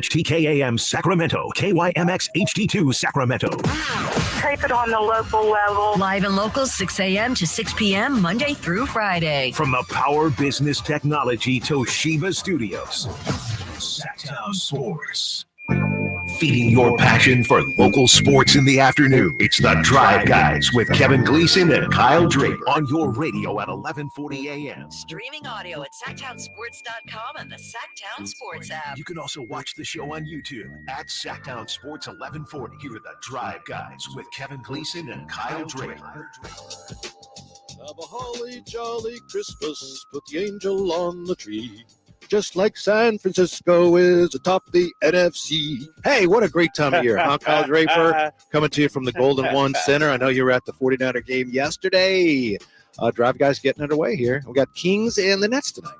KHTKAM Sacramento, KYMX HD2 Sacramento. Tape it on the local level. Live and local, 6 a.m. to 6 p.m., Monday through Friday. From the Power Business Technology Toshiba Studios, Sactown Sports. Feeding your passion for local sports in the afternoon. It's the Drive Guys with Kevin Gleason and Kyle Draper on your radio at 1140 a.m. Streaming audio at SactownSports.com and the Sactown Sports app. You can also watch the show on YouTube at Sactown Sports 1140. Here are the Drive Guys with Kevin Gleason and Kyle Draper. Have a holly jolly Christmas, put the angel on the tree. Just like San Francisco is atop the NFC. Hey, what a great time of year, huh, Kyle Draper? Coming to you from the Golden One Center. I know you were at the 49er game yesterday. Drive Guys getting underway here. We got Kings and the Nets tonight.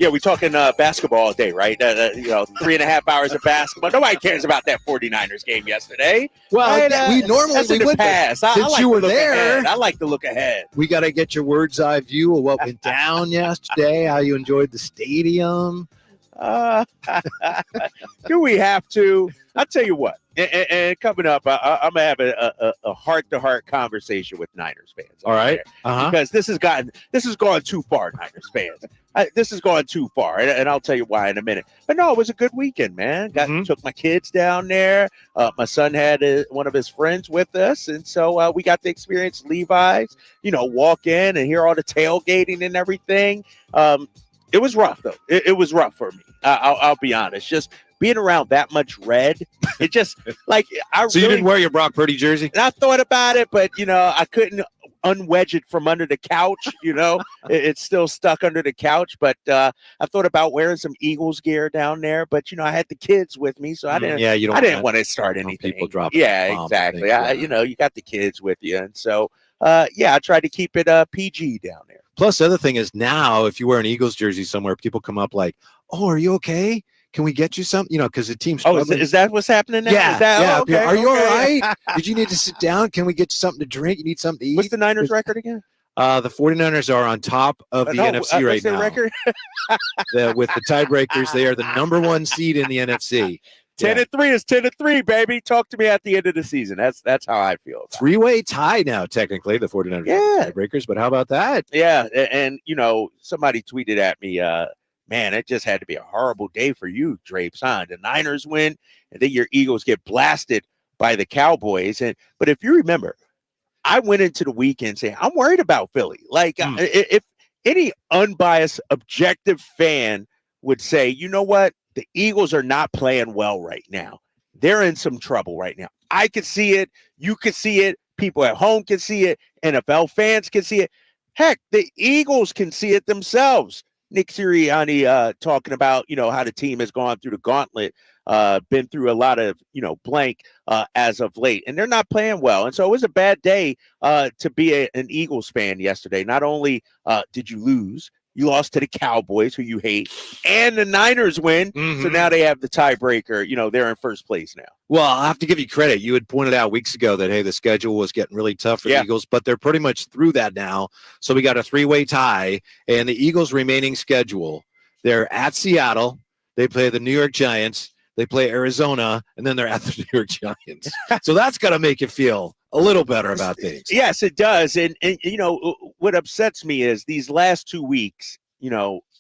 Yeah, we're talking basketball all day, right? 3.5 hours of basketball. Nobody cares about that 49ers game yesterday. Well, we normally that's in the would. past. Since I like you were to look there, ahead. I like to look ahead. We got to get your bird's eye view of what went down yesterday, how you enjoyed the stadium. Do we have to? I'll tell you what. And coming up, I'm going to have a heart-to-heart conversation with Niners fans. All right. Because this has gone too far, Niners fans. This has gone too far, and I'll tell you why in a minute. But no, it was a good weekend, man. Took my kids down there. My son had one of his friends with us, and so we got to experience Levi's, walk in and hear all the tailgating and everything. It was rough, though. It was rough for me. I'll be honest. Just being around that much red, it just like I. So you didn't wear your Brock Purdy jersey? And I thought about it, but I couldn't unwedge it from under the couch. It's still stuck under the couch. But I thought about wearing some Eagles gear down there. But I had the kids with me, so I didn't. Yeah, I didn't want to start anything. People drop. Yeah, exactly. You got the kids with you, and so I tried to keep it PG down there. Plus, the other thing is now, if you wear an Eagles jersey somewhere, people come up like, "Oh, are you okay? Can we get you something?" Because the team's struggling. Is that what's happening now? Yeah. Okay, are you all right? Did you need to sit down? Can we get you something to drink? You need something to eat? What's the Niners record again? The 49ers are on top of the NFC right now. Record? With the tiebreakers, they are the number one seed in the NFC. 10-3 is 10-3, baby. Talk to me at the end of the season. That's how I feel. Three-way tie now, technically, the 49ers tiebreakers. But how about that? Yeah, and somebody tweeted at me, man, it just had to be a horrible day for you, Drapes, huh? The Niners win, and then your Eagles get blasted by the Cowboys. But if you remember, I went into the weekend saying, I'm worried about Philly. Like, if any unbiased, objective fan would say, you know what? The Eagles are not playing well right now. They're in some trouble right now. I could see it. You could see it. People at home can see it. NFL fans can see it. Heck, the Eagles can see it themselves. Nick Sirianni talking about, how the team has gone through the gauntlet, been through a lot of, blank as of late, and they're not playing well. And so it was a bad day to be an Eagles fan yesterday. Not only did you lose, you lost to the Cowboys, who you hate, and the Niners win. Mm-hmm. So now they have the tiebreaker. They're in first place now. Well, I have to give you credit. You had pointed out weeks ago that, hey, the schedule was getting really tough for the Eagles, but they're pretty much through that now. So we got a three-way tie, and the Eagles' remaining schedule, they're at Seattle. They play the New York Giants. They play Arizona, and then they're at the New York Giants. So that's got to make you feel a little better about things. Yes, it does. And what upsets me is these last 2 weeks,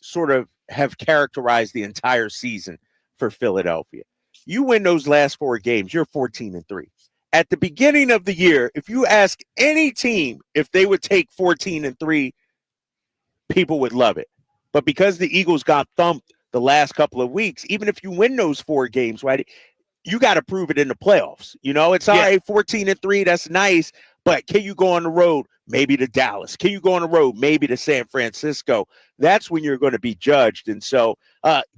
sort of have characterized the entire season for Philadelphia. You win those last 4 games, you're 14-3. At the beginning of the year, if you ask any team if they would take 14-3, people would love it. But because the Eagles got thumped the last couple of weeks, even if you win those 4 games, right, you got to prove it in the playoffs. It's all right, 14-3, that's nice, but can you go on the road, maybe to Dallas? Can you go on the road, maybe to San Francisco? That's when you're going to be judged. And so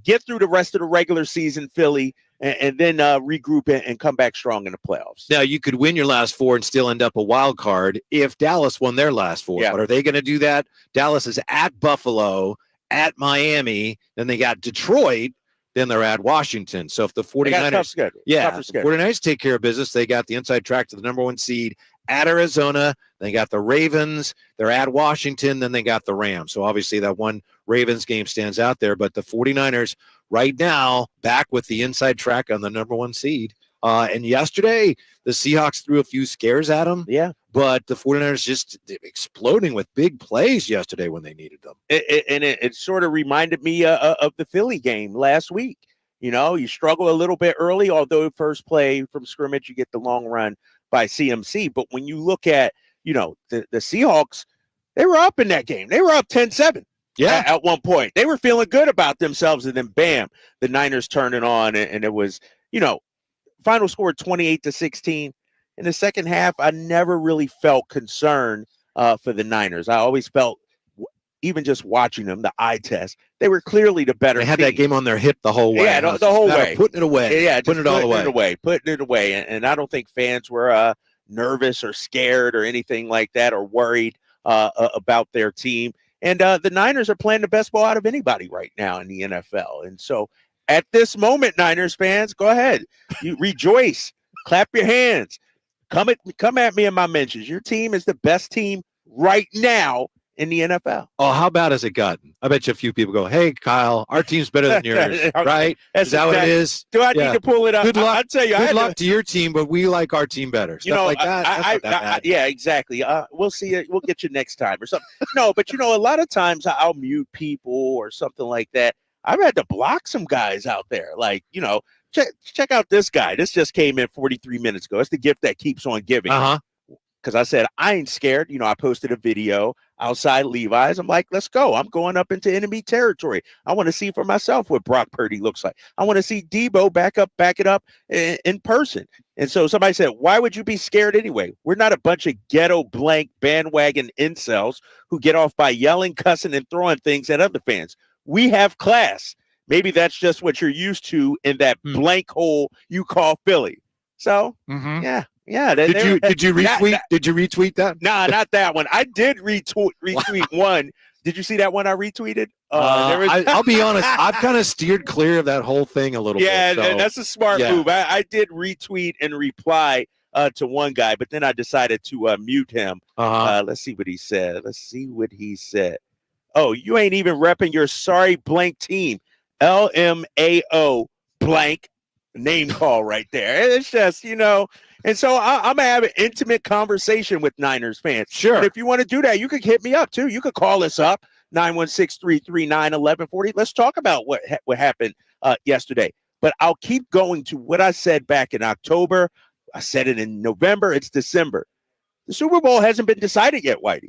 get through the rest of the regular season, Philly, and then regroup and come back strong in the playoffs. Now, you could win your last 4 and still end up a wild card if Dallas won their last 4. Yeah. But are they going to do that? Dallas is at Buffalo, at Miami, then they got Detroit, then they're at Washington. So if the 49ers, the 49ers take care of business, they got the inside track to the number 1 seed at Arizona. They got the Ravens. They're at Washington. Then they got the Rams. So obviously that one Ravens game stands out there. But the 49ers right now back with the inside track on the number 1 seed. And yesterday, the Seahawks threw a few scares at them. Yeah. But the 49ers just exploding with big plays yesterday when they needed them. It sort of reminded me of the Philly game last week. You struggle a little bit early, although first play from scrimmage, you get the long run by CMC. But when you look at, the Seahawks, they were up in that game. They were up 10-7. Yeah. At one point. They were feeling good about themselves, and then bam, the Niners turned it on, and it was, final score 28-16. In the second half, I never really felt concerned for the Niners. I always felt, even just watching them, the eye test, they were clearly the better They had team. that game on their hip the whole way. Yeah, the whole way. Putting it away. Yeah, putting it all away. Putting it away. And I don't think fans were nervous or scared or anything like that, or worried about their team. And the Niners are playing the best ball out of anybody right now in the NFL. And so at this moment, Niners fans, go ahead. You rejoice. Clap your hands. Come at me in my mentions. Your team is the best team right now in the NFL. Oh, how bad has it gotten? I bet you a few people go, hey, Kyle, our team's better than yours, right? Is that what it is? Do I need to pull it up? Good luck. I'll tell you. Good luck to your team, but we like our team better. Stuff like that. That's not that bad. Yeah, exactly. We'll see it. We'll get you next time or something. No, but a lot of times I'll mute people or something like that. I've had to block some guys out there. Like, check out this guy. This just came in 43 minutes ago. It's the gift that keeps on giving. Because I said, I ain't scared. I posted a video outside Levi's. I'm like, let's go. I'm going up into enemy territory. I want to see for myself what Brock Purdy looks like. I want to see Debo back it up in person. And so somebody said, why would you be scared anyway? We're not a bunch of ghetto blank bandwagon incels who get off by yelling, cussing, and throwing things at other fans. We have class. Maybe that's just what you're used to in that blank hole you call Philly. So, yeah. Did you retweet that? Nah, not that one. I did retweet one. Did you see that one I retweeted? I'll be honest. I've kind of steered clear of that whole thing a little bit. Yeah, that's a smart move. I did retweet and reply to one guy, but then I decided to mute him. Let's see what he said. Oh, you ain't even repping your sorry blank team. LMAO blank name call right there. It's just, and so I'm going to have an intimate conversation with Niners fans. Sure. And if you want to do that, you could hit me up too. You could call us up, 916-339-1140. Let's talk about what happened yesterday. But I'll keep going to what I said back in October. I said it in November. It's December. The Super Bowl hasn't been decided yet, Whitey.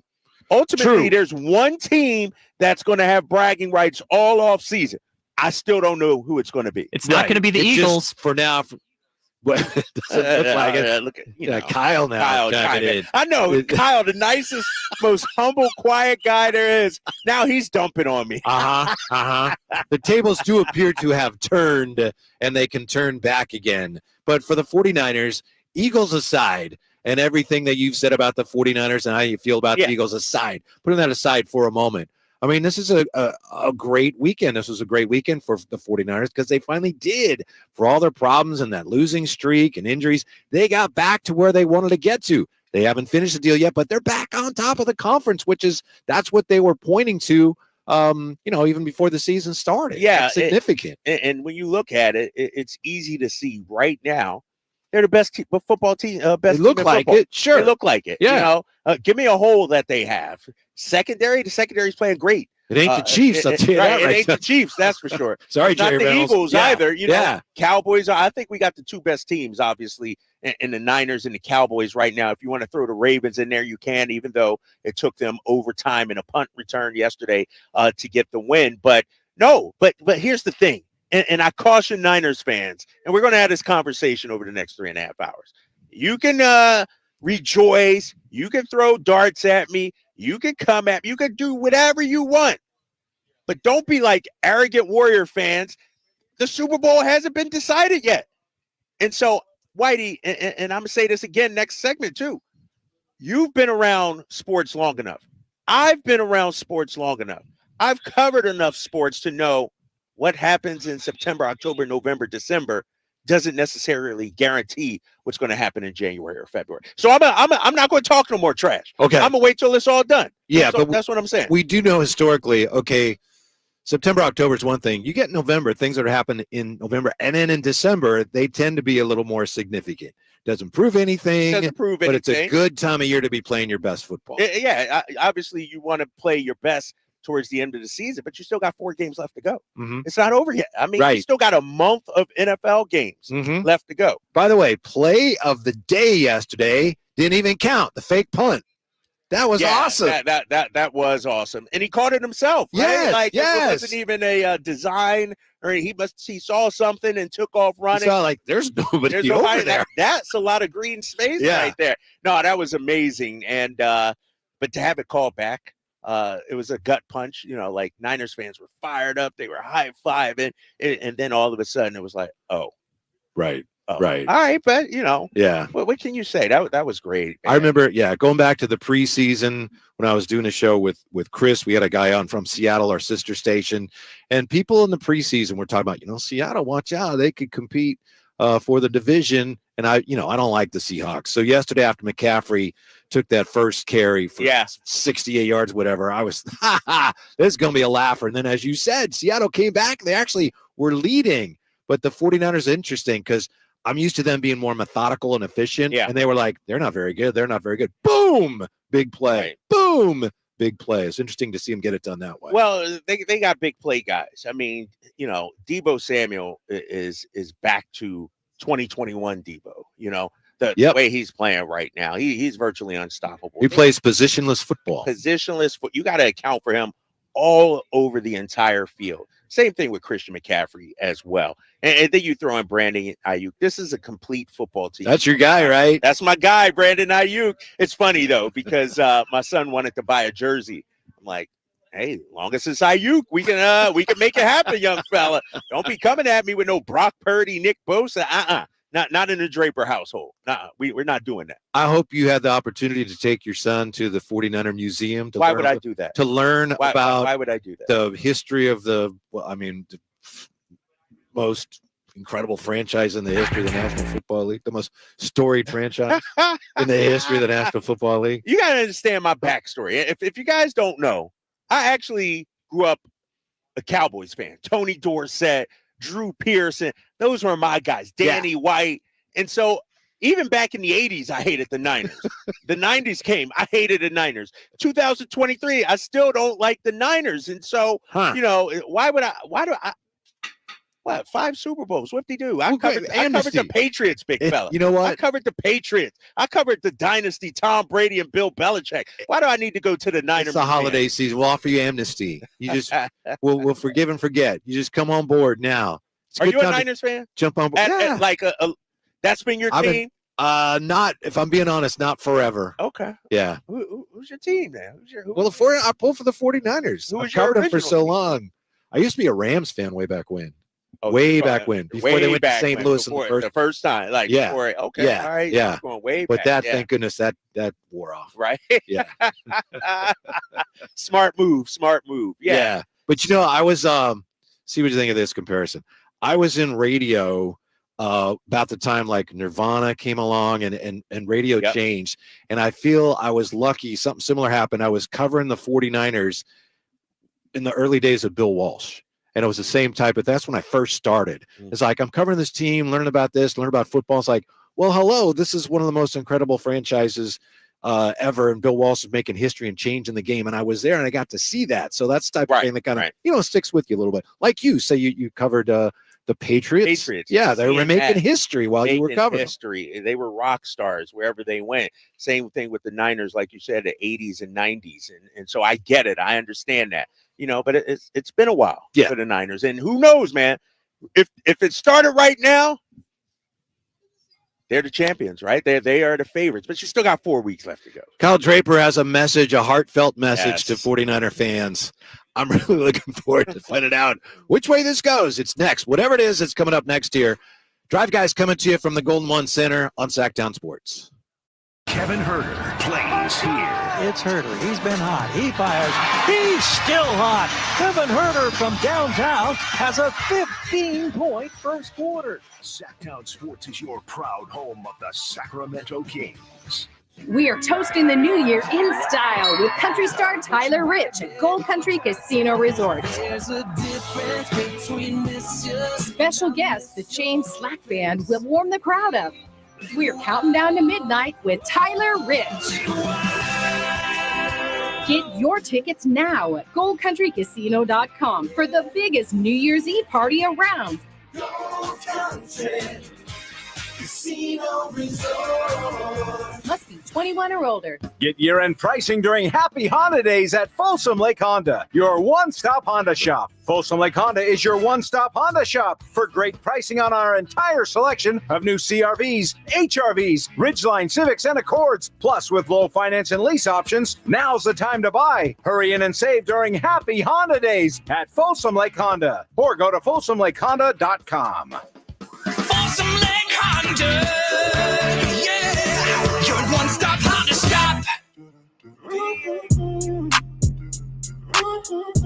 Ultimately, There's one team that's going to have bragging rights all off season. I still don't know who it's going to be. It's not going to be the Eagles for now. It doesn't look like it. Look at Kyle now. Kyle, I know Kyle, the nicest, most humble, quiet guy there is. Now he's dumping on me. The tables do appear to have turned, and they can turn back again. But for the 49ers, Eagles aside, and everything that you've said about the 49ers and how you feel about the Eagles aside, putting that aside for a moment, I mean, this is a great weekend. This was a great weekend for the 49ers because they finally did, for all their problems and that losing streak and injuries, they got back to where they wanted to get to. They haven't finished the deal yet, but they're back on top of the conference, that's what they were pointing to, even before the season started. Yeah. That's significant. And when you look at it, it's easy to see right now. They're the best football team. Best they look team in like football. it. Sure. They look like it. Yeah. Give me a hole that they have. The secondary's playing great. It ain't the Chiefs. I'll tell you that. It ain't the Chiefs. That's for sure. Sorry, it's not Jerry the Reynolds. Eagles either. Cowboys. I think we got the two best teams, obviously, in the Niners and the Cowboys right now. If you want to throw the Ravens in there, you can, even though it took them overtime and a punt return yesterday to get the win. But here's the thing. And I caution Niners fans, and we're going to have this conversation over the next 3.5 hours. You can rejoice. You can throw darts at me. You can come at me. You can do whatever you want. But don't be like arrogant Warrior fans. The Super Bowl hasn't been decided yet. And so, Whitey, and I'm going to say this again next segment too. You've been around sports long enough. I've been around sports long enough. I've covered enough sports to know what happens in September, October, November, December doesn't necessarily guarantee what's going to happen in January or February. So I'm not going to talk no more trash. Okay. I'm going to wait till it's all done. Yeah, that's what I'm saying. We do know historically, okay, September, October is one thing. You get November, things that happen in November, and then in December, they tend to be a little more significant. Doesn't prove anything, but it's a good time of year to be playing your best football. Yeah, obviously you want to play your best towards the end of the season, but you still got 4 games left to go. Mm-hmm. It's not over yet. I mean, you still got a month of NFL games left to go. By the way, play of the day yesterday didn't even count. The fake punt. That was awesome. That was awesome. And he caught it himself, right? It wasn't even a design, or he saw something and took off running. He saw there's nobody over there. That's a lot of green space right there. No, that was amazing. And but to have it called back, it was a gut punch. Niners fans were fired up. They were high-fiving. And then all of a sudden it was like, oh. Right. Oh. Right. All right, but what can you say? That was great. Man. I remember, going back to the preseason when I was doing a show with Chris, we had a guy on from Seattle, our sister station, and people in the preseason were talking about, Seattle, watch out, they could compete for the division. And I don't like the Seahawks. So yesterday after McCaffrey took that first carry for 68 yards, whatever, I was, this is going to be a laugher. And then as you said, Seattle came back. They actually were leading, but the 49ers are interesting because I'm used to them being more methodical and efficient. Yeah. And they were like, they're not very good. They're not very good. Boom. Big play. Right. Boom. Big play. It's interesting to see them get it done that way. Well, they got big play guys. I mean, Deebo Samuel is back to 2021 Deebo, the way he's playing right now. He's virtually unstoppable. He plays positionless football. You got to account for him all over the entire field. Same thing with Christian McCaffrey as well. And then you throw in Brandon Ayuk. This is a complete football team. That's your guy, right? That's my guy, Brandon Ayuk. It's funny, though, because my son wanted to buy a jersey. I'm like, hey, as long as it's Ayuk, we can make it happen, young fella. Don't be coming at me with no Brock Purdy, Nick Bosa. Not in the Draper household. We're not doing that. I hope you had the opportunity to take your son to the 49er Museum. Why would I do that? To learn about why would I do that? The history of the most incredible franchise in the history of the National Football League, the most storied franchise in the history of the National Football League. You got to understand my backstory. If you guys don't know, I actually grew up a Cowboys fan. Tony Dorsett, Drew Pearson, those were my guys. Danny White. And so even back in the 80s, I hated the Niners. The 90s came. I hated the Niners. 2023, I still don't like the Niners. And so, why do I? What, 5 Super Bowls? What'd they do? I covered the Patriots, big fella. You know what? I covered the Patriots. I covered the dynasty, Tom Brady and Bill Belichick. Why do I need to go to the Niners? It's the holiday season. We'll offer you amnesty. You just we'll forgive and forget. You just come on board now. Are you a Niners fan? Jump on board. That's been your team? Not, if I'm being honest, not forever. Okay. Yeah. Who's your team now? I pull for the 49ers. I've covered them for so long. I used to be a Rams fan way back when. Back when, before they went to St. Louis the first time, before, okay, all right, going way back. But thank goodness that wore off, right? Yeah, smart move. Yeah. But I was see what you think of this comparison. I was in radio about the time like Nirvana came along and radio changed, and I feel I was lucky. Something similar happened. I was covering the 49ers in the early days of Bill Walsh. And it was the same type, but that's when I first started. It's like, I'm covering this team, learning about this, learning about football. It's like, well, hello, this is one of the most incredible franchises ever. And Bill Walsh is making history and changing the game. And I was there and I got to see that. So that's the type of thing that kind of, sticks with you a little bit. Like you say, you covered the Patriots. Yeah, they were making history while you were covering history. They were rock stars wherever they went. Same thing with the Niners, like you said, the 80s and 90s. And so I get it. I understand that. But it's been a while for the Niners. And who knows, man, if it started right now, they're the champions, right? They are the favorites, but you still got 4 weeks left to go. Kyle Draper has a message, a heartfelt message to 49er fans. I'm really looking forward to finding out which way this goes. It's next. Whatever it is, it's coming up next here. Drive Guys coming to you from the Golden One Center on Sactown Sports. Kevin Herter plays here. It's Herter. He's been hot. He fires. He's still hot. Kevin Herter from downtown has a 15-point first quarter. Sactown Sports is your proud home of the Sacramento Kings. We are toasting the new year in style with country star Tyler Rich at Gold Country Casino Resort. Special guest, the Chain Slack Band, will warm the crowd up. We are counting down to midnight with Tyler Rich. Get your tickets now at goldcountrycasino.com for the biggest New Year's Eve party around. Gold Country Casino Resort. Must be 21 or older. Get year-end pricing during Happy Holidays at Folsom Lake Honda, your one-stop Honda shop. Folsom Lake Honda is your one-stop Honda shop for great pricing on our entire selection of new CRVs, HRVs, Ridgeline Civics, and Accords. Plus, with low finance and lease options, now's the time to buy. Hurry in and save during Happy Honda Days at Folsom Lake Honda, or go to folsomlakehonda.com. Folsom Lake Honda, yeah, your one-stop Honda shop.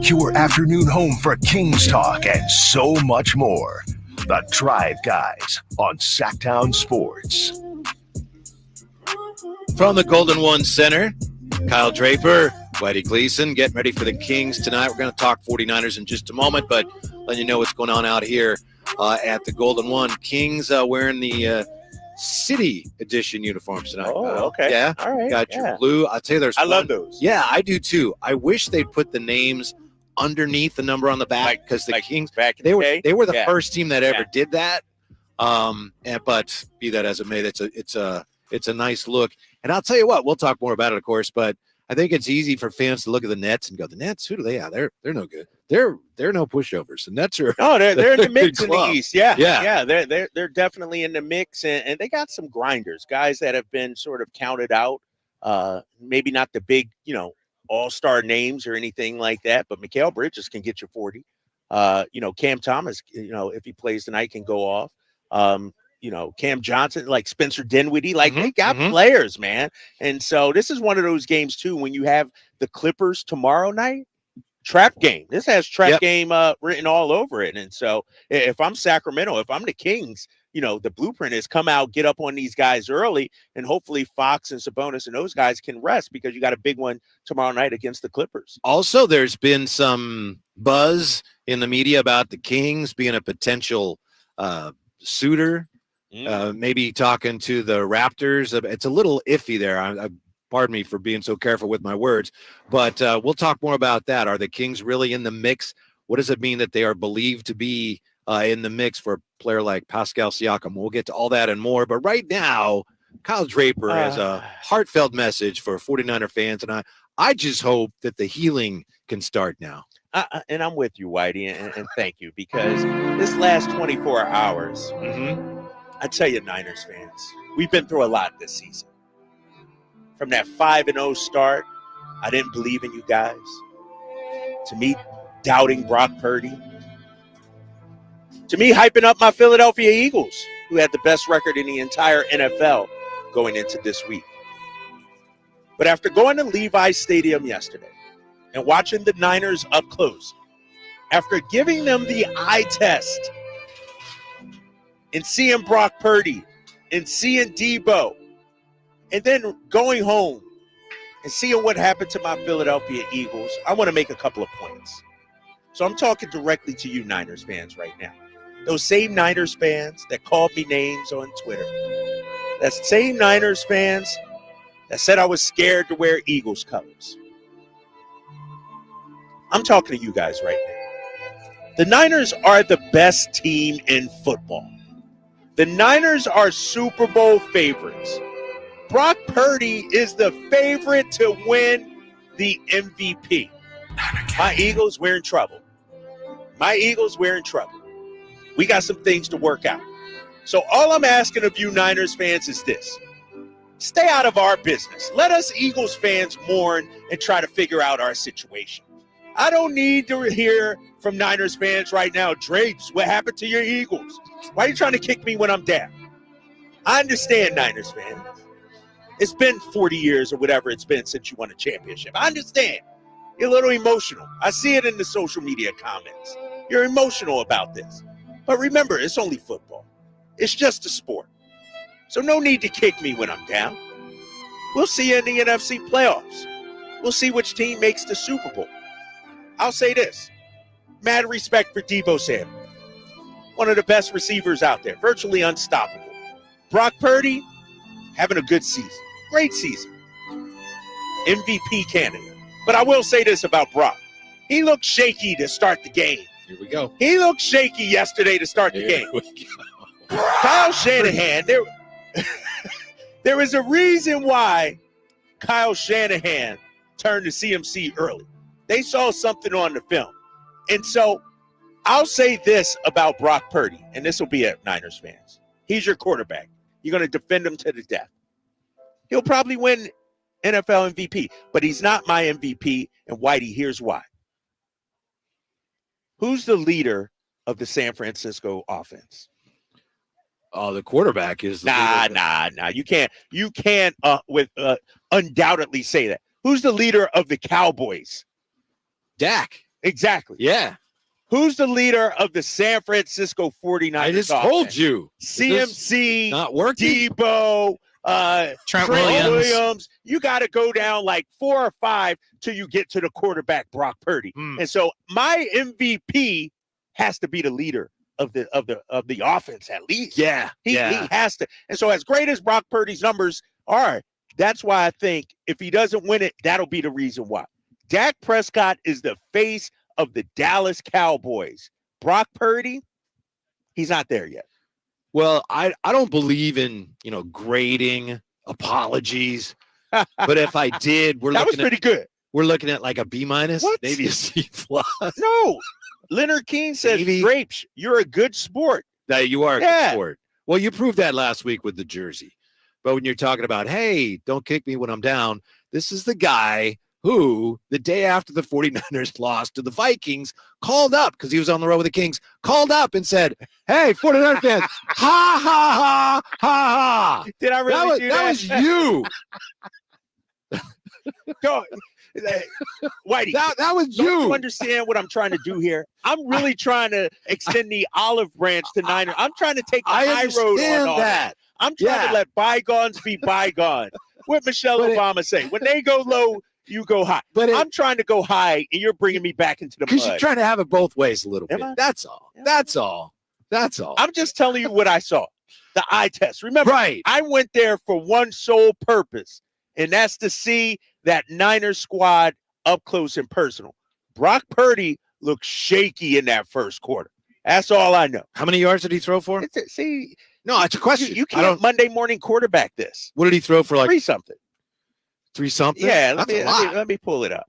Your afternoon home for Kings talk and so much more. The Drive Guys on Sactown Sports. From the Golden One Center, Kyle Draper, Whitey Gleason, getting ready for the Kings tonight. We're going to talk 49ers in just a moment, but letting you know what's going on out here at the Golden One. Kings wearing the City Edition uniforms tonight. Oh, okay. Yeah. All right. Got your blue. I'll tell you, I love those. Yeah, I do too. I wish they'd put the names underneath the number on the back, because the Kings, back in they the were the day. first team that ever did that. But be that as it may, it's a nice look. And I'll tell you what, we'll talk more about it, of course, but I think it's easy for fans to look at the Nets and go, the Nets, who do they have? They're no good. They're no pushovers. The Nets are they're in the mix in the East. Yeah. They're definitely in the mix, and they got some grinders, guys that have been sort of counted out. Maybe not the big, all-star names or anything like that, but Mikal Bridges can get you 40. Cam Thomas, if he plays tonight, can go off. Cam Johnson, like Spencer Dinwiddie, they got players, man. And so this is one of those games too, when you have the Clippers tomorrow night, trap game. This has trap game written all over it. And so if I'm Sacramento, if I'm the Kings, the blueprint is come out, get up on these guys early, and hopefully Fox and Sabonis and those guys can rest, because you got a big one tomorrow night against the Clippers. Also, there's been some buzz in the media about the Kings being a potential suitor. Maybe talking to the Raptors. It's a little iffy there. Pardon me for being so careful with my words, but we'll talk more about that. Are the Kings really in the mix? What does it mean that they are believed to be in the mix for a player like Pascal Siakam? We'll get to all that and more. But right now, Kyle Draper has a heartfelt message for 49er fans, and I just hope that the healing can start now. And I'm with you, Whitey, and thank you, because this last 24 hours, I tell you, Niners fans, we've been through a lot this season. From that 5-0 start, I didn't believe in you guys, to me doubting Brock Purdy, to me hyping up my Philadelphia Eagles, who had the best record in the entire NFL going into this week. But after going to Levi's Stadium yesterday and watching the Niners up close, after giving them the eye test and seeing Brock Purdy and seeing Debo, and then going home and seeing what happened to my Philadelphia Eagles, I want to make a couple of points. So I'm talking directly to you Niners fans right now. Those same Niners fans that called me names on Twitter. That same Niners fans that said I was scared to wear Eagles colors. I'm talking to you guys right now. The Niners are the best team in football. The Niners are Super Bowl favorites. Brock Purdy is the favorite to win the MVP. My Eagles, we're in trouble. My Eagles, we're in trouble. We got some things to work out. So all I'm asking of you Niners fans is this. Stay out of our business. Let us Eagles fans mourn and try to figure out our situation. I don't need to hear from Niners fans right now, Drapes, what happened to your Eagles? Why are you trying to kick me when I'm down? I understand, Niners fans. It's been 40 years or whatever it's been since you won a championship. I understand. You're a little emotional. I see it in the social media comments. You're emotional about this. But remember, it's only football. It's just a sport. So no need to kick me when I'm down. We'll see you in the NFC playoffs. We'll see which team makes the Super Bowl. I'll say this. Mad respect for Deebo Samuel. One of the best receivers out there. Virtually unstoppable. Brock Purdy, having a good season. Great season. MVP candidate. But I will say this about Brock. He looked shaky to start the game. Here we go. He looked shaky yesterday to start the game. Kyle Shanahan, there was a reason why Kyle Shanahan turned to CMC early. They saw something on the film. And so I'll say this about Brock Purdy, and this will be at Niners fans. He's your quarterback. You're going to defend him to the death. He'll probably win NFL MVP, but he's not my MVP. And Whitey, here's why. Who's the leader of the San Francisco offense? Oh, the quarterback is. Nah. You can't undoubtedly say that. Who's the leader of the Cowboys? Dak. Exactly. Yeah. Who's the leader of the San Francisco 49ers? I just told you. CMC, not working. Debo, Trent Williams. You got to go down like 4 or 5 till you get to the quarterback, Brock Purdy. And so my MVP has to be the leader of the offense at least. Yeah. He has to. And so as great as Brock Purdy's numbers are, that's why I think if he doesn't win it, that'll be the reason why. Dak Prescott is the face of the Dallas Cowboys. Brock Purdy, he's not there yet. Well, I don't believe in, grading, apologies. But if I did, that was pretty good. We're looking at like a B-, maybe a C+. No. Leonard Keane says, Drapes, you're a good sport. That you are a good sport. Well, you proved that last week with the jersey. But when you're talking about, hey, don't kick me when I'm down, this is the guy who, the day after the 49ers lost to the Vikings, called up, because he was on the road with the Kings, called up and said, hey, 49ers fans, ha, ha, ha, ha, ha. Did I really do that? That was you. Go. Whitey, that was you. Don't you understand what I'm trying to do here? I'm really trying to extend the olive branch to Niners. I'm trying to take the high road on all that. I'm trying to let bygones be bygones. What Michelle Obama say? When they go low, you go high. But I'm trying to go high, and you're bringing me back into the mud. Because you're trying to have it both ways a little bit. That's all. That's all. That's all. I'm just telling you what I saw. The eye test. Remember, I went there for one sole purpose, and that's to see that Niners squad up close and personal. Brock Purdy looked shaky in that first quarter. That's all I know. How many yards did he throw for? No, it's a question. You can't Monday morning quarterback this. What did he throw for? Like 3-something. 3-something? Yeah, let me pull it up.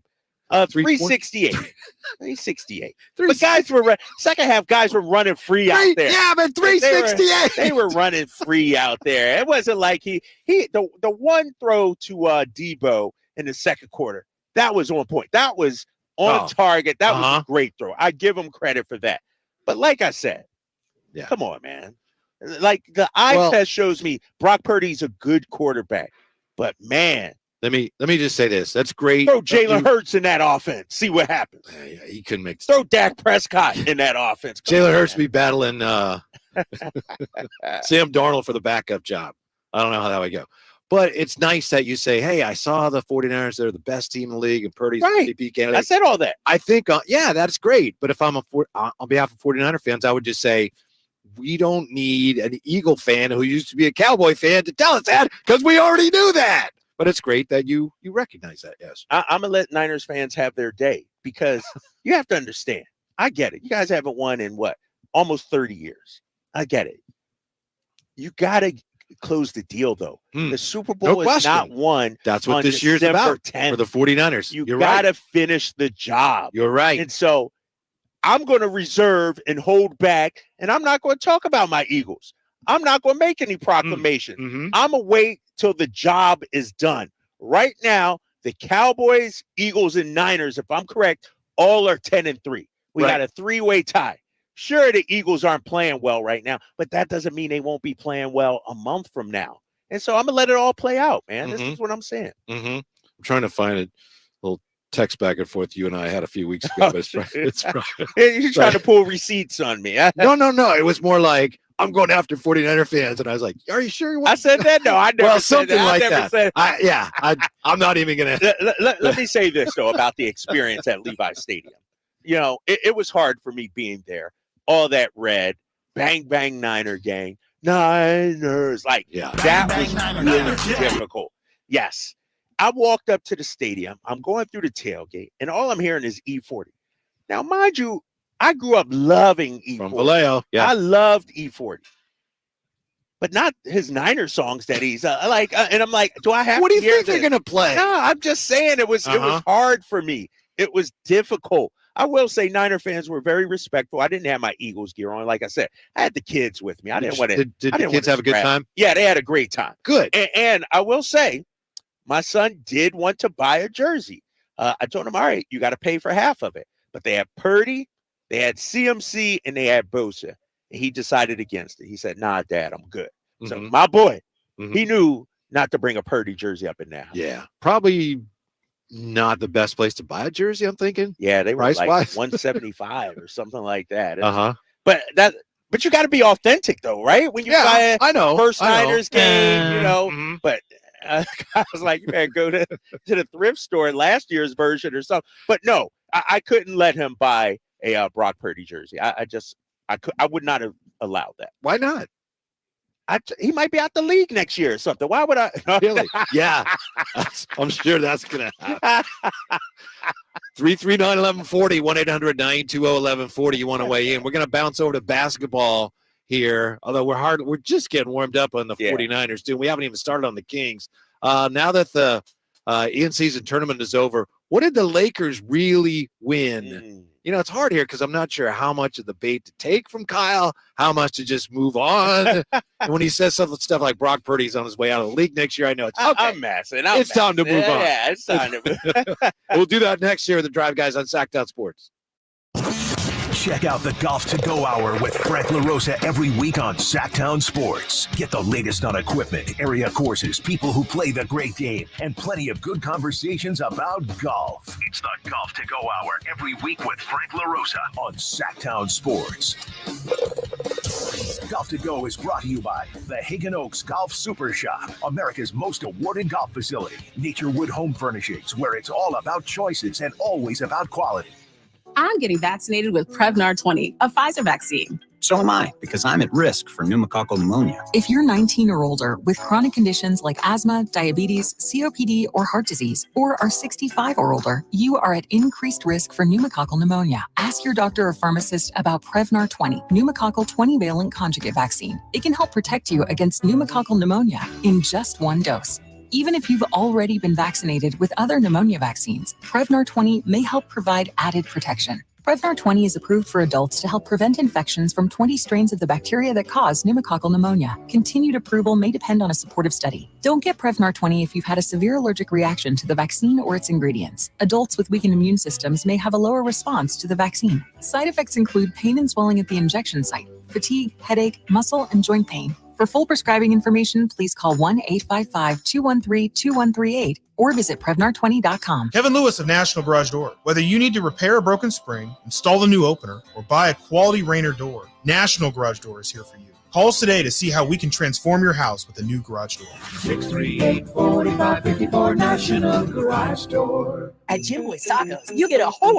368. 368. But guys were second half. Guys were running free out there. Yeah, but 368. They were running free out there. It wasn't like the one throw to Debo in the second quarter. That was on point. That was on target. That was a great throw. I give him credit for that. But like I said, come on, man. Like the eye test shows me Brock Purdy's a good quarterback. But man. Let me just say this. That's great. Throw Jalen Hurts in that offense. See what happens. He couldn't make. Throw Dak Prescott in that offense. Jalen Hurts be battling Sam Darnold for the backup job. I don't know how that would go. But it's nice that you say, hey, I saw the 49ers. They're the best team in the league, and Purdy's MVP candidate. I said all that. I think, that's great. But if I'm on behalf of 49er fans, I would just say, we don't need an Eagle fan who used to be a Cowboy fan to tell us that, because we already knew that. But it's great that you recognize that, yes. I'm going to let Niners fans have their day, because you have to understand. I get it. You guys haven't won in almost 30 years. I get it. You got to close the deal, though. The Super Bowl is not won. That's what this year's about 10th. For the 49ers. You got to finish the job. You're right. And so I'm going to reserve and hold back, and I'm not going to talk about my Eagles. I'm not going to make any proclamation. I'm going to wait till the job is done. Right now, the Cowboys, Eagles, and Niners, if I'm correct, all are 10-3. We got a 3-way tie. Sure, the Eagles aren't playing well right now, but that doesn't mean they won't be playing well a month from now. And so I'm going to let it all play out, man. This is what I'm saying. I'm trying to find a little text back and forth you and I had a few weeks ago. But it's You're trying to pull receipts on me. No. It was more like, I'm going after 49er fans. And I was like, are you sure you want I said that? No, I never well, said something that. like I never that. said I'm not even going to. Let me say this, though, about the experience at Levi Stadium. You know, it was hard for me being there. All that red, bang, bang, Niner gang, Niners. Like, that was really difficult. Yes. I walked up to the stadium. I'm going through the tailgate, and all I'm hearing is E40. Now, mind you, I grew up loving E40. From Vallejo. Yeah. I loved E40. But not his Niner songs that he's and I'm like, do I have what to do you hear think they're this? going to play? No, I'm just saying it was hard for me. It was difficult. I will say Niner fans were very respectful. I didn't have my Eagles gear on. Like I said, I had the kids with me. I didn't want to. Did the kids have a good time? Yeah, they had a great time. Good. And I will say, my son did want to buy a jersey. I told him, all right, you got to pay for half of it. But they had Purdy, they had CMC, and they had Bosa. And he decided against it. He said, nah, Dad, I'm good. Mm-hmm. So my boy, he knew not to bring a Purdy jersey up in there. Yeah, probably not the best place to buy a jersey, I'm thinking. Yeah, they were like price-wise. 175 or something like that. Uh-huh. But you got to be authentic, though, right? When you buy a first Niners game, you know. But I was like, you better go to the thrift store, last year's version or something. But no, I couldn't let him buy a Brock Purdy jersey. I would not have allowed that. Why not? He might be out the league next year or something. Why would I? Really? Yeah. I'm sure that's going to happen. 339-1140, 1-800-920-1140. You want to weigh in. We're going to bounce over to basketball here, although we're just getting warmed up on the 49ers, too. We haven't even started on the Kings. Now that the in-season tournament is over, what did the Lakers really win? You know, it's hard here because I'm not sure how much of the bait to take from Kyle, how much to just move on. And when he says stuff like Brock Purdy's on his way out of the league next year, I know it's okay. I'm messing. It's time to move on. Yeah, it's time to move. We'll do that next year with the Drive Guys on Sactown Sports. Check out the Golf to Go Hour with Frank LaRosa every week on Sactown Sports. Get the latest on equipment, area courses, people who play the great game, and plenty of good conversations about golf. It's the Golf to Go Hour every week with Frank LaRosa on Sactown Sports. Golf to Go is brought to you by the Hagen Oaks Golf Super Shop, America's most awarded golf facility. Naturewood Home Furnishings, where it's all about choices and always about quality. I'm getting vaccinated with Prevnar 20, a Pfizer vaccine. So am I, because I'm at risk for pneumococcal pneumonia. If you're 19 or older with chronic conditions like asthma, diabetes, COPD, or heart disease, or are 65 or older, you are at increased risk for pneumococcal pneumonia. Ask your doctor or pharmacist about Prevnar 20, pneumococcal 20-valent conjugate vaccine. It can help protect you against pneumococcal pneumonia in just one dose. Even if you've already been vaccinated with other pneumonia vaccines, Prevnar 20 may help provide added protection. Prevnar 20 is approved for adults to help prevent infections from 20 strains of the bacteria that cause pneumococcal pneumonia. Continued approval may depend on a supportive study. Don't get Prevnar 20 if you've had a severe allergic reaction to the vaccine or its ingredients. Adults with weakened immune systems may have a lower response to the vaccine. Side effects include pain and swelling at the injection site, fatigue, headache, muscle, and joint pain. For full prescribing information, please call 1-855-213-2138 or visit Prevnar20.com. Kevin Lewis of National Garage Door. Whether you need to repair a broken spring, install a new opener, or buy a quality Rainer door, National Garage Door is here for you. Call us today to see how we can transform your house with a new garage door. 638-4554 National Garage Door. At Jim Boy's Tacos, you get a ho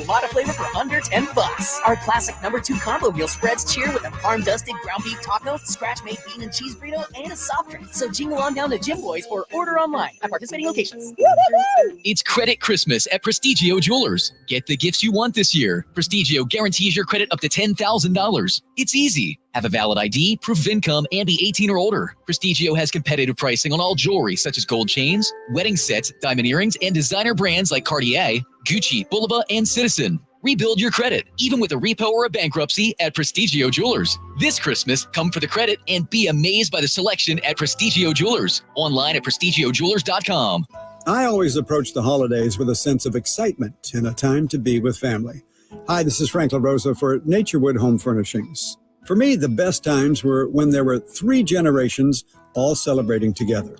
lot of flavor for under $10. Our classic #2 combo meal spreads cheer with a farm-dusted ground beef taco, scratch-made bean and cheese burrito, and a soft drink. So jingle on down to Jim Boy's or order online at participating locations. Woo-hoo-hoo! It's Credit Christmas at Prestigio Jewelers. Get the gifts you want this year. Prestigio guarantees your credit up to $10,000. It's easy. Have a valid ID, proof of income, and be 18 or older. Prestigio has competitive pricing on all jewelry such as gold chains, wedding sets, diamond earrings, and designer brands like Cartier, Gucci, Bulova, and Citizen. Rebuild your credit, even with a repo or a bankruptcy at Prestigio Jewelers. This Christmas, come for the credit and be amazed by the selection at Prestigio Jewelers. Online at prestigiojewelers.com. I always approach the holidays with a sense of excitement and a time to be with family. Hi, this is Frank LaRosa for Naturewood Home Furnishings. For me, the best times were when there were 3 generations all celebrating together.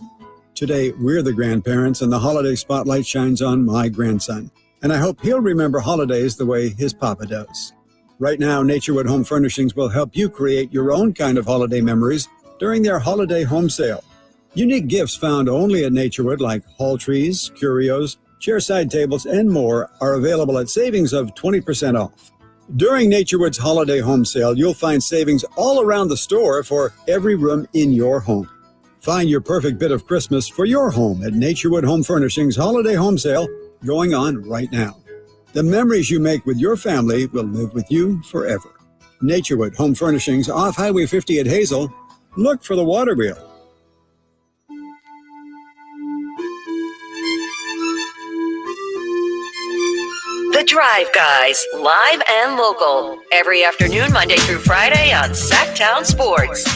Today, we're the grandparents, and the holiday spotlight shines on my grandson. And I hope he'll remember holidays the way his papa does. Right now, Naturewood Home Furnishings will help you create your own kind of holiday memories during their holiday home sale. Unique gifts found only at Naturewood, like hall trees, curios, chairside tables, and more, are available at savings of 20% off. During Naturewood's holiday home sale, you'll find savings all around the store for every room in your home. Find your perfect bit of Christmas for your home at Naturewood Home Furnishings Holiday Home Sale, going on right now. The memories you make with your family will live with you forever. Naturewood Home Furnishings off Highway 50 at Hazel. Look for the water wheel. The Drive Guys, live and local, every afternoon, Monday through Friday on Sactown Sports.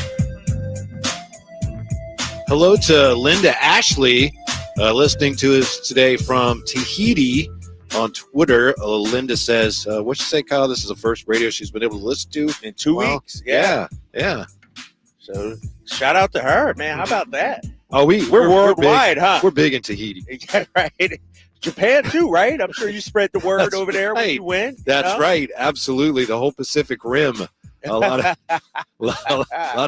Hello to Linda Ashley, listening to us today from Tahiti on Twitter. Linda says, what'd she say, Kyle? This is the first radio she's been able to listen to in 2 weeks. Yeah. So shout out to her, man. How about that? Oh, we're worldwide, big, huh? We're big in Tahiti. Yeah, right. Japan too, right? I'm sure you spread the word over there when you win. That's right. Absolutely. The whole Pacific Rim. A lot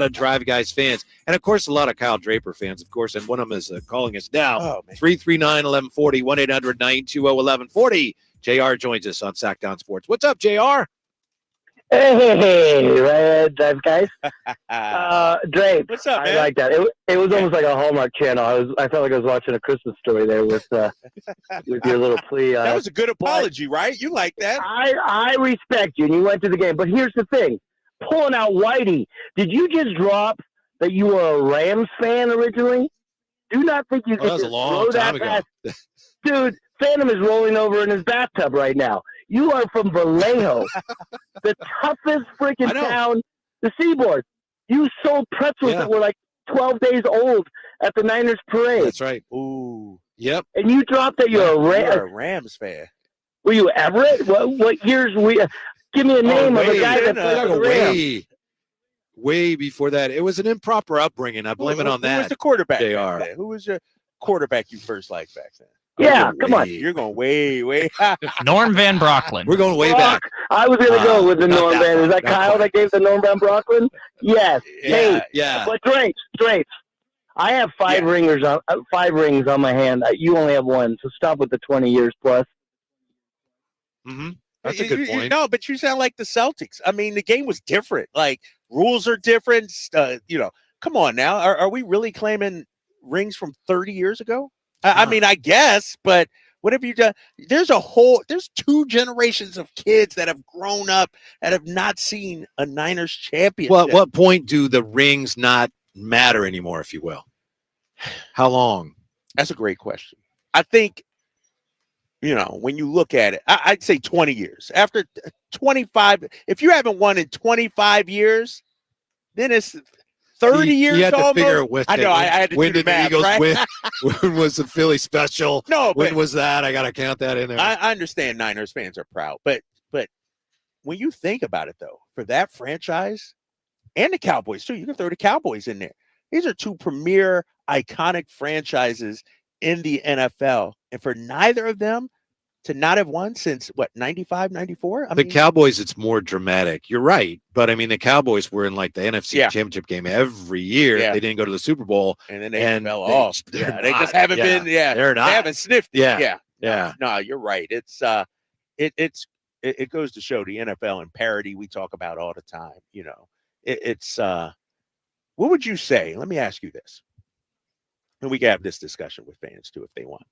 of Drive Guys fans. And, of course, a lot of Kyle Draper fans, of course. And one of them is calling us now. 339-1140, 1-800-920-1140. JR joins us on Sactown Sports. What's up, JR? Hey, Drive Guys. Drape. What's up, man? I like that. It was almost like a Hallmark Channel. I felt like I was watching A Christmas Story there with your little plea. That was a good apology, right? You like that? I respect you, and you went to the game. But here's the thing. Pulling out Whitey, did you just drop that you were a Rams fan originally? Do not think you could that was just a long throw time that ago. past. Dude, Phantom is rolling over in his bathtub right now. You are from Vallejo, the toughest freaking town, the Seaboard. You sold pretzels that were like 12 days old at the Niners parade. That's right. Ooh. Yep. And you dropped that you're a Rams fan. Were you Everett? What years were you? Give me a name of a guy that played for the Rams. Way before that. It was an improper upbringing. I blame it on that. Who was the quarterback JR. back then? Who was your quarterback you first liked back then? Yeah, come on. You're going way. Norm Van Brocklin. We're going way back. I was going to go with the Norm Van. Is that Kyle that gave the Norm Van Brocklin? Yes. Yeah. But Drapes. I have five rings on my hand. You only have one, so stop with the 20 years plus. Mm-hmm. That's a good point. No, but you sound like the Celtics. I mean, the game was different. Like, rules are different. Come on now. Are we really claiming rings from 30 years ago? I mean, I guess, but what have you done? There's 2 generations of kids that have grown up that have not seen a Niners championship. Well, at what point do the rings not matter anymore, if you will? How long? That's a great question. I think, when you look at it, I'd say 20 years. After 25, if you haven't won in 25 years, then it's 30 years you had to almost. Figure it with I know. I had to when do did the math, the Eagles right? win? When was the Philly special? No, when was that? I got to count that in there. I understand Niners fans are proud, but when you think about it, though, for that franchise and the Cowboys too, you can throw the Cowboys in there. These are 2 premier iconic franchises in the NFL, and for neither of them to not have won since 95, 94? The Cowboys, it's more dramatic. You're right. But I mean, the Cowboys were in like the NFC championship game every year. Yeah. They didn't go to the Super Bowl. And then they fell off. They just haven't been, they're not. They haven't sniffed it. Yeah. No, you're right. It goes to show the NFL and parity we talk about all the time. What would you say? Let me ask you this. And we can have this discussion with fans too if they want.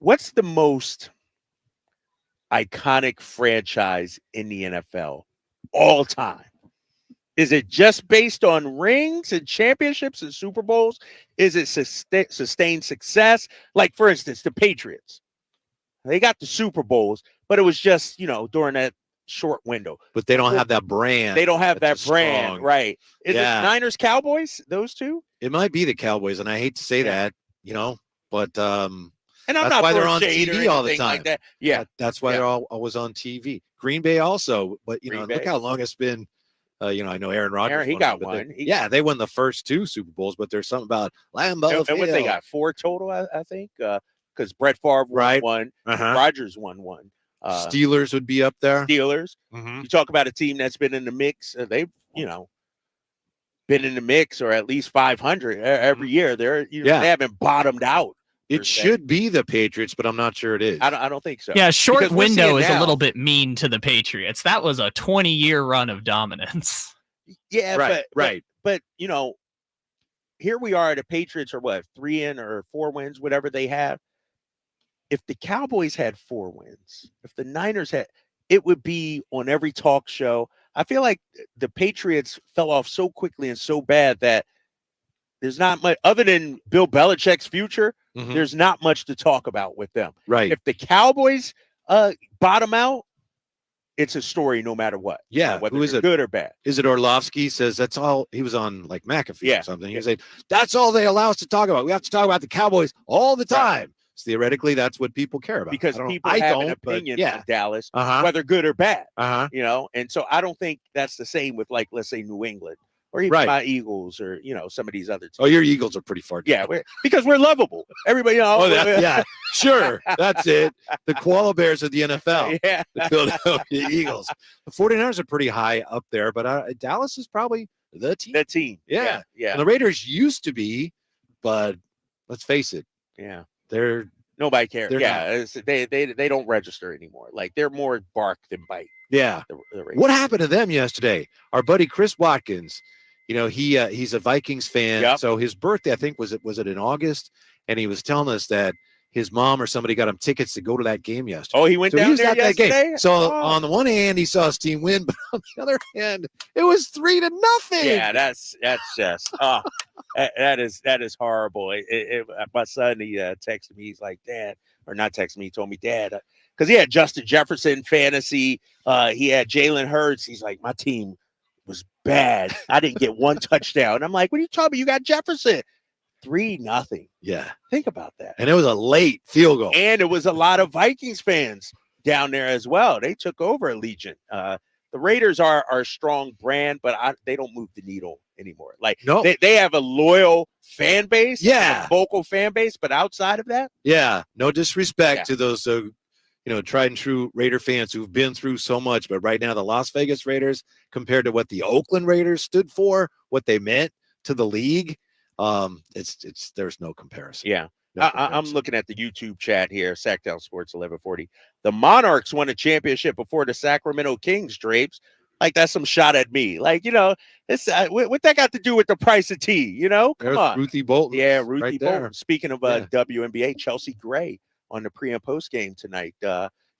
What's the most iconic franchise in the NFL all time? Is it just based on rings and championships and Super Bowls? Is it sustained success? Like, for instance, the Patriots. They got the Super Bowls, but it was just, during that short window. But they don't have that brand. They don't have that brand, strong. right? Is it Niners, Cowboys, those 2? It might be the Cowboys, and I hate to say that, but and I'm that's not why they're on shade TV or all the anything time. like that. Yeah, that's why they're always on TV. Green Bay also, but look how long it's been. I know Aaron Rodgers. He got one. They won the first 2 Super Bowls, but there's something about Lambeau. And what they got 4 total, I think, because Brett Favre won one, Rodgers won one. Steelers would be up there. Steelers. Mhm. You talk about a team that's been in the mix. They've, been in the mix, or at least 500 every year. They haven't bottomed out. It should be the Patriots, but I'm not sure it is. I don't think so. Yeah, short Because we're window seeing is a now- little bit mean to the Patriots. That was a 20-year run of dominance. Yeah, right. But here we are. The Patriots are what, 3 or 4 wins, whatever they have. If the Cowboys had 4 wins, if the Niners had, it would be on every talk show. I feel like the Patriots fell off so quickly and so bad that there's not much other than Bill Belichick's future. Mhm. There's not much to talk about with them. Right. If the Cowboys bottom out, it's a story no matter what. Yeah. whether Who is they're it? good or bad. Is it Orlovsky says that's all? He was on like McAfee or something. He Yeah. said that's all they allow us to talk about. We have to talk about the Cowboys all the time. So theoretically, that's what people care about. Because I don't- people I have don't, an but opinion yeah. on Dallas, Uh-huh. whether good or bad. Uh-huh. And so I don't think that's the same with, like, let's say New England or even Right. my Eagles or some of these other teams. Oh, your Eagles are pretty far. Yeah, because we're lovable. Everybody, Yeah, sure. That's it. The koala bears of the NFL. Yeah. The Philadelphia Eagles. The 49ers are pretty high up there, but Dallas is probably the team. The team. Yeah. Yeah. And the Raiders used to be, but let's face it. Yeah. Nobody Nobody cares. Yeah. They don't register anymore. Like, they're more bark than bite. Yeah. The Raiders. What happened to them yesterday? Our buddy Chris Watkins, he's a Vikings fan. Yep. So his birthday, I think, was it in August? And he was telling us that his mom or somebody got him tickets to go to that game yesterday. Oh, he went down was there at that yesterday? game. So Oh. on the one hand, he saw his team win, but on the other hand, it was 3-0. Yeah, that's just that is horrible. My son, he texted me. He's like, Dad, or not texted me. He told me, Dad, because he had Justin Jefferson fantasy. He had Jalen Hurts. He's like, my team was bad. I didn't get one touchdown. I'm like, what are you talking about? You got Jefferson. 3-0. Yeah. Think about that. And it was a late field goal. And it was a lot of Vikings fans down there as well. They took over Allegiant. The Raiders are a strong brand, but they don't move the needle anymore. Like, No. they have a loyal fan base, Yeah. a vocal fan base, but outside of that, Yeah. No disrespect Yeah. to those, tried and true Raider fans who've been through so much. But right now, the Las Vegas Raiders, compared to what the Oakland Raiders stood for, what they meant to the league, there's no comparison. yeah. No I'm comparison. looking at the YouTube chat here, Sactown Sports 1140. The Monarchs won a championship before the Sacramento Kings, Drapes. Like, that's some shot at me. Like, it's what that got to do with the price of tea? Come There's on. Ruthie Bolton. Yeah, Ruthie right Bolton. there. Speaking of Yeah. WNBA, Chelsea Gray on the pre and post game tonight.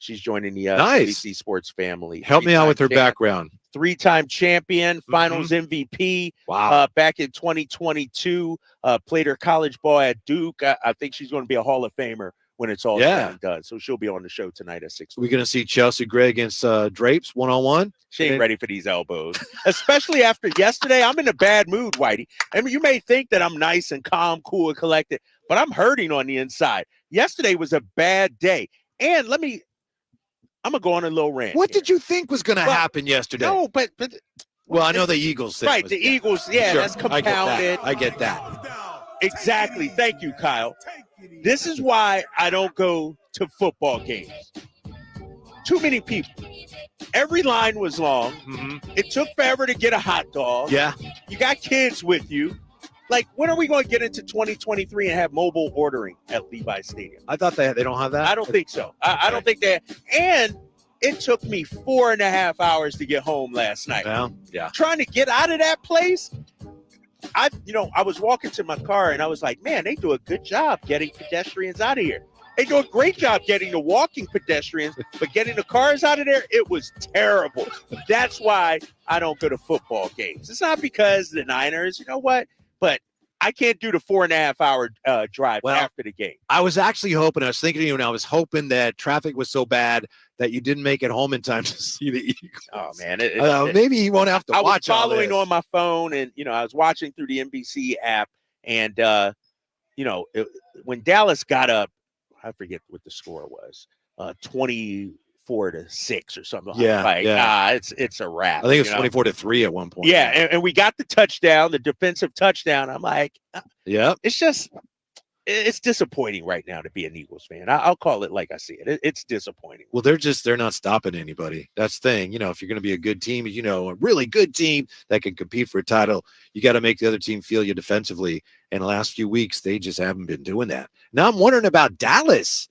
She's joining the Nice. ABC Sports family. Help me out with her background. 3-time champion, finals MVP. Wow. Back in 2022, played her college ball at Duke. I think she's going to be a Hall of Famer when it's all Yeah. said and done. So she'll be on the show tonight at 6. We're going to see Chelsea Gray against Drapes one-on-one. She ain't ready for these elbows, especially after yesterday. I'm in a bad mood, Whitey. I mean, you may think that I'm nice and calm, cool, and collected, but I'm hurting on the inside. Yesterday was a bad day. And I'm going to go on a little rant. What here. did you think was going to happen yesterday? No, but Well, I know the Eagles thing. right, the Eagles, yeah, Sure, that's compounded. I get that. Exactly. Thank you, Kyle. This is why I don't go to football games. Too many people. Every line was long. Mm-hmm. It took forever to get a hot dog. Yeah. You got kids with you. Like, when are we going to get into 2023 and have mobile ordering at Levi's Stadium? I thought they don't have that. I don't think so. I don't think that. And it took me 4.5 hours to get home last night. Well, yeah. Trying to get out of that place. I was walking to my car and I was like, man, they do a good job getting pedestrians out of here. They do a great job getting the walking pedestrians, but getting the cars out of there, it was terrible. That's why I don't go to football games. It's not because the Niners, you know what? But I can't do the 4.5 hour drive after the game. I was actually hoping, I was thinking, I was hoping that traffic was so bad that you didn't make it home in time to see the Eagles. Oh, man. Maybe you won't have to I watch was following all on my phone and, I was watching through the NBC app and, when Dallas got up, I forget what the score was, 24-6 or something. Yeah, like, yeah. It's a wrap. I think it was 24-3 at one point. Yeah, and we got the touchdown, the defensive touchdown. I'm like, yeah, it's just it's disappointing right now to be an Eagles fan. I'll call it like I see it. It's disappointing. Well, they're not stopping anybody. That's the thing. If you're going to be a good team, a really good team that can compete for a title, you got to make the other team feel you defensively. And the last few weeks, they just haven't been doing that. Now I'm wondering about Dallas.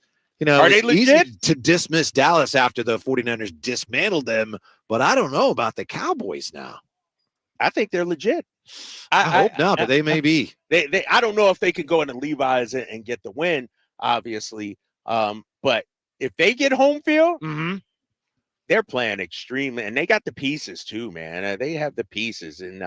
Are they legit? Easy to dismiss Dallas after the 49ers dismantled them, but I don't know about the Cowboys now. I think they're legit. I hope not, but they may be. I don't know if they could go into Levi's and get the win, obviously. But if they get home field, they're playing extremely, and they got the pieces too, man. They have the pieces, and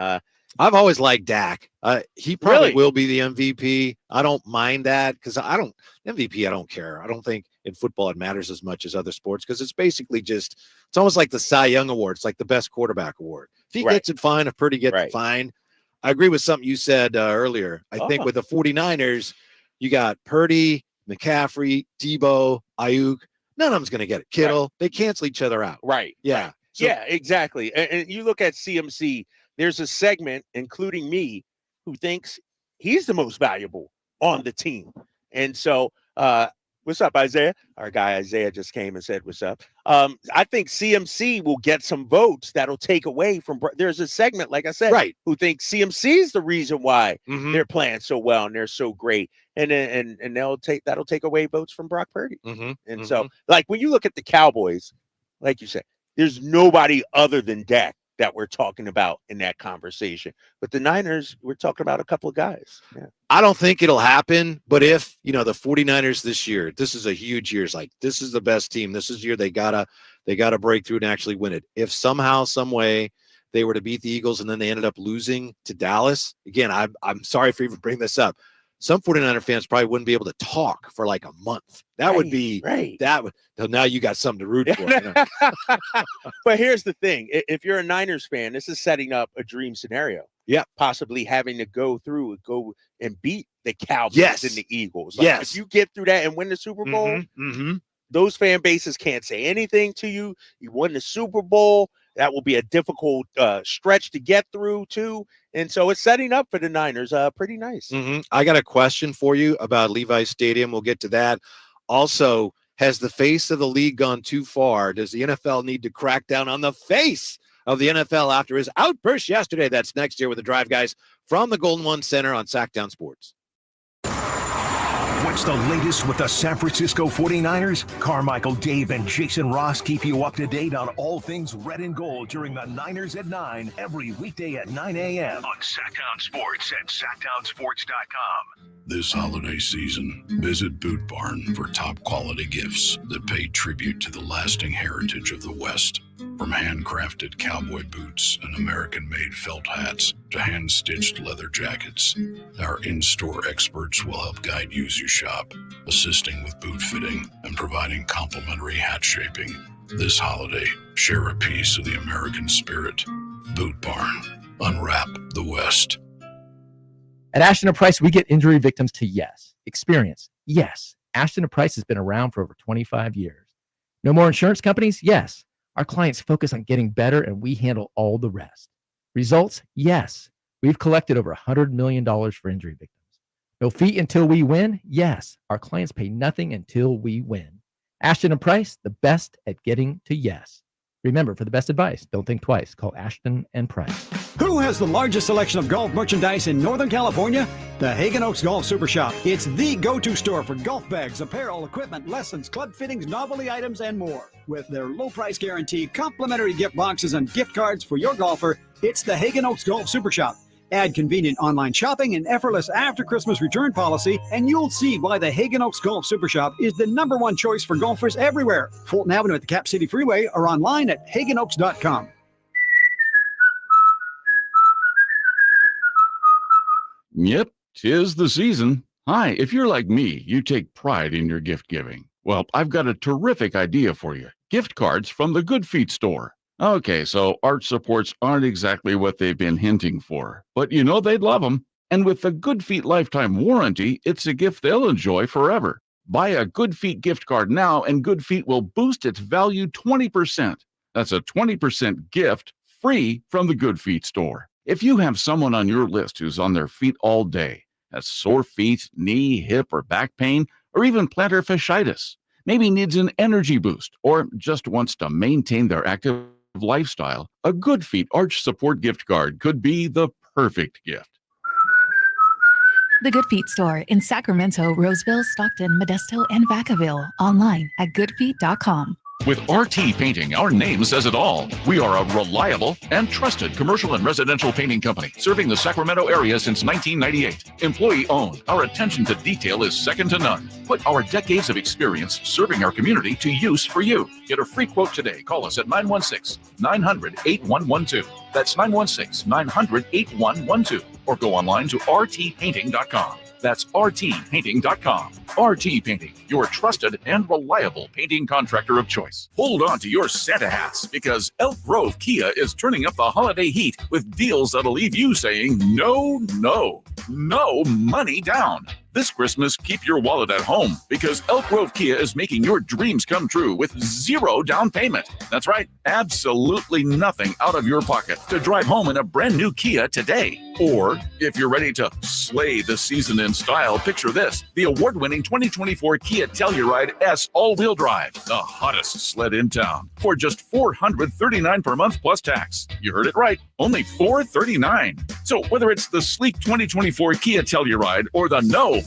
I've always liked Dak. He probably will be the MVP. I don't mind that because MVP. I don't care. I don't think in football it matters as much as other sports because it's basically it's almost like the Cy Young Award. It's like the best quarterback award. If he gets it, fine. If Purdy gets it, fine. I agree with something you said earlier. I think with the 49ers, you got Purdy, McCaffrey, Debo, Ayuk. None of them's going to get it. Kittle. They cancel each other out. Right. Yeah. Right. So, yeah, exactly. And you look at CMC, there's a segment, including me, who thinks he's the most valuable on the team. And so, what's up, Isaiah? Our guy Isaiah just came and said, what's up? I think CMC will get some votes that'll take away from. There's a segment, like I said, who thinks CMC is the reason why they're playing so well and they're so great. And that'll take away votes from Brock Purdy. And so, like, when you look at the Cowboys, like you said, there's nobody other than Dak that we're talking about in that conversation. But the Niners, we're talking about a couple of guys. Yeah. I don't think it'll happen, but if, the 49ers this year, this is a huge year. It's like, this is the best team. This is the year they gotta break through and actually win it. If somehow, some way they were to beat the Eagles and then they ended up losing to Dallas, again, I'm sorry for even bringing this up. Some 49er fans probably wouldn't be able to talk for like a month. That would be so now you got something to root for. But here's the thing. If you're a Niners fan, this is setting up a dream scenario. Yeah. Possibly having to go and beat the Cowboys and the Eagles. Like, if you get through that and win the Super Bowl, those fan bases can't say anything to you. You won the Super Bowl. That will be a difficult stretch to get through, too. And so it's setting up for the Niners pretty nice. I got a question for you about Levi's Stadium. We'll get to that. Also, has the face of the league gone too far? Does the NFL need to crack down on the face of the NFL after his outburst yesterday? That's next year with the Drive Guys from the Golden One Center on Sactown Sports. What's the latest with the San Francisco 49ers? Carmichael, Dave, and Jason Ross keep you up to date on all things red and gold during the Niners at 9 every weekday at 9 a.m. on Sactown Sports at SactownSports.com. This holiday season, visit Boot Barn for top quality gifts that pay tribute to the lasting heritage of the West. From handcrafted cowboy boots and American-made felt hats to hand-stitched leather jackets, our in-store experts will help guide you as you shop, assisting with boot fitting and providing complimentary hat shaping. This holiday, share a piece of the American spirit. Boot Barn. Unwrap the West. At Ashton & Price, we get injury victims to yes. Experience, yes. Ashton & Price has been around for over 25 years. No more insurance companies? Yes. Our clients focus on getting better, and we handle all the rest. Results? Yes. We've collected over $100 million for injury victims. No fee until we win? Yes. Our clients pay nothing until we win. Ashton & Price, the best at getting to yes. Remember, for the best advice, don't think twice. Call Ashton & Price. Who has the largest selection of golf merchandise in Northern California? The Hagen Oaks Golf Super Shop. It's the go-to store for golf bags, apparel, equipment, lessons, club fittings, novelty items, and more. With their low price guarantee, complimentary gift boxes, and gift cards for your golfer, it's the Hagen Oaks Golf Super Shop. Add convenient online shopping and effortless after-Christmas return policy, and you'll see why the Hagen Oaks Golf Super Shop is the #1 choice for golfers everywhere. Fulton Avenue at the Cap City Freeway or online at hagenoaks.com. Yep, 'tis the season. Hi, if you're like me, you take pride in your gift giving. Well, I've got a terrific idea for you. Gift cards from the Good Feet store. Okay, so arch supports aren't exactly what they've been hinting for, but you know they'd love them. And with the Good Feet lifetime warranty, it's a gift they'll enjoy forever. Buy a Good Feet gift card now, and Good Feet will boost its value 20%. That's a 20% gift free from the Good Feet store. If you have someone on your list who's on their feet all day, Has sore feet, knee, hip, or back pain, or even plantar fasciitis? Maybe needs an energy boost or just wants to maintain their active lifestyle? A Good Feet Arch Support gift card could be the perfect gift. The Good Feet store in Sacramento, Roseville, Stockton, Modesto, and Vacaville. Online at goodfeet.com. With RT Painting, our name says it all. We are a reliable and trusted commercial and residential painting company serving the Sacramento area since 1998. Employee owned, our attention to detail is second to none. Put our decades of experience serving our community to use for you. Get a free quote today. Call us at 916-900-8112. That's 916-900-8112. Or go online to rtpainting.com. That's rtpainting.com. RT Painting, your trusted and reliable painting contractor of choice. Hold on to your Santa hats because Elk Grove Kia is turning up the holiday heat with deals that'll leave you saying no, no, no money down. This Christmas, keep your wallet at home because Elk Grove Kia is making your dreams come true with zero down payment. That's right, absolutely nothing out of your pocket to drive home in a brand new Kia today. Or if you're ready to slay the season in style, picture this: the award-winning 2024 Kia Telluride S all-wheel drive, the hottest sled in town, for just $439 per month plus tax. You heard it right, only $439. So whether it's the sleek 2024 Kia Telluride or the no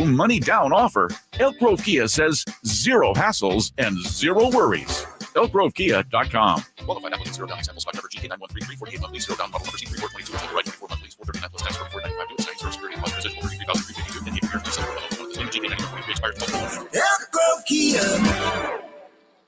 money down offer, Elk Grove Kia says zero hassles and zero worries. ElkGroveKia.com. Qualified applicant, 0 down, sample stock number GK9133, 48 month lease, 0 down, model number C3422, Telluride, 24 month lease, 439 plus tax, 495, dual sign, service security, plus residual, 33,352, and GK9143 expires 12. Elk Grove Kia.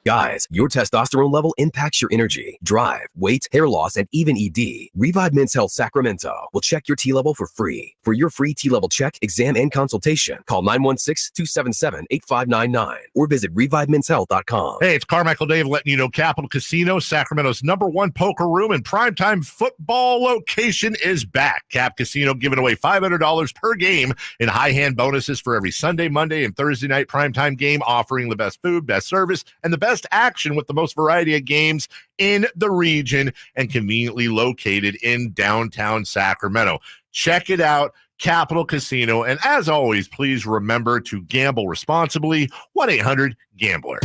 Guys, your testosterone level impacts your energy, drive, weight, hair loss, and even ED. Revive Men's Health Sacramento will check your T level for free. For your free T level check, exam, and consultation, call 916-277-8599 or visit revivemenshealth.com. Hey, it's Carmichael Dave letting you know Capital Casino, Sacramento's #1 poker room and primetime football location is back. Cap Casino giving away $500 per game in high hand bonuses for every Sunday, Monday, and Thursday night primetime game, offering the best food, best service, and the best action with the most variety of games in the region and conveniently located in downtown Sacramento. Check it out, Capital Casino. And as always, please remember to gamble responsibly. 1-800-GAMBLER.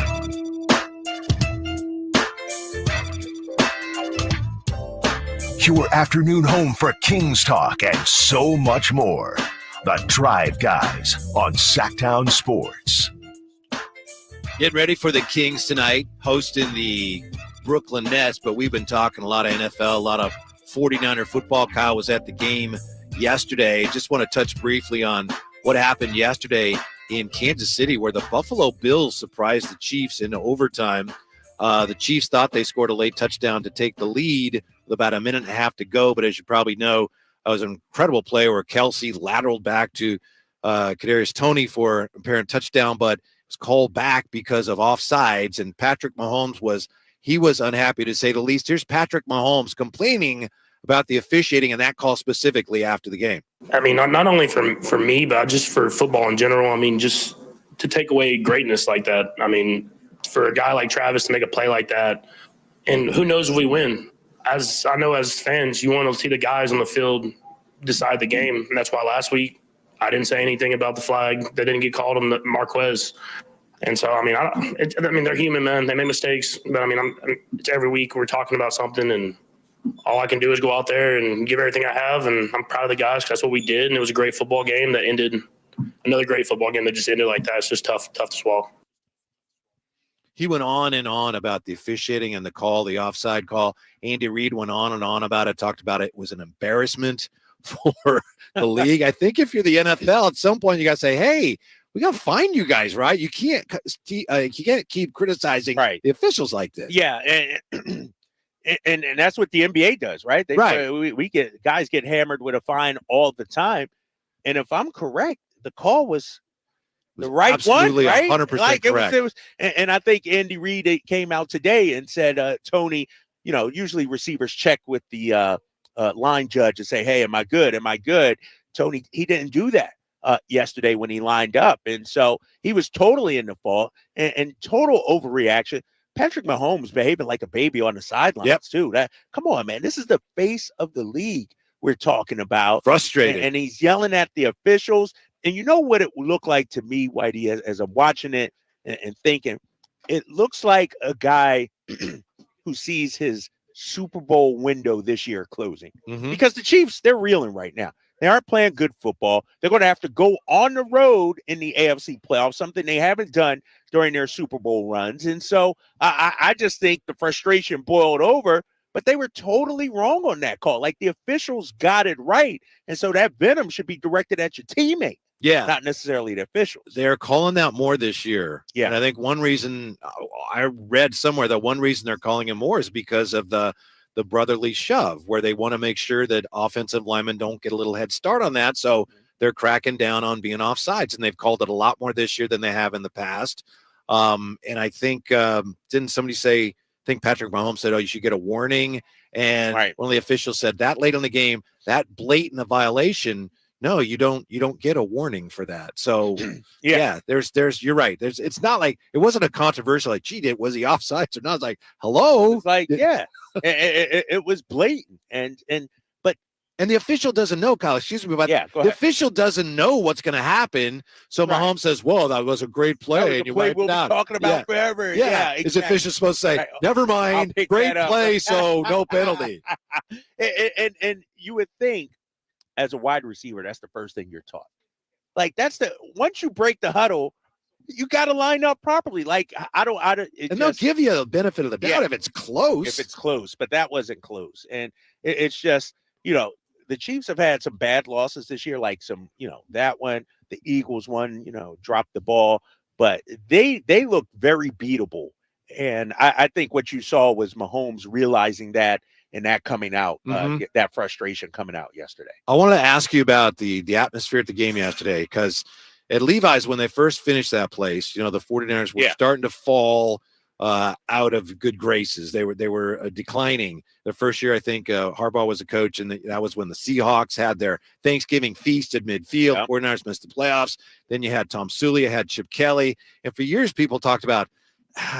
Your afternoon home for Kings Talk and so much more. The Drive Guys on Sactown Sports. Get ready for the Kings tonight, hosting the Brooklyn Nets, but we've been talking a lot of NFL, a lot of 49er football. Kyle was at the game yesterday. Just want to touch briefly on what happened yesterday in Kansas City, where the Buffalo Bills surprised the Chiefs in overtime. The Chiefs thought they scored a late touchdown to take the lead with about a minute and a half to go, but as you probably know, it was an incredible play where Kelsey lateraled back to Kadarius Toney for an apparent touchdown, but was called back because of offsides, and Patrick Mahomes was unhappy, to say the least. Here's Patrick Mahomes complaining about the officiating and that call specifically after the game. I mean, not only for me, but just for football in general. I mean, just to take away greatness like that. I mean, for a guy like Travis to make a play like that, and who knows if we win. As I know, as fans, you want to see the guys on the field decide the game, and that's why last week I didn't say anything about the flag that didn't get called on the Marquez. And so, I mean, they're human, man. They make mistakes. But, I mean, it's every week we're talking about something, and all I can do is go out there and give everything I have. And I'm proud of the guys because that's what we did. And it was a great football game that ended – another great football game that just ended like that. It's just tough to swallow. He went on and on about the officiating and the call, the offside call. Andy Reid went on and on about it, talked about it was an embarrassment for the league. I think if you're the NFL, at some point you got to say, hey, we got to find you guys, right? You can't keep criticizing the officials like this. Yeah, and that's what the NBA does, right? We get guys get hammered with a fine all the time. And if I'm correct, the call was the right one, right? 100% correct. It was, and I think Andy Reid came out today and said, Tony, usually receivers check with the line judge and say, hey, am I good? Am I good? Tony, he didn't do that yesterday when he lined up. And so he was totally in the fault and total overreaction. Patrick Mahomes behaving like a baby on the sidelines too. Come on, man. This is the face of the league. we're talking about. Frustrated. And he's yelling at the officials. And you know what it looked like to me, Whitey, as I'm watching it and thinking, it looks like a guy who sees his Super Bowl window this year closing. Because the Chiefs, they're reeling right now. They aren't playing good football. They're going to have to go on the road in the AFC playoffs, something they haven't done during their Super Bowl runs. And so I just think the frustration boiled over, but they were totally wrong on that call. Like, the officials got it right. And so that venom should be directed at your teammate. Yeah. Not necessarily the officials. They're calling out more this year. Yeah. And I think one reason, I read somewhere that one reason they're calling him more is because of the brotherly shove, where they want to make sure that offensive linemen don't get a little head start on that. So they're cracking down on being offsides, and they've called it a lot more this year than they have in the past. And I think, didn't somebody say, I think Patrick Mahomes said, oh, you should get a warning. And one of the officials said that late in the game, that blatant a violation, no, you don't get a warning for that. So there's you're right. It's not like, it wasn't a controversial, like, gee, was he offsides or not? It's like, hello. It's like, it was blatant. And the official doesn't know, Kyle, excuse me, but the official doesn't know what's going to happen. So Mahomes says, whoa, that was a great play. And you play wiped we'll it out. be talking about forever. Yeah, exactly. His official's supposed to say, never mind, great play, so no penalty. and you would think, as a wide receiver, that's the first thing you're taught. Like, once you break the huddle, you got to line up properly. Like, they'll give you the benefit of the doubt if it's close. If it's close, but that wasn't close. And it's just, the Chiefs have had some bad losses this year, like some, that one, the Eagles one, dropped the ball, but they look very beatable. And I think what you saw was Mahomes realizing that, and that coming out, that frustration coming out yesterday. I wanted to ask you about the atmosphere at the game yesterday, because at Levi's, when they first finished that place, the 49ers were starting to fall out of good graces. They were declining. The first year, I think Harbaugh was a coach, and that was when the Seahawks had their Thanksgiving feast at midfield. 49ers missed the playoffs. Then you had Tom Sula, you had Chip Kelly, and for years people talked about,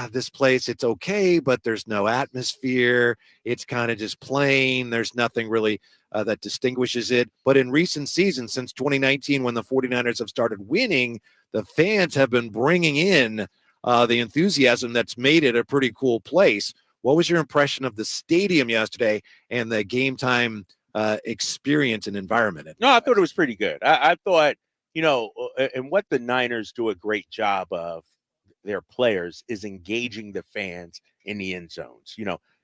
this place, it's okay, but there's no atmosphere. It's kind of just plain. There's nothing really that distinguishes it. But in recent seasons, since 2019, when the 49ers have started winning, the fans have been bringing in the enthusiasm that's made it a pretty cool place. What was your impression of the stadium yesterday and the game time experience and environment? No, I thought it was pretty good. I thought, and what the Niners do a great job of, their players, is engaging the fans in the end zones.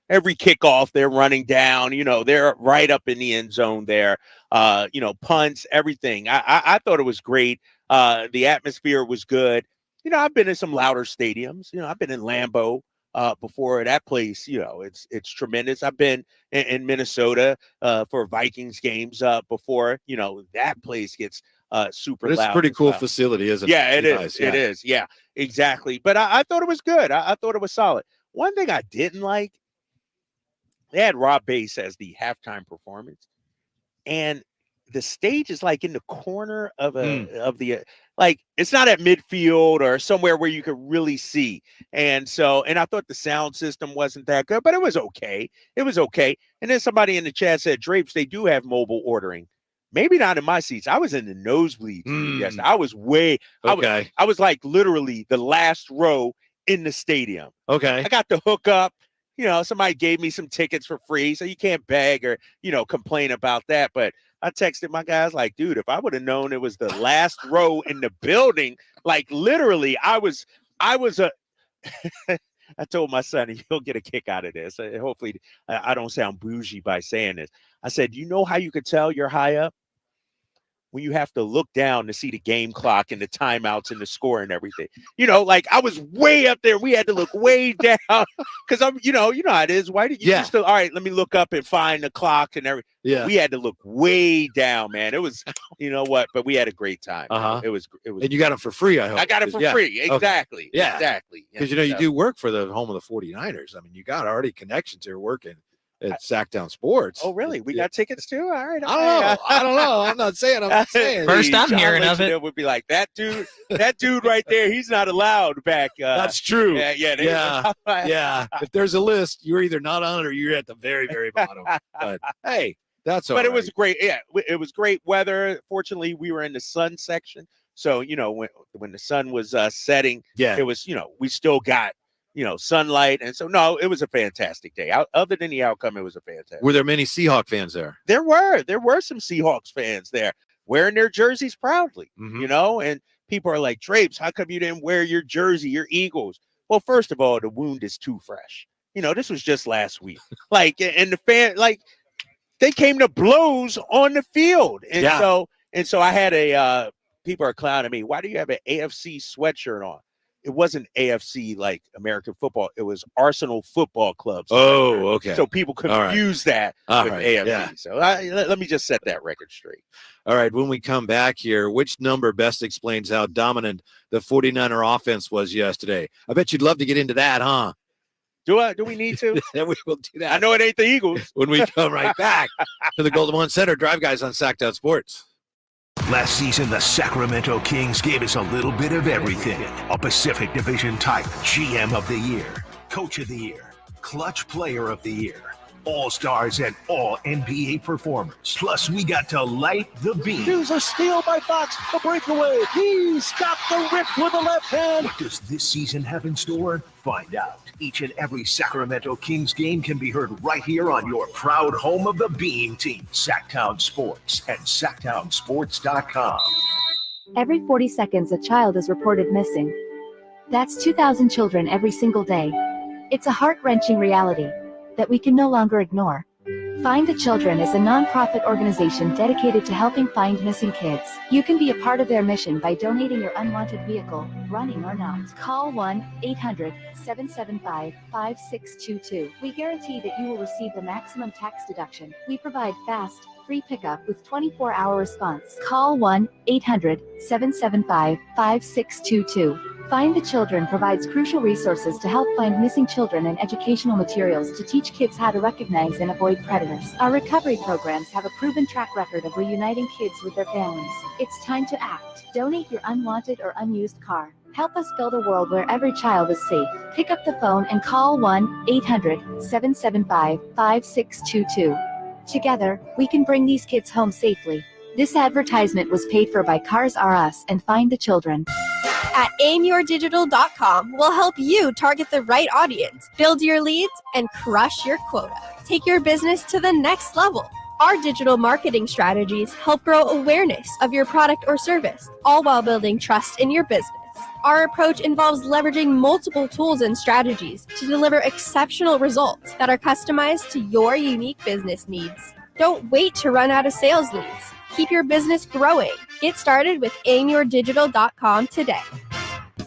Every kickoff, they're running down, they're right up in the end zone there, punts, everything. I thought it was great. The atmosphere was good. I've been in some louder stadiums. I've been in Lambeau before. That place, it's tremendous. I've been in Minnesota for Vikings games before. That place gets super loud. It's a pretty cool facility, isn't it? Yeah, it is. It is. Yeah, exactly. But I thought it was good. I thought it was solid. One thing I didn't like, they had Rob Bass as the halftime performance, and the stage is like in the corner of like, it's not at midfield or somewhere where you could really see. And I thought the sound system wasn't that good, but it was okay. It was okay. And then somebody in the chat said, Drapes, they do have mobile ordering. Maybe not in my seats. I was in the nosebleeds. Yes, I was I was like literally the last row in the stadium. Okay. I got to hook up. Somebody gave me some tickets for free, so you can't beg or, complain about that. But I texted my guys like, dude, if I would have known it was the last row in the building, like literally, I told my son, he'll get a kick out of this. Hopefully I don't sound bougie by saying this. I said, you know how you could tell you're high up? When you have to look down to see the game clock and the timeouts and the score and everything. Like I was way up there. We had to look way down because I'm, you know how it is. Why did you still, all right, let me look up and find the clock and everything. Yeah. We had to look way down, man. It was, but we had a great time. It was. And you got it for free, I hope. I got it for free. Exactly. Okay. Yeah. Exactly. Because, you do work for the home of the 49ers. I mean, you got already connections here working at Sactown Sports. Oh, really? We got tickets too? All right. I don't know. I'm not saying. I'm just saying. First I'm hearing of it. It would be like that dude right there. He's not allowed back. That's true. Yeah. If there's a list, you're either not on it or you're at the very, very bottom. But hey, That's all but right. it was great. Yeah, it was great weather. Fortunately, we were in the sun section, so when the sun was setting, it was we still got sunlight, and so no, it was a fantastic day. Other than the outcome, it was a fantastic. Were there many Seahawk fans there? There were some Seahawks fans there wearing their jerseys proudly, and people are like, Drapes, how come you didn't wear your jersey, your Eagles? Well, first of all, the wound is too fresh. This was just last week. And the fan, they came to blows on the field. And so I had people are clowning me. Why do you have an AFC sweatshirt on? It wasn't AFC like American football. It was Arsenal Football Club. Oh, okay. So people confuse that with AFC. Yeah. So let me just set that record straight. All right, when we come back here, which number best explains how dominant the 49er offense was yesterday? I bet you'd love to get into that, huh? Do we need to? Then we will do that. I know it ain't the Eagles. When we come right back to the Golden One Center Drive Guys on Sactown Sports. Last season, the Sacramento Kings gave us a little bit of everything. A Pacific Division title, GM of the Year, Coach of the Year, Clutch Player of the Year, All-Stars and All-NBA performers. Plus, we got to light the beam. Here's a steal by Fox, a breakaway. He's got the rip with the left hand. What does this season have in store? Find out. Each and every Sacramento Kings game can be heard right here on your proud home of the Beam Team, Sactown Sports and SactownSports.com. Every 40 seconds, a child is reported missing. That's 2,000 children every single day. It's a heart-wrenching reality that we can no longer ignore. Find the Children is a non-profit organization dedicated to helping find missing kids. You can be a part of their mission by donating your unwanted vehicle, running or not. Call 1-800-775-5622. We guarantee that you will receive the maximum tax deduction. We provide fast, free pickup with 24-hour response. Call 1-800-775-5622. Find the Children provides crucial resources to help find missing children and educational materials to teach kids how to recognize and avoid predators. Our recovery programs have a proven track record of reuniting kids with their families. It's time to act. Donate your unwanted or unused car. Help us build a world where every child is safe. Pick up the phone and call 1-800-775-5622. Together, we can bring these kids home safely. This advertisement was paid for by Cars R Us and Find the Children. At aimyourdigital.com, we'll help you target the right audience, build your leads, and crush your quota. Take your business to the next level. Our digital marketing strategies help grow awareness of your product or service, all while building trust in your business. Our approach involves leveraging multiple tools and strategies to deliver exceptional results that are customized to your unique business needs. Don't wait to run out of sales leads. Keep your business growing. Get started with aimyourdigital.com today.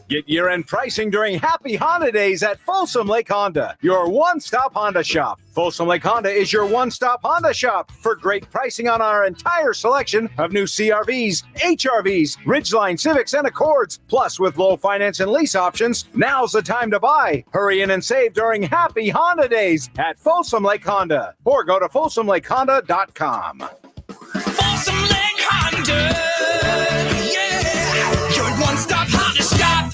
Get year-end pricing during Happy Honda Days at Folsom Lake Honda, your one-stop Honda shop. Folsom Lake Honda is your one-stop Honda shop for great pricing on our entire selection of new CRVs, HRVs, Ridgeline Civics, and Accords. Plus, with low finance and lease options, now's the time to buy. Hurry in and save during Happy Honda Days at Folsom Lake Honda, or go to folsomlakehonda.com. Folsom Lake Honda, yeah, your one-stop Honda shop.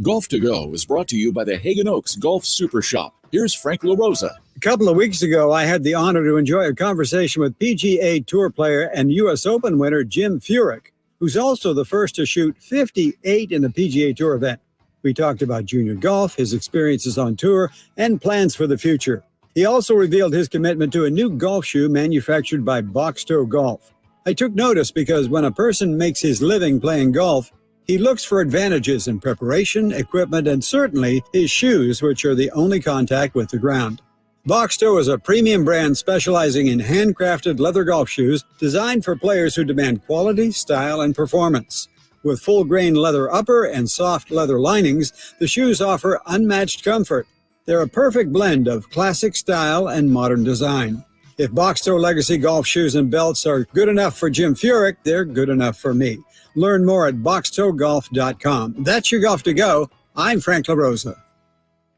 Golf to Go is brought to you by the Hagen Oaks Golf Super Shop. Here's Frank LaRosa. A couple of weeks ago, I had the honor to enjoy a conversation with PGA Tour player and U.S. Open winner Jim Furyk, who's also the first to shoot 58 in the PGA Tour event. We talked about junior golf, his experiences on tour, and plans for the future. He also revealed his commitment to a new golf shoe manufactured by Box Toe Golf. I took notice because when a person makes his living playing golf, he looks for advantages in preparation, equipment, and certainly his shoes, which are the only contact with the ground. Box Toe is a premium brand specializing in handcrafted leather golf shoes designed for players who demand quality, style, and performance. With full-grain leather upper and soft leather linings, the shoes offer unmatched comfort. They're a perfect blend of classic style and modern design. If Box Toe Legacy golf shoes and belts are good enough for Jim Furyk, they're good enough for me. Learn more at boxtoegolf.com. That's your golf to go. I'm Frank LaRosa.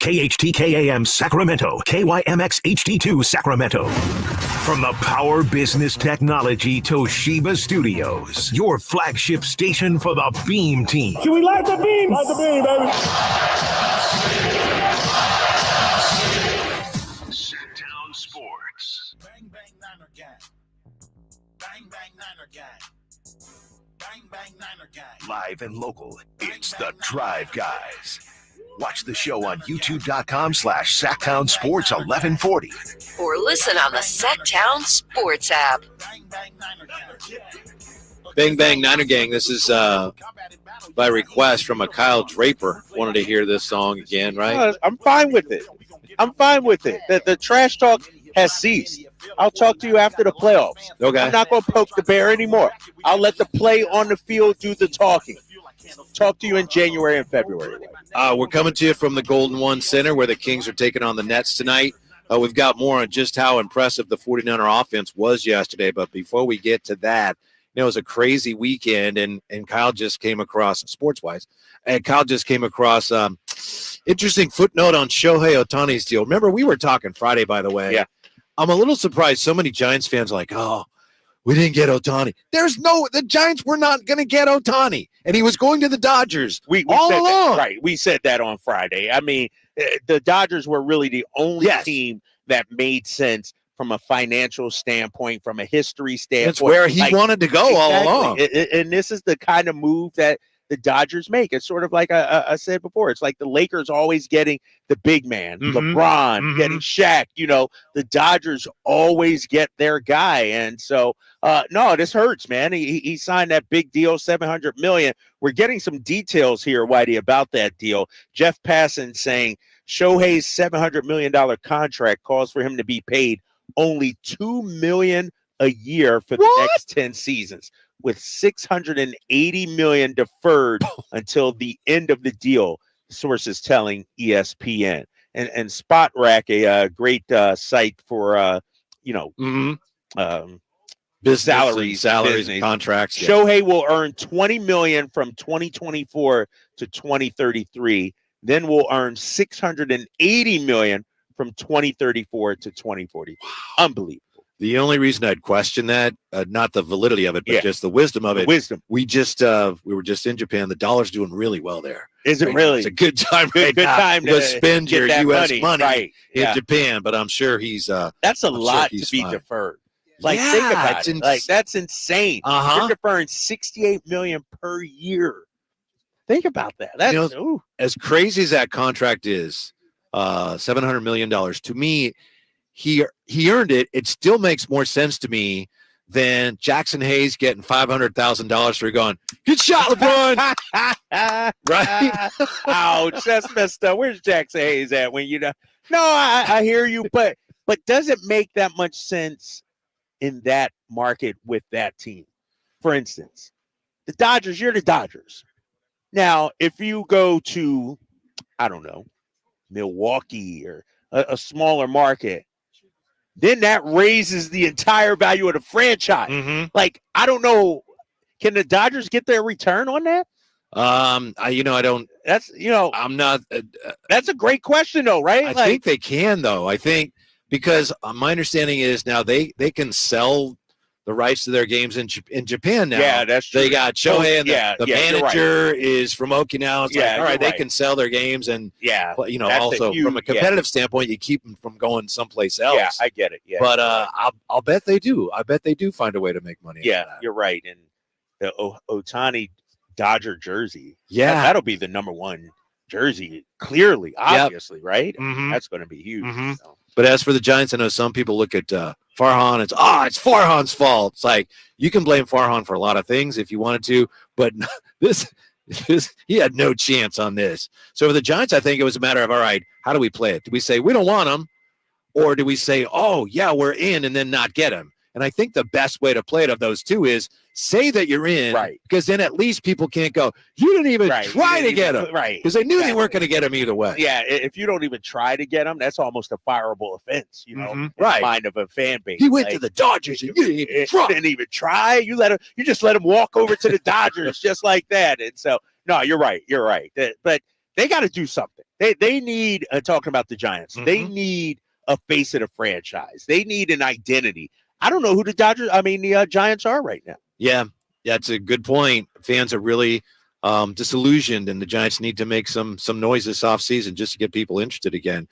KHTKAM Sacramento, KYMX HD2 Sacramento. From the Power Business Technology Toshiba Studios, your flagship station for the Beam Team. Should we light the beam? Light the beam, baby. Sactown Sports. Bang, bang, Niner gang. Live and local, it's the Drive Guys. Watch the show on youtube.com/Sactown Sports 1140. Or listen on the Sactown Sports app. Bang Bang Niner Gang. This is by request from a Kyle Draper. Wanted to hear this song again, right? I'm fine with it. The trash talk has ceased. I'll talk to you after the playoffs. Okay. I'm not going to poke the bear anymore. I'll let the play on the field do the talking. Talk to you in January and February. We're coming to you from the Golden One Center where the Kings are taking on the Nets tonight. We've got more on just how impressive the 49er offense was yesterday. But before we get to that, it was a crazy weekend, and Kyle just came across, sports-wise, and Kyle just came across interesting footnote on Shohei Ohtani's deal. Remember, we were talking Friday, by the way. Yeah. I'm a little surprised so many Giants fans are like, oh, we didn't get Ohtani. The Giants were not going to get Ohtani, and he was going to the Dodgers all said along. That, right, we said that on Friday. I mean, the Dodgers were really the only team that made sense from a financial standpoint, from a history standpoint. It's where he wanted to go all along. And this is the kind of move that the Dodgers make. It's sort of like I said before. It's like the Lakers always getting the big man, LeBron, getting Shaq. The Dodgers always get their guy. And so, no, this hurts, man. He signed that big deal, $700 million. We're getting some details here, Whitey, about that deal. Jeff Passan saying Shohei's $700 million contract calls for him to be paid only $2 million a year for the next 10 seasons, with $680 million deferred until the end of the deal, sources telling ESPN. And Spot Rack, a great site for salaries, and contracts. Shohei will earn $20 million from 2024 to 2033. Then we'll earn $680 million from 2034 to 2040. Wow. Unbelievable. The only reason I'd question that, not the validity of it, but just the wisdom of it. We were just in Japan. The dollar's doing really well there. Is it really? It's a good time good now time to spend your U.S. money in Yeah. Japan. But I'm sure he's. That's a lot to be deferred. Like, think about it. Like, that's insane. You're deferring $68 million per year. Think about that. That's as crazy as that contract is. $700 million. To me, he earned it. It still makes more sense to me than Jackson Hayes getting $500,000 for going, good shot, LeBron. Right? Ouch, that's messed up. Where's Jackson Hayes at when No, I hear you, but does it make that much sense in that market with that team? For instance, the Dodgers, you're the Dodgers. Now, if you go to, I don't know, Milwaukee or a smaller market, then that raises the entire value of the franchise. Like, I don't know, can the Dodgers get their return on that? I don't. That's I'm not. That's a great question, though, right? I think they can, though. I think because my understanding is now they can sell the rights to their games in Japan now. Yeah, that's true. They got Shohei, and the manager is from Okinawa. It's like, all right, they can sell their games, and also from a competitive standpoint, you keep them from going someplace else. Yeah, I get it. Yeah, but I'll bet they do. I bet they do find a way to make money. Yeah, you're right. And the Ohtani Dodger jersey, that'll be the number one jersey. Clearly, obviously, right? That's going to be huge. So. But as for the Giants, I know some people look at Farhan. It's Farhan's fault. It's like you can blame Farhan for a lot of things if you wanted to, but this he had no chance on this. So for the Giants, I think it was a matter of, all right, how do we play it? Do we say we don't want him, or do we say, oh yeah, we're in, and then not get him? And I think the best way to play it of those two is say that you're in, right? Because then at least people can't go, you didn't even try to get him, right? Because they knew they weren't going to get him either way. Yeah, if you don't even try to get him, that's almost a fireable offense, in the right? Mind of a fan base. He went to the Dodgers, and you didn't even try. You just let him walk over to the Dodgers just like that. And so, no, you're right. But they got to do something. They need talking about the Giants. They need a face of the franchise. They need an identity. I don't know who the Giants are right now. Yeah, that's a good point. Fans are really disillusioned, and the Giants need to make some noise this offseason just to get people interested again.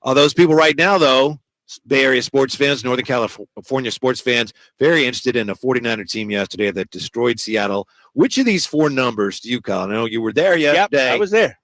Those people right now, though, Bay Area sports fans, Northern California sports fans, very interested in a 49er team yesterday that destroyed Seattle. Which of these four numbers do you call? I know you were there yesterday. Yep, I was there.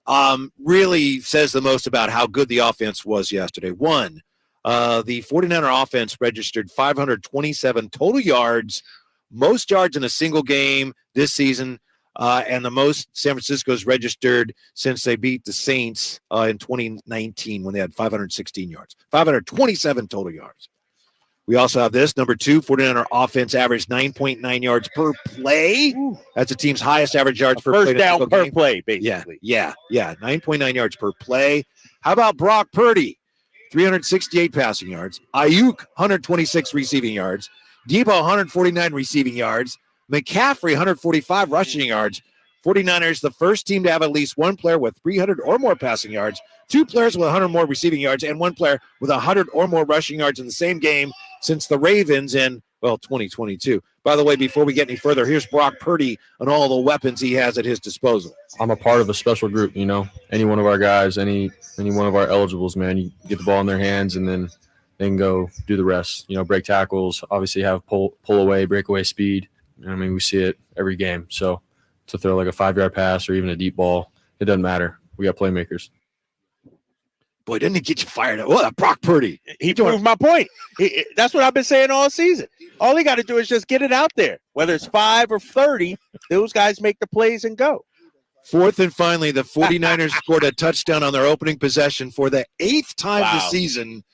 Really says the most about how good the offense was yesterday. One, the 49er offense registered 527 total yards, most yards in a single game this season, and the most San Francisco's registered since they beat the Saints in 2019 when they had 516 yards. 527 total yards. We also have this, number two, 49er offense averaged 9.9 yards per play. That's the team's highest average yards per play. First down per play, basically. Yeah, 9.9 yards per play. How about Brock Purdy? 368 passing yards. Ayuk, 126 receiving yards. Debo, 149 receiving yards. McCaffrey, 145 rushing yards. 49ers, the first team to have at least one player with 300 or more passing yards, two players with 100 more receiving yards, and one player with 100 or more rushing yards in the same game since the Ravens in, 2022. By the way, before we get any further, here's Brock Purdy and all the weapons he has at his disposal. I'm a part of a special group, Any one of our guys, any one of our eligibles, man, you get the ball in their hands and then go do the rest. Break tackles, obviously have pull away, breakaway speed. We see it every game. So to throw like a 5-yard pass or even a deep ball, it doesn't matter. We got playmakers. Boy, didn't it get you fired up? What, Brock Purdy? He proved my point. That's what I've been saying all season. All he got to do is just get it out there. Whether it's 5 or 30, those guys make the plays and go. Fourth and finally, the 49ers scored a touchdown on their opening possession for the 8th time this season,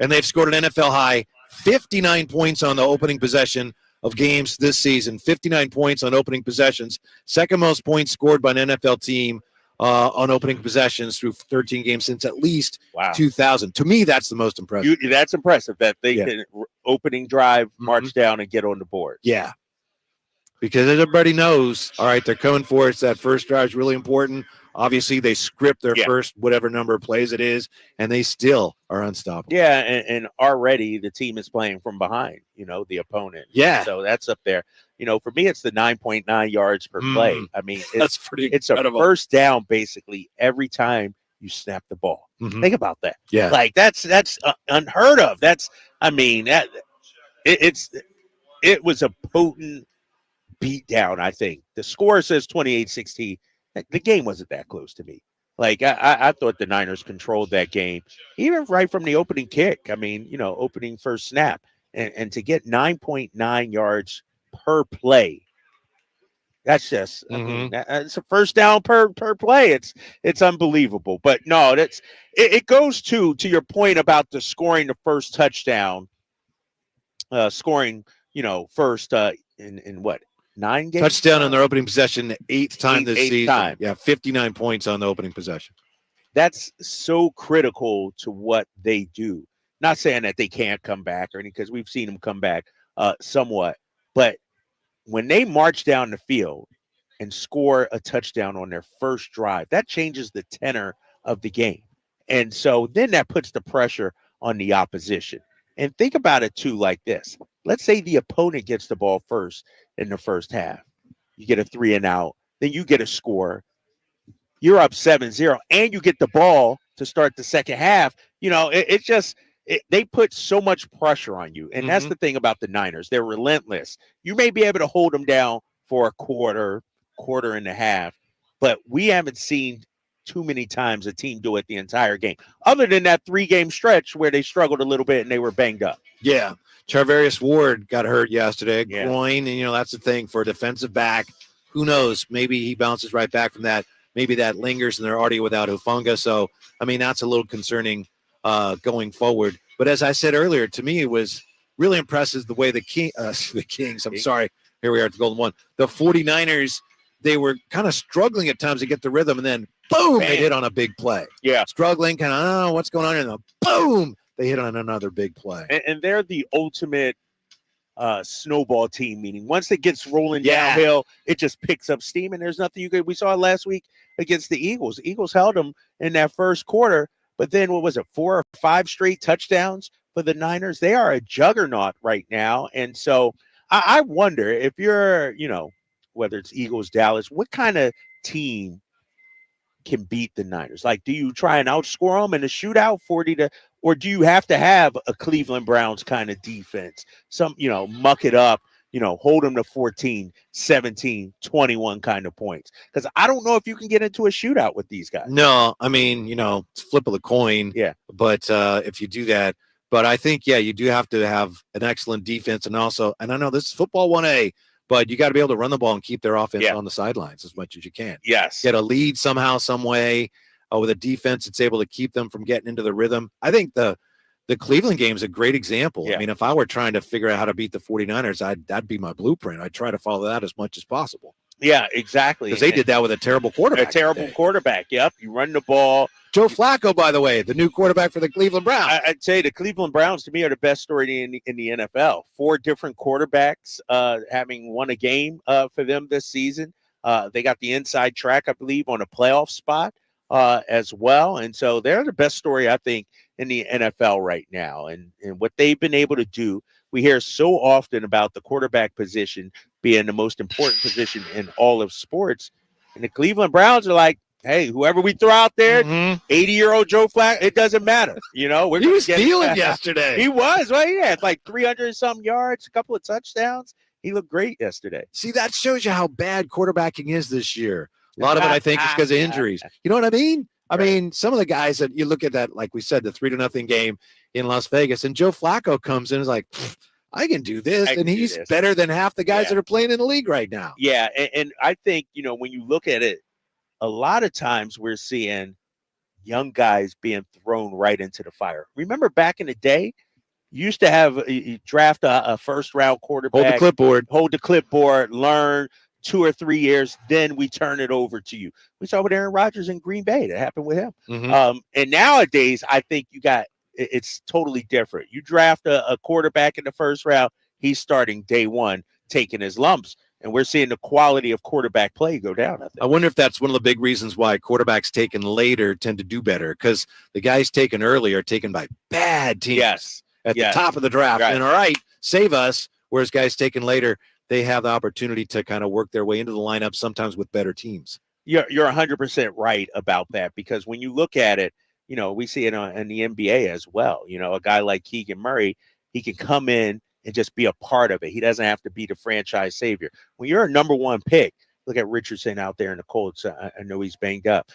and they've scored an NFL high 59 points on the opening possession of games this season. 59 points on opening possessions. Second most points scored by an NFL team on opening possessions through 13 games since at least 2000. To me, that's the most impressive. That's impressive that they can opening drive, march down, and get on the board. Yeah. Because everybody knows, all right, they're coming for us. That first drive is really important. Obviously, they script their first whatever number of plays it is, and they still are unstoppable. Yeah, and already the team is playing from behind, the opponent. Yeah. So that's up there. For me, it's the 9.9 yards per play. I mean, that's pretty incredible. It's a first down basically every time you snap the ball. Think about that. Yeah. Like that's unheard of. It was a potent beat down, I think. The score says 28-16. The game wasn't that close to me. Like, I thought the Niners controlled that game, even right from the opening kick. I mean, opening first snap. And to get 9.9 yards per play, that's just, it's a first down per play. It's unbelievable. But no, it goes to your point about the scoring the first touchdown, first in what? 9 games? Touchdown on their opening possession, the 8th time this season. Time. Yeah, 59 points on the opening possession. That's so critical to what they do. Not saying that they can't come back or anything, because we've seen them come back somewhat. But when they march down the field and score a touchdown on their first drive, that changes the tenor of the game. And so then that puts the pressure on the opposition. And think about it, too, like this. Let's say the opponent gets the ball first in the first half. You get a 3 and out. Then you get a score. You're up 7-0, and you get the ball to start the second half. They put so much pressure on you. And that's the thing about the Niners. They're relentless. You may be able to hold them down for a quarter and a half, but we haven't seen too many times a team do it the entire game, other than that 3-game stretch where they struggled a little bit and they were banged up. Yeah. Charvarius Ward got hurt yesterday, groin, and that's the thing for a defensive back. Who knows? Maybe he bounces right back from that. Maybe that lingers and they're already without Hufanga. So, that's a little concerning going forward. But as I said earlier, to me, it was really impressive the way the Kings, I'm sorry, here we are at the Golden One. The 49ers, they were kind of struggling at times to get the rhythm, and then boom, they hit on a big play. Yeah. Struggling, kind of, I don't know what's going on, and then boom, they hit on another big play. And they're the ultimate snowball team, meaning once it gets rolling downhill, it just picks up steam, and there's nothing you could. We saw it last week against the Eagles. The Eagles held them in that first quarter, but then 4 or 5 straight touchdowns for the Niners? They are a juggernaut right now. And so I wonder if you're, whether it's Eagles, Dallas, what kind of team can beat the Niners? Like, do you try and outscore them in a shootout 40 or do you have to have a Cleveland Browns kind of defense? Some, muck it up, hold them to 14, 17, 21 kind of points. Because I don't know if you can get into a shootout with these guys. No, I mean, it's flip of the coin. Yeah. But if you do that, but I think, you do have to have an excellent defense. And also, and I know this is football 1A, but you got to be able to run the ball and keep their offense on the sidelines as much as you can. Yes. Get a lead somehow, some way. With a defense that's able to keep them from getting into the rhythm. I think the Cleveland game is a great example. Yeah. I mean, if I were trying to figure out how to beat the 49ers, that'd be my blueprint. I'd try to follow that as much as possible. Yeah, exactly. Because they did that with a terrible quarterback. A terrible quarterback. Yep. You run the ball. Joe Flacco, by the way, the new quarterback for the Cleveland Browns. I'd say the Cleveland Browns, to me, are the best story in the NFL. 4 different quarterbacks having won a game for them this season. They got the inside track, I believe, on a playoff spot as well. And so they're the best story, I think, in the NFL right now. And what they've been able to do, we hear so often about the quarterback position being the most important position in all of sports. And the Cleveland Browns are like, hey, whoever we throw out there, 80-year-old Joe Flacco, it doesn't matter. He was stealing yesterday. He was. Well, he had like 300-some yards, a couple of touchdowns. He looked great yesterday. See, that shows you how bad quarterbacking is this year. A lot of it, I think, is because of injuries. You know what I mean? I mean, some of the guys that you look at that, like we said, the 3-0 game in Las Vegas, and Joe Flacco comes in and is like, I can do this, and he's better than half the guys that are playing in the league right now. Yeah, and I think, when you look at it, a lot of times we're seeing young guys being thrown right into the fire. Remember back in the day, you used to have you draft a first-round quarterback. Hold the clipboard, learn 2 or 3 years, then we turn it over to you. We saw with Aaron Rodgers in Green Bay. That happened with him. And nowadays, I think it's totally different. You draft a quarterback in the first round, he's starting day one, taking his lumps. And we're seeing the quality of quarterback play go down, I think. I wonder if that's one of the big reasons why quarterbacks taken later tend to do better, because the guys taken early are taken by bad teams at the top of the draft. Right. And all right, save us. Whereas guys taken later, they have the opportunity to kind of work their way into the lineup, sometimes with better teams. You're 100% right about that, because when you look at it, we see it in the NBA as well. A guy like Keegan Murray, he can come in and just be a part of it. He doesn't have to be the franchise savior. When you're a number 1 pick, look at Richardson out there in the Colts. I know he's banged up.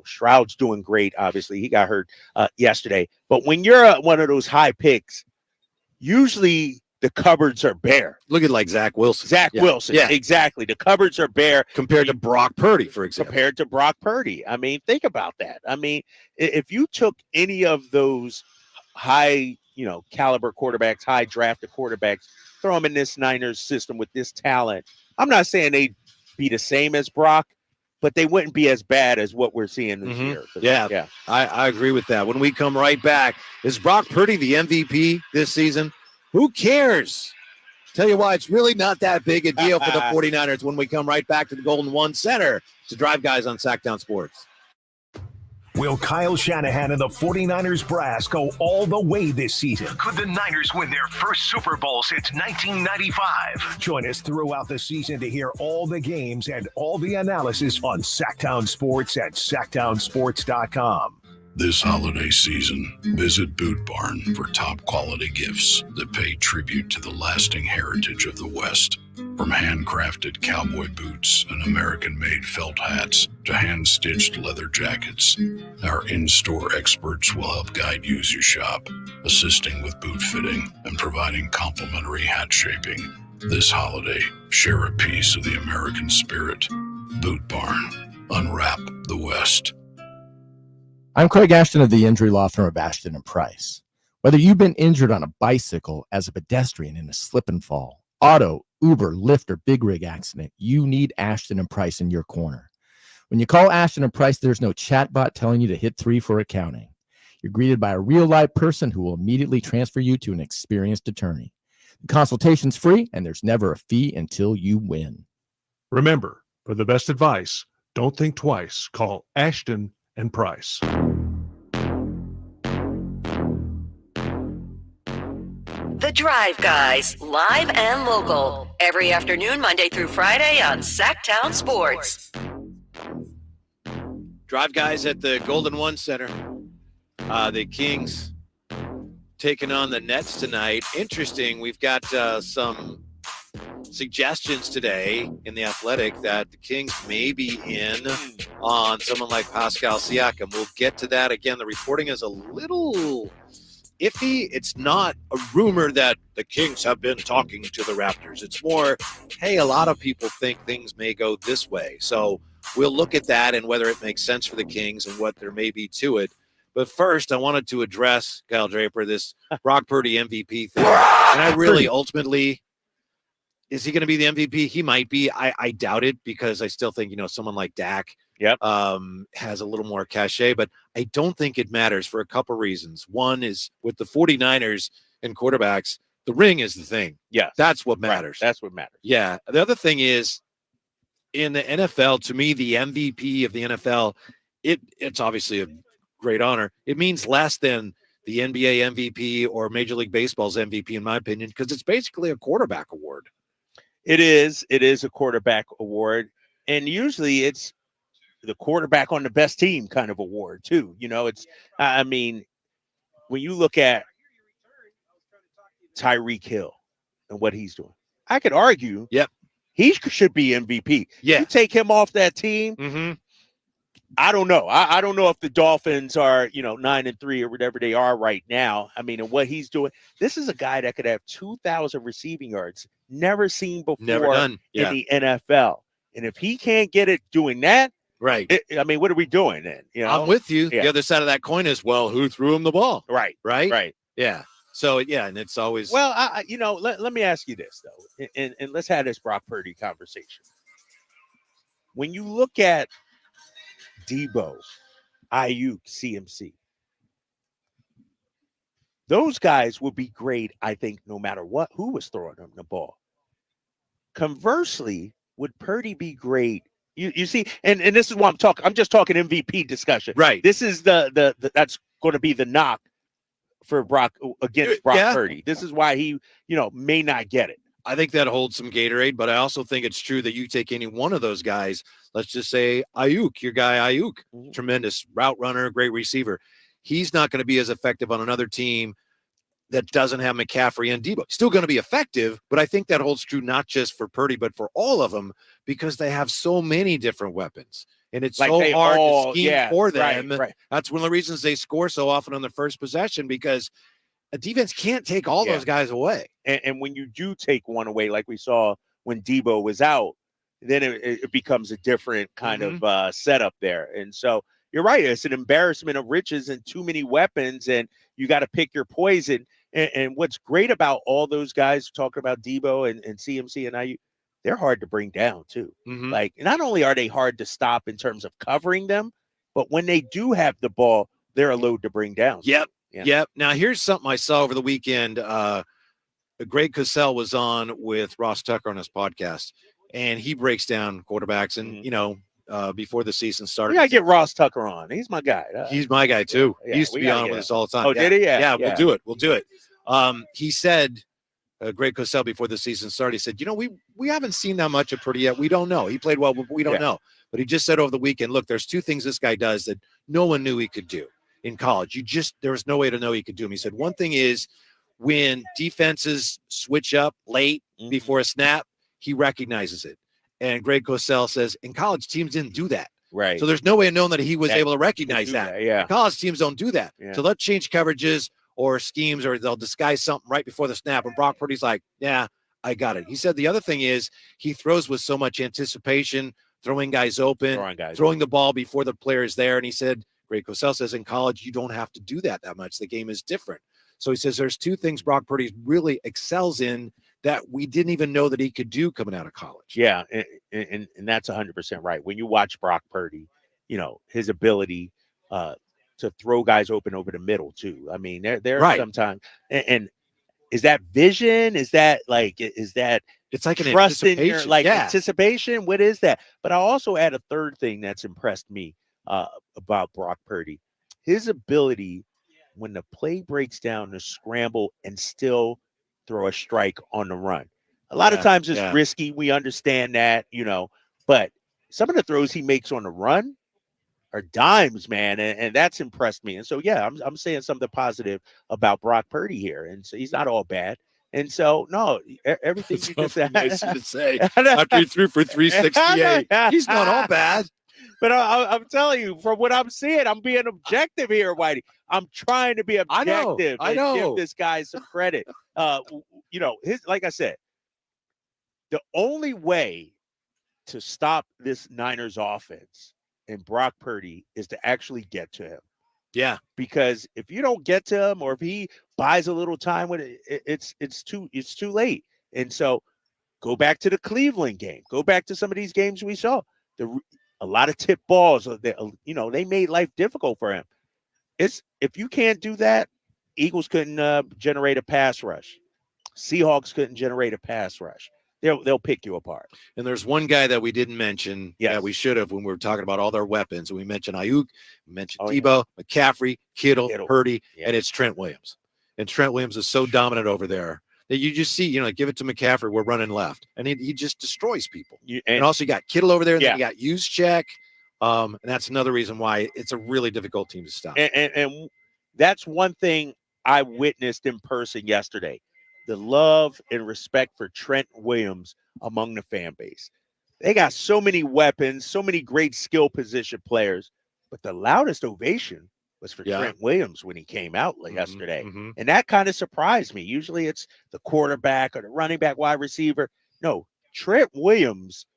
Stroud's doing great. Obviously, he got hurt yesterday. But when you're one of those high picks, usually the cupboards are bare. Look at like Zach Wilson. Wilson. Yeah, exactly. The cupboards are bare compared to Brock Purdy, for example. Compared to Brock Purdy. I mean, think about that. I mean, if you took any of those high, caliber quarterbacks, high drafted quarterbacks, throw them in this Niners system with this talent, I'm not saying they'd be the same as Brock, but they wouldn't be as bad as what we're seeing this year. Yeah. I agree with that. When we come right back, is Brock Purdy the MVP this season? Who cares? Tell you why it's really not that big a deal for the 49ers when we come right back to the Golden One Center to Drive Guys on Sactown Sports. Will Kyle Shanahan and the 49ers brass go all the way this season? Could the Niners win their first Super Bowl since 1995? Join us throughout the season to hear all the games and all the analysis on Sactown Sports at SactownSports.com. This holiday season, visit Boot Barn for top quality gifts that pay tribute to the lasting heritage of the West. From handcrafted cowboy boots and American-made felt hats to hand-stitched leather jackets, our in-store experts will help guide you as you shop, assisting with boot fitting and providing complimentary hat shaping. This holiday, share a piece of the American spirit. Boot Barn. Unwrap the West. I'm Craig Ashton of the injury law firm of Ashton and Price. Whether you've been injured on a bicycle, as a pedestrian in a slip and fall, auto, Uber, Lyft, or big rig accident, you need Ashton and Price in your corner. When you call Ashton and Price, there's no chatbot telling you to hit 3 for accounting. You're greeted by a real live person who will immediately transfer you to an experienced attorney. The consultation's free, and there's never a fee until you win. Remember, for the best advice, don't think twice. Call Ashton and Price. The Drive Guys, live and local, every afternoon, Monday through Friday on Sactown Sports. Drive Guys at the Golden One Center. The Kings taking on the Nets tonight. Interesting. We've got some suggestions today in the Athletic that the Kings may be in on someone like Pascal Siakam. We'll get to that. Again, the reporting is a little iffy. It's not a rumor that the Kings have been talking to the Raptors. It's more, hey, a lot of people think things may go this way. So we'll look at that and whether it makes sense for the Kings and what there may be to it. But first, I wanted to address, Kyle Draper, this Brock Purdy MVP thing. And I really ultimately, is he going to be the MVP? He might be. I doubt it because I still think, someone like Dak has a little more cachet. But I don't think it matters for a couple reasons. One is with the 49ers and quarterbacks, the ring is the thing. Yeah. That's what matters. Right. That's what matters. Yeah. The other thing is, in the NFL, to me, the MVP of the NFL, it's obviously a great honor. It means less than the NBA MVP or Major League Baseball's MVP, in my opinion, because it's basically a quarterback award. It is a quarterback award. And usually it's the quarterback on the best team kind of award, too. It's, when you look at Tyreek Hill and what he's doing, I could argue, he should be MVP. Yeah. You take him off that team, I don't know. I don't know if the Dolphins are, 9-3 or whatever they are right now. And what he's doing, this is a guy that could have 2,000 receiving yards, never seen before in the NFL. And if he can't get it doing that, right. What are we doing then? I'm with you. Yeah. The other side of that coin is, well, who threw him the ball? Right. Yeah. So, and it's always. Well, let me ask you this, though, and let's have this Brock Purdy conversation. When you look at Debo, Ayuk, CMC, those guys would be great, I think, no matter who was throwing them the ball. Conversely, would Purdy be great? You see, and this is what I'm talking. I'm just talking MVP discussion. Right. This is the that's going to be the knock for Brock against Brock Purdy. This is why he, may not get it. I think that holds some Gatorade, but I also think it's true that you take any one of those guys, let's just say Ayuk, your guy Ayuk, tremendous route runner, great receiver. He's not going to be as effective on another team that doesn't have McCaffrey and Debo. Still going to be effective, but I think that holds true not just for Purdy, but for all of them because they have so many different weapons. And it's so hard to scheme for them. Right. That's one of the reasons they score so often on the first possession because a defense can't take all those guys away. And when you do take one away, like we saw when Debo was out, then it becomes a different kind of setup there. And so you're right. It's an embarrassment of riches and too many weapons, and you got to pick your poison. And what's great about all those guys talking about Debo and CMC and IU, they're hard to bring down too. Like, not only are they hard to stop in terms of covering them, but when they do have the ball, they're a load to bring down. Yep. Now, here's something I saw over the weekend. Greg Cosell was on with Ross Tucker on his podcast, and he breaks down quarterbacks. And, before the season started, You got to get Ross Tucker on. He's my guy. He's my guy, too. He used to be on with us all the time. Oh, did he? Yeah, we'll do it. We'll do it. He said, Greg Cosell, before the season started, he said, we haven't seen that much of Purdy yet. We don't know. He played well, but we don't know. But he just said over the weekend, look, there's two things this guy does that no one knew he could do in college. There was no way to know he could do them. He said, one thing is when defenses switch up late before a snap, he recognizes it. And Greg Cosell says, in college, teams didn't do that. Right. So there's no way of knowing that he was able to recognize that. Yeah. College teams don't do that. Yeah. So they'll change coverages or schemes, or they'll disguise something right before the snap. And Brock Purdy's like, yeah, I got it. He said the other thing is he throws with so much anticipation, throwing guys open, throwing the ball before the player is there. And he said, Greg Cosell says, in college, you don't have to do that much. The game is different. So he says there's two things Brock Purdy really excels in that we didn't even know that he could do coming out of college. Yeah, and that's 100% right. When you watch Brock Purdy, his ability to throw guys open over the middle too. I mean, there are sometimes, and is that vision? Is that it's like an trust in your anticipation. Anticipation? What is that? But I also add a third thing that's impressed me about Brock Purdy, his ability when the play breaks down to scramble and still throw a strike on the run. A lot of times it's risky. We understand that, but some of the throws he makes on the run, are dimes, man, and that's impressed me. And so, yeah, I'm saying something positive about Brock Purdy here, and so he's not all bad. And so, no, everything you just said. Nice to say. After he threw for 368, he's not all bad. But I'm telling you, from what I'm seeing, I'm being objective here, Whitey. I'm trying to be objective. I know. And give this guy some credit. Like I said, the only way to stop this Niners offense and Brock Purdy is to actually get to him. Yeah. Because if you don't get to him, or if he buys a little time with it, it's too late. And so go back to the Cleveland game. Go back to some of these games we saw. A lot of tip balls. They made life difficult for him. If you can't do that, Eagles couldn't generate a pass rush. Seahawks couldn't generate a pass rush. They'll pick you apart. And there's one guy that we didn't mention that we should have when we were talking about all their weapons. And we mentioned Ayuk, we mentioned Debo, McCaffrey, Kittle, Purdy, and it's Trent Williams. And Trent Williams is so dominant over there that you just see, give it to McCaffrey, we're running left. And he just destroys people. And also you got Kittle over there, and then you got Juszczyk. And that's another reason why it's a really difficult team to stop. And that's one thing I witnessed in person yesterday. The love and respect for Trent Williams among the fan base. They got so many weapons, so many great skill position players, but the loudest ovation was for Trent Williams when he came out yesterday. Mm-hmm. And that kind of surprised me. Usually it's the quarterback or the running back, wide receiver. No, Trent Williams,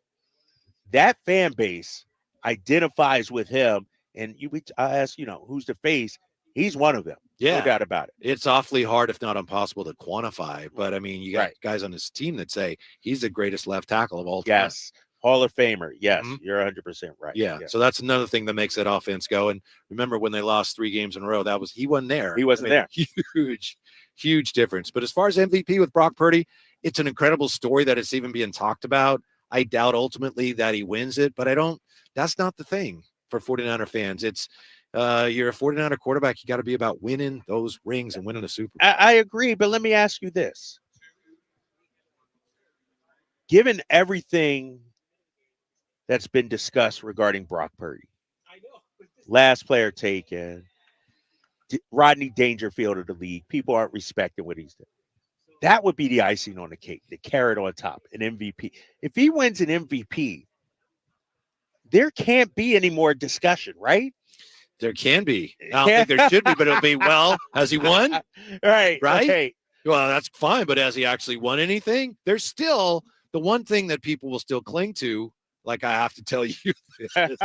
that fan base identifies with him. And I asked, who's the face? He's one of them. Yeah. No doubt about it. It's awfully hard, if not impossible, to quantify. But, I mean, you got guys on his team that say he's the greatest left tackle of all time. Yes. Hall of Famer. Yes. You're 100% right. Yeah. So that's another thing that makes that offense go. And remember when they lost 3 games in a row, he wasn't there. He wasn't there. Huge difference. But as far as MVP with Brock Purdy, it's an incredible story that it's even being talked about. I doubt ultimately that he wins it, but that's not the thing for 49er fans. It's, you're a 49er quarterback. You got to be about winning those rings and winning a Super Bowl. I agree, but let me ask you this. Given everything that's been discussed regarding Brock Purdy, last player taken, Rodney Dangerfield of the league, people aren't respecting what he's doing. That would be the icing on the cake, the carrot on top, an MVP. If he wins an MVP, there can't be any more discussion, right? There can be. I don't think there should be, but it'll be, has he won? Right. Okay. Well, that's fine, but has he actually won anything? There's still the one thing that people will still cling to, like I have to tell you this,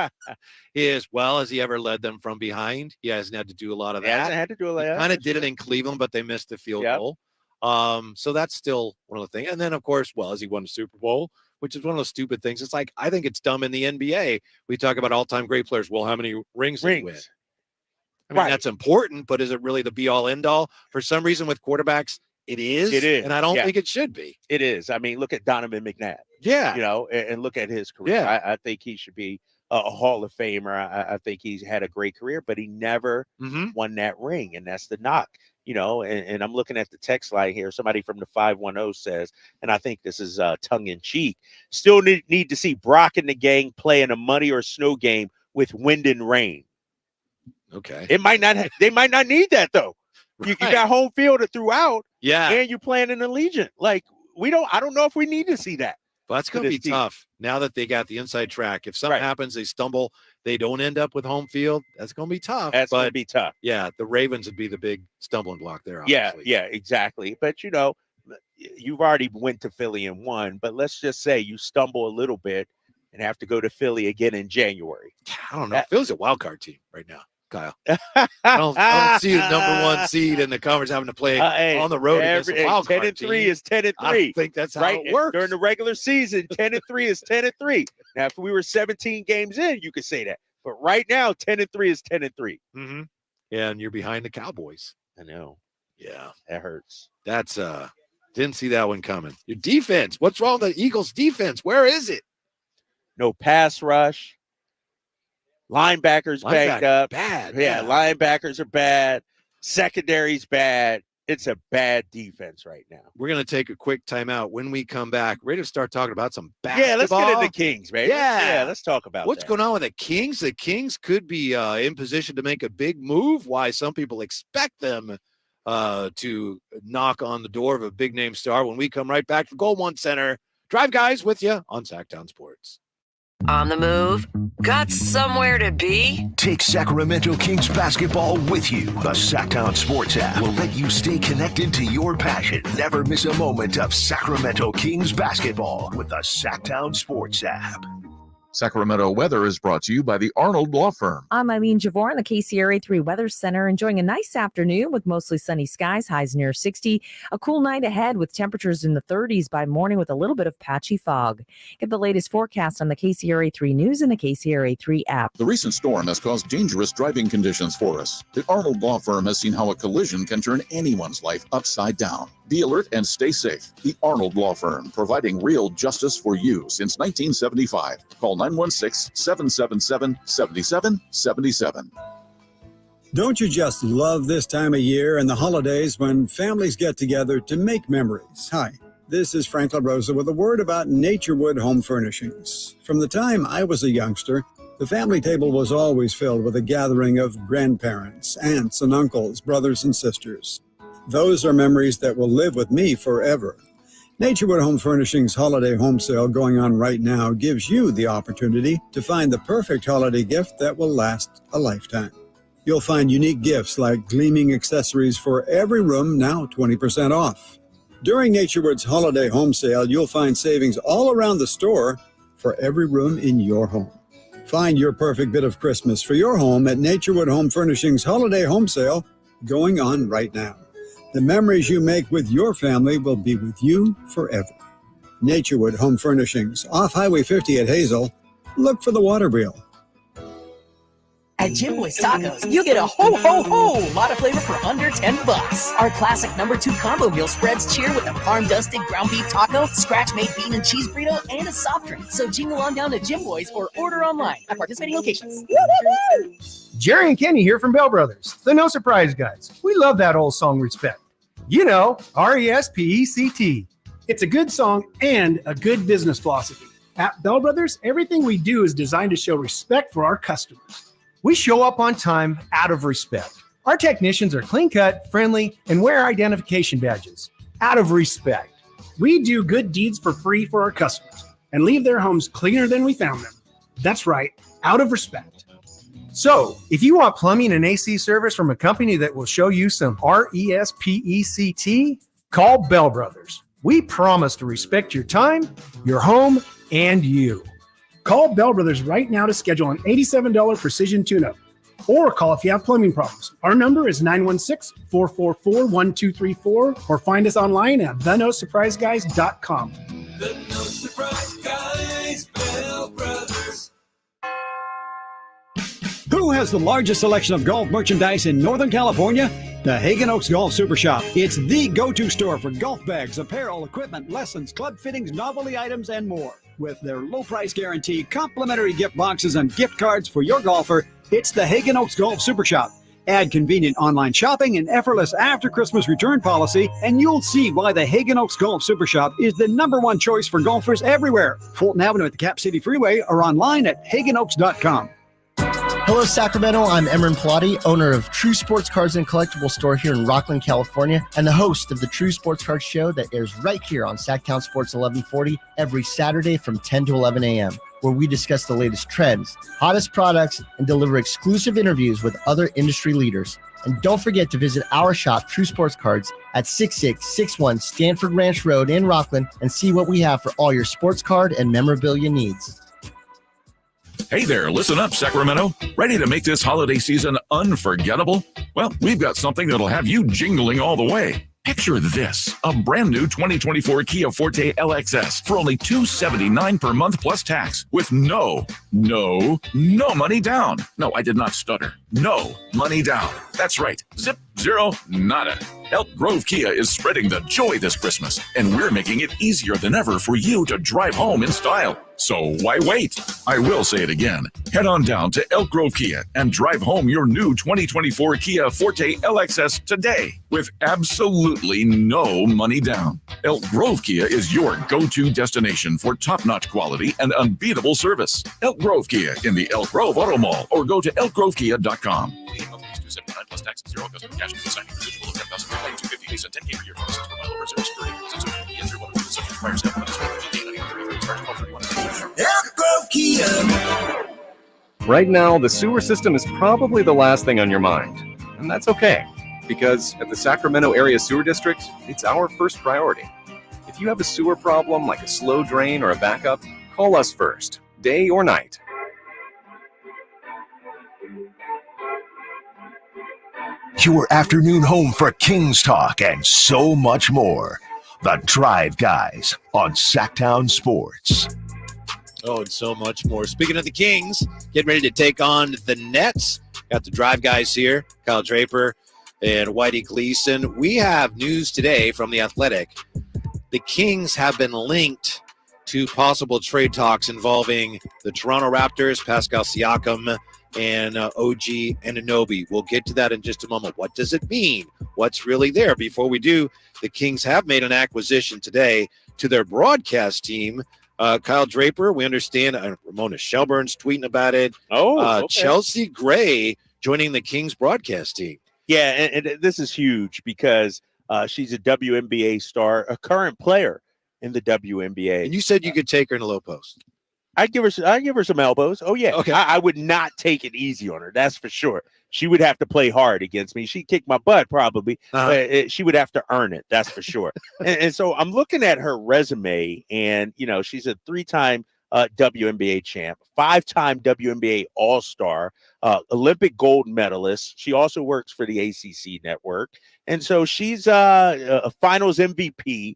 is, has he ever led them from behind? He hasn't had to do a lot of that. He hasn't had to do a lot of that. Kind of did it in Cleveland, but they missed the field goal. So that's still one of the things. And then, of course, has he won the Super Bowl? Which is one of those stupid things. It's like, I think it's dumb in the NBA. We talk about all-time great players. Well, how many rings did he win? I mean, that's important, but is it really the be-all, end-all? For some reason with quarterbacks, it is. It is. And I don't think it should be. It is. I mean, look at Donovan McNabb. Yeah. And look at his career. Yeah. I think he should be a Hall of Famer. I think he's had a great career, but he never won that ring, and that's the knock. And I'm looking at the text line here. Somebody from the 510 says, and I think this is tongue in cheek, still need to see Brock and the gang play in a muddy or snow game with wind and rain. Okay. They might not need that though. Right. You got home field throughout. Yeah. And you're playing an Allegiant. Like I don't know if we need to see that. Well, that's going to be tough now that they got the inside track. If something happens, they stumble, they don't end up with home field. That's going to be tough. That's going to be tough. Yeah, the Ravens would be the big stumbling block there. Obviously. Yeah, exactly. But you've already went to Philly and won. But let's just say you stumble a little bit and have to go to Philly again in January. I don't know. Philly's a wild card team right now, Kyle. I don't see the number 1 seed in the conference having to play on the road against a wild card 10-3 team. is 10-3. I think that's how it works. During the regular season, 10-3 is 10-3. Now, if we were 17 games in, you could say that. But right now, 10-3 is 10-3. Mm-hmm. Yeah, and you're behind the Cowboys. I know. Yeah. That hurts. That's didn't see that one coming. Your defense. What's wrong with the Eagles defense? Where is it? No pass rush. Linebackers banged up. Bad. Yeah, linebackers are bad. Secondary's bad. It's a bad defense right now. We're going to take a quick timeout. When we come back, ready to start talking about some basketball. Yeah, let's get into Kings, man. Let's talk about what's that. going on with the Kings. The Kings could be in position to make a big move. Why some people expect them to knock on the door of a big-name star. When we come right back to Gold One Center, Drive Guys with you on Sactown Sports. On the move? Got somewhere to be? Take Sacramento Kings basketball with you. The Sactown Sports app will let you stay connected to your passion. Never miss a moment of Sacramento Kings basketball with the Sactown Sports app. Sacramento weather is brought to you by the Arnold Law Firm. I'm Eileen Javor in the KCRA 3 Weather Center, enjoying a nice afternoon with mostly sunny skies, highs near 60. A cool night ahead with temperatures in the 30s by morning with a little bit of patchy fog. Get the latest forecast on the KCRA 3 News and the KCRA 3 app. The recent storm has caused dangerous driving conditions for us. The Arnold Law Firm has seen how a collision can turn anyone's life upside down. Be alert and stay safe. The Arnold Law Firm, providing real justice for you since 1975. Call 916-777-7777. Don't you just love this time of year and the holidays when families get together to make memories? Hi, this is Frank LaRosa with a word about Naturewood Home Furnishings. From the time I was a youngster, the family table was always filled with a gathering of grandparents, aunts and uncles, brothers and sisters. Those are memories that will live with me forever. Naturewood Home Furnishings Holiday Home Sale going on right now gives you the opportunity to find the perfect holiday gift that will last a lifetime. You'll find unique gifts like gleaming accessories for every room, now 20% off. During Naturewood's Holiday Home Sale, you'll find savings all around the store for every room in your home. Find your perfect bit of Christmas for your home at Naturewood Home Furnishings Holiday Home Sale going on right now. The memories you make with your family will be with you forever. Naturewood Home Furnishings, off Highway 50 at Hazel. Look for the water wheel. At Jim Boy's Tacos, you get a ho lot of flavor for under $10. Our classic #2 combo meal spreads cheer with a parm-dusted ground beef taco, scratch-made bean and cheese burrito, and a soft drink. So jingle on down to Jim Boy's or order online at participating locations. Woo-hoo-hoo! Jerry and Kenny here from Bell Brothers, the No Surprise Guys. We love that old song, Respect. You know, RESPECT. It's a good song and a good business philosophy. At Bell Brothers, everything we do is designed to show respect for our customers. We show up on time out of respect. Our technicians are clean-cut, friendly, and wear identification badges out of respect. We do good deeds for free for our customers and leave their homes cleaner than we found them. That's right, out of respect. So, if you want plumbing and AC service from a company that will show you some RESPECT, call Bell Brothers. We promise to respect your time, your home, and you. Call Bell Brothers right now to schedule an $87 precision tune-up. Or call if you have plumbing problems. Our number is 916-444-1234 or find us online at thenosurpriseguys.com. The No Surprise Guys, Bell Brothers. Who has the largest selection of golf merchandise in Northern California? The Hagen Oaks Golf Super Shop. It's the go-to store for golf bags, apparel, equipment, lessons, club fittings, novelty items, and more. With their low price guarantee, complimentary gift boxes, and gift cards for your golfer, it's the Hagen Oaks Golf Super Shop. Add convenient online shopping and effortless after-Christmas return policy, and you'll see why the Hagen Oaks Golf Super Shop is the #1 choice for golfers everywhere. Fulton Avenue at the Cap City Freeway or online at hagenoaks.com. Hello, Sacramento. I'm Emran Pilati, owner of True Sports Cards and Collectible Store here in Rockland, California, and the host of the True Sports Cards Show that airs right here on Sactown Sports 1140 every Saturday from 10 to 11 a.m., where we discuss the latest trends, hottest products, and deliver exclusive interviews with other industry leaders. And don't forget to visit our shop, True Sports Cards, at 6661 Stanford Ranch Road in Rockland and see what we have for all your sports card and memorabilia needs. Hey there, listen up, Sacramento. Ready to make this holiday season unforgettable? Well, we've got something that'll have you jingling all the way. Picture this, a brand new 2024 Kia Forte LXS for only $279 per month plus tax with no money down. No, I did not stutter. No money down. That's right. Zip Zero? Nada. Elk Grove Kia is spreading the joy this Christmas, and we're making it easier than ever for you to drive home in style. So why wait? I will say it again. Head on down to Elk Grove Kia and drive home your new 2024 Kia Forte LXS today with absolutely no money down. Elk Grove Kia is your go-to destination for top-notch quality and unbeatable service. Elk Grove Kia in the Elk Grove Auto Mall, or go to elkgrovekia.com. Plus tax, 0 customer cash, signing residual of 10,000 per 250 lease and 10K per year, 26 per mile over 0 security. Since Kia 0 subject to prior step 1 is 1231. Elk Grove Kia. Right now, the sewer system is probably the last thing on your mind. And that's okay, because at the Sacramento Area Sewer District, it's our first priority. If you have a sewer problem like a slow drain or a backup, call us first, day or night. Your afternoon home for Kings Talk and so much more. The Drive Guys on Sactown Sports. Oh, and so much more. Speaking of the Kings, getting ready to take on the Nets. Got the Drive Guys here, Kyle Draper and Whitey Gleason. We have news today from The Athletic. The Kings have been linked to possible trade talks involving the Toronto Raptors, Pascal Siakam, and OG Anunoby. We'll get to that in just a moment. What does it mean? What's really there? Before we do, the Kings have made an acquisition today to their broadcast team. Kyle Draper, we understand. Ramona Shelburne's tweeting about it. Okay. Chelsea Gray joining the Kings broadcast team. Yeah, and this is huge because she's a WNBA star, a current player in the WNBA. And you said you could take her in a low post. I'd give her some elbows. Oh, yeah. Okay. I would not take it easy on her. That's for sure. She would have to play hard against me. She'd kick my butt probably, but she would have to earn it. That's for sure. and so I'm looking at her resume, and, she's a 3-time WNBA champ, 5-time WNBA All-Star, Olympic gold medalist. She also works for the ACC network. And so she's a finals MVP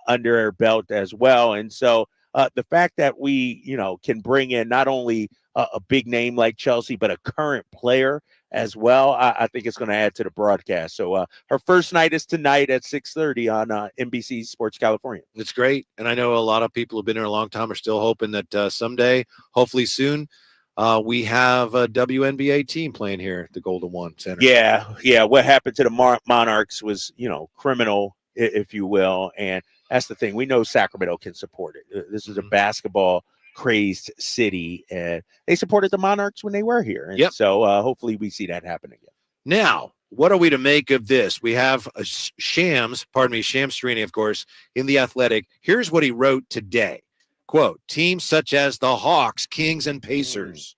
under her belt as well. And so the fact that we, can bring in not only a big name like Chelsea, but a current player as well, I think it's going to add to the broadcast. So her first night is tonight at 6:30 on NBC Sports California. It's great. And I know a lot of people who've been here a long time are still hoping that someday, hopefully soon, we have a WNBA team playing here at the Golden One Center. Yeah. What happened to the Monarchs was, criminal, if you will. And that's the thing. We know Sacramento can support it. This is a basketball crazed city, and they supported the Monarchs when they were here. And so hopefully we see that happen again. Now, what are we to make of this? We have Shams Strini, of course, in The Athletic. Here's what he wrote today. Quote, teams such as the Hawks, Kings, and Pacers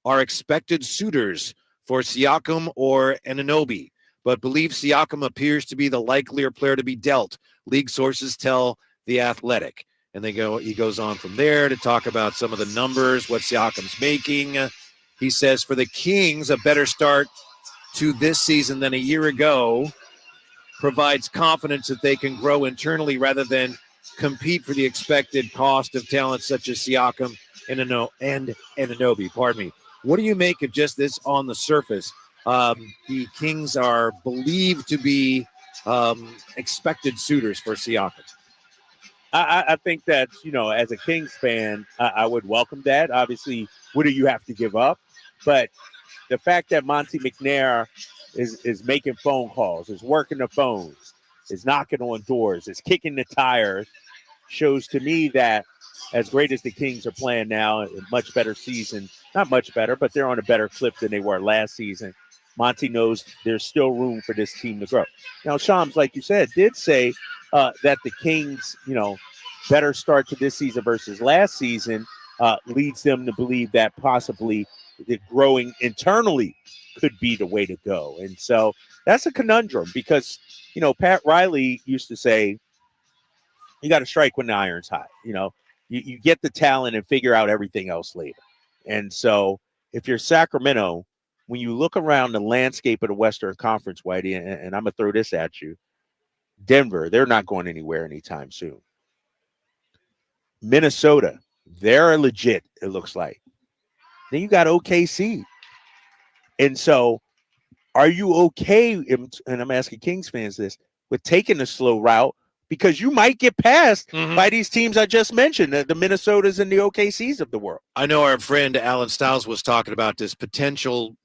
are expected suitors for Siakam or Anunoby, but believe Siakam appears to be the likelier player to be dealt. League sources tell The Athletic. And he goes on from there to talk about some of the numbers, what Siakam's making. He says for the Kings, a better start to this season than a year ago provides confidence that they can grow internally rather than compete for the expected cost of talent such as Siakam and Anunoby. Pardon me. What do you make of just this on the surface? The Kings are believed to be expected suitors for Siakam. I think that, as a Kings fan, I would welcome that. Obviously, what do you have to give up? But the fact that Monty McNair is making phone calls, is working the phones, is knocking on doors, is kicking the tires, shows to me that as great as the Kings are playing now, a much better season, not much better, but they're on a better clip than they were last season. Monty knows there's still room for this team to grow. Now, Shams, like you said, did say that the Kings, better start to this season versus last season leads them to believe that possibly the growing internally could be the way to go. And so that's a conundrum because, Pat Riley used to say, you got to strike when the iron's hot. You get the talent and figure out everything else later. And so if you're Sacramento, when you look around the landscape of the Western Conference, Whitey, and I'm going to throw this at you, Denver, they're not going anywhere anytime soon. Minnesota, they're legit, it looks like. Then you got OKC. And so are you okay? And I'm asking Kings fans this, with taking the slow route, because you might get passed by these teams I just mentioned, the Minnesotas and the OKCs of the world. I know our friend Alan Stiles was talking about this potential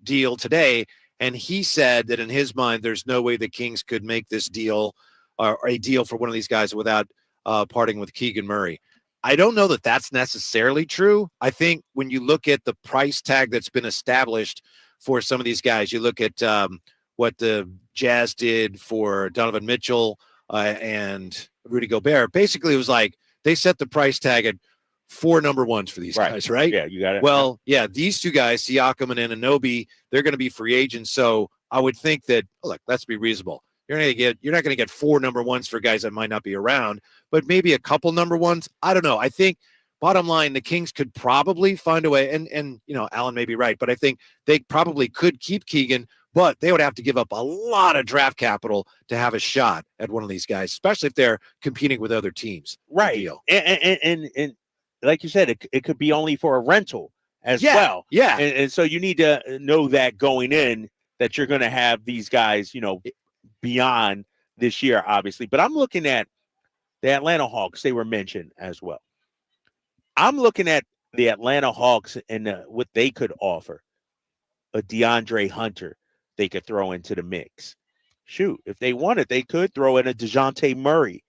deal today, and he said that in his mind, there's no way the Kings could make this deal or a deal for one of these guys without parting with Keegan Murray. I don't know that that's necessarily true. I think when you look at the price tag that's been established for some of these guys, you look at what the Jazz did for Donovan Mitchell and Rudy Gobert. Basically, it was like they set the price tag at 4 number ones for these guys, right? Yeah, you got it. Well, yeah, these two guys, Siakam and Anunoby, they're going to be free agents. So I would think that, look, let's be reasonable. You're not going to get 4 number ones for guys that might not be around, but maybe a couple number ones. I don't know. I think bottom line, the Kings could probably find a way, and Alan may be right, but I think they probably could keep Keegan, but they would have to give up a lot of draft capital to have a shot at one of these guys, especially if they're competing with other teams. Right. And like you said, it could be only for a rental as well. Yeah. And so you need to know that going in, that you're going to have these guys, beyond this year, obviously. But I'm looking at the Atlanta Hawks. They were mentioned as well. I'm looking at the Atlanta Hawks and what they could offer. A DeAndre Hunter they could throw into the mix. Shoot, if they wanted, they could throw in a DeJounte Murray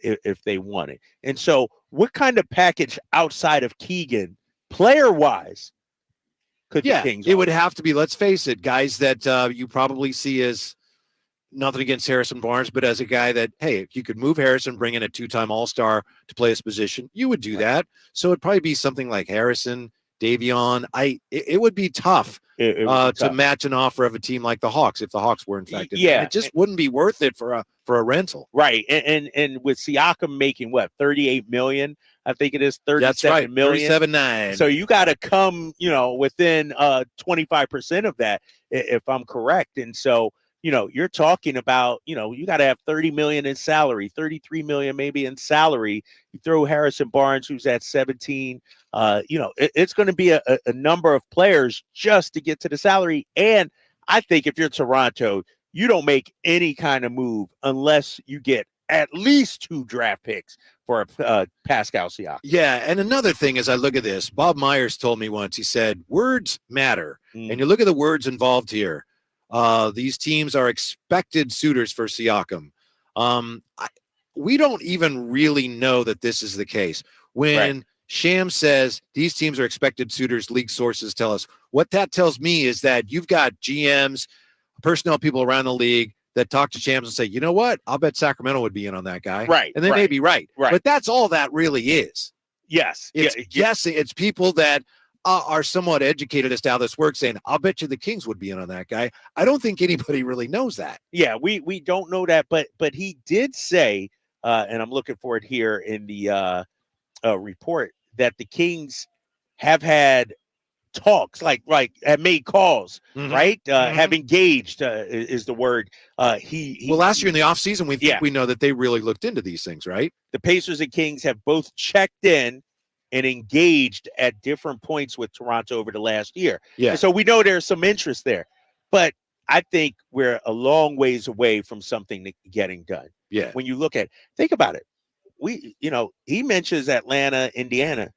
if they wanted. And so what kind of package outside of Keegan, player-wise, could the Kings it would have to be, let's face it, guys that you probably see as nothing against Harrison Barnes, but as a guy that, hey, if you could move Harrison, bring in a 2-time All-Star to play his position, you would do that. So it'd probably be something like Harrison, Davion. It would be tough to match an offer of a team like the Hawks if the Hawks were in fact. It just wouldn't be worth it for a rental. Right. And with Siakam making what, $38 million, I think it is 37 That's right, million. 37.9. So you got to come, within 25% of that, if I'm correct. And so, you're talking about, you got to have 30 million in salary, 33 million maybe in salary. You throw Harrison Barnes, who's at 17. It's going to be a number of players just to get to the salary. And I think if you're Toronto, you don't make any kind of move unless you get at least 2 draft picks for Pascal Siakam. Yeah, and another thing as I look at this, Bob Myers told me once, he said, words matter. And you look at the words involved here. These teams are expected suitors for Siakam. We don't even really know that this is the case. When Sham says these teams are expected suitors, league sources tell us, what that tells me is that you've got GMs, personnel people around the league that talk to Shams and say, you know what? I'll bet Sacramento would be in on that guy. Right. And they may be right. But that's all that really is. Yes. It's guessing. It's people that are somewhat educated as to how this works, saying, I'll bet you the Kings would be in on that guy. I don't think anybody really knows that. Yeah, we don't know that, but he did say, and I'm looking for it here in the report, that the Kings have had talks, like have made calls, right? Have engaged is the word. Well, last year in the offseason, we know that they really looked into these things, right? The Pacers and Kings have both checked in and engaged at different points with Toronto over the last year. Yeah. And so we know there's some interest there, but I think we're a long ways away from something getting done. Yeah. When you think about it, he mentions Atlanta, Indiana.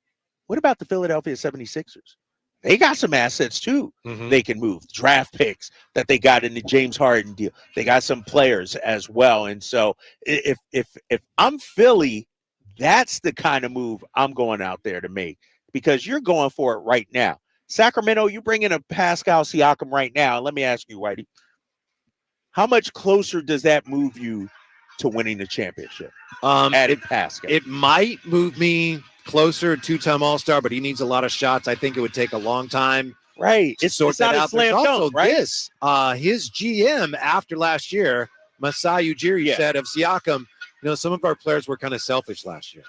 What about the Philadelphia 76ers? They got some assets too. They can move draft picks that they got in the James Harden deal. They got some players as well. And so if I'm Philly, that's the kind of move I'm going out there to make, because you're going for it right now. Sacramento, you bring in a Pascal Siakam right now. Let me ask you, Whitey, how much closer does that move you to winning the championship? Added Pascal. It might move me closer, 2-time All-Star, but he needs a lot of shots. I think it would take a long time. Right. It's not a slam dunk, right? His GM after last year, Masai Ujiri, said of Siakam, some of our players were kind of selfish last year.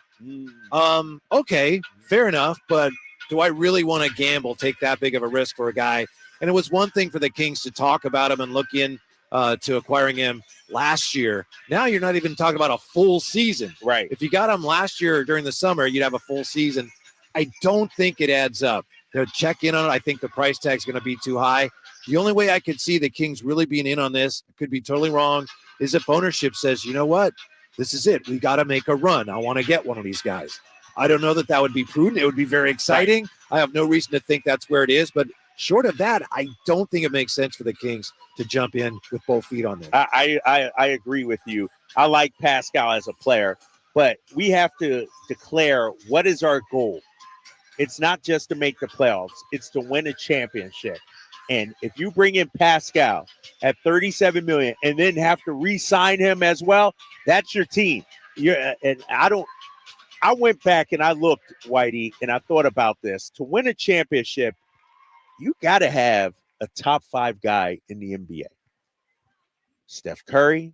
Okay, fair enough, but do I really want to gamble, take that big of a risk for a guy? And it was one thing for the Kings to talk about him and look in to acquiring him last year. Now you're not even talking about a full season. Right. If you got him last year during the summer, you'd have a full season. I don't think it adds up. They'll check in on it. I think the price tag's going to be too high. The only way I could see the Kings really being in on this, I could be totally wrong, is if ownership says, you know what, this is it. We got to make a run. I want to get one of these guys. I don't know that would be prudent. It would be very exciting. I have no reason to think that's where it is. But short of that, I don't think it makes sense for the Kings to jump in with both feet on this. I agree with you. I like Pascal as a player, but we have to declare what is our goal. It's not just to make the playoffs. It's to win a championship. And if you bring in Pascal at $37 million and then have to re-sign him as well, that's your team. I went back and I looked, Whitey, and I thought about this. To win a championship, you got to have a top 5 guy in the NBA. Steph Curry,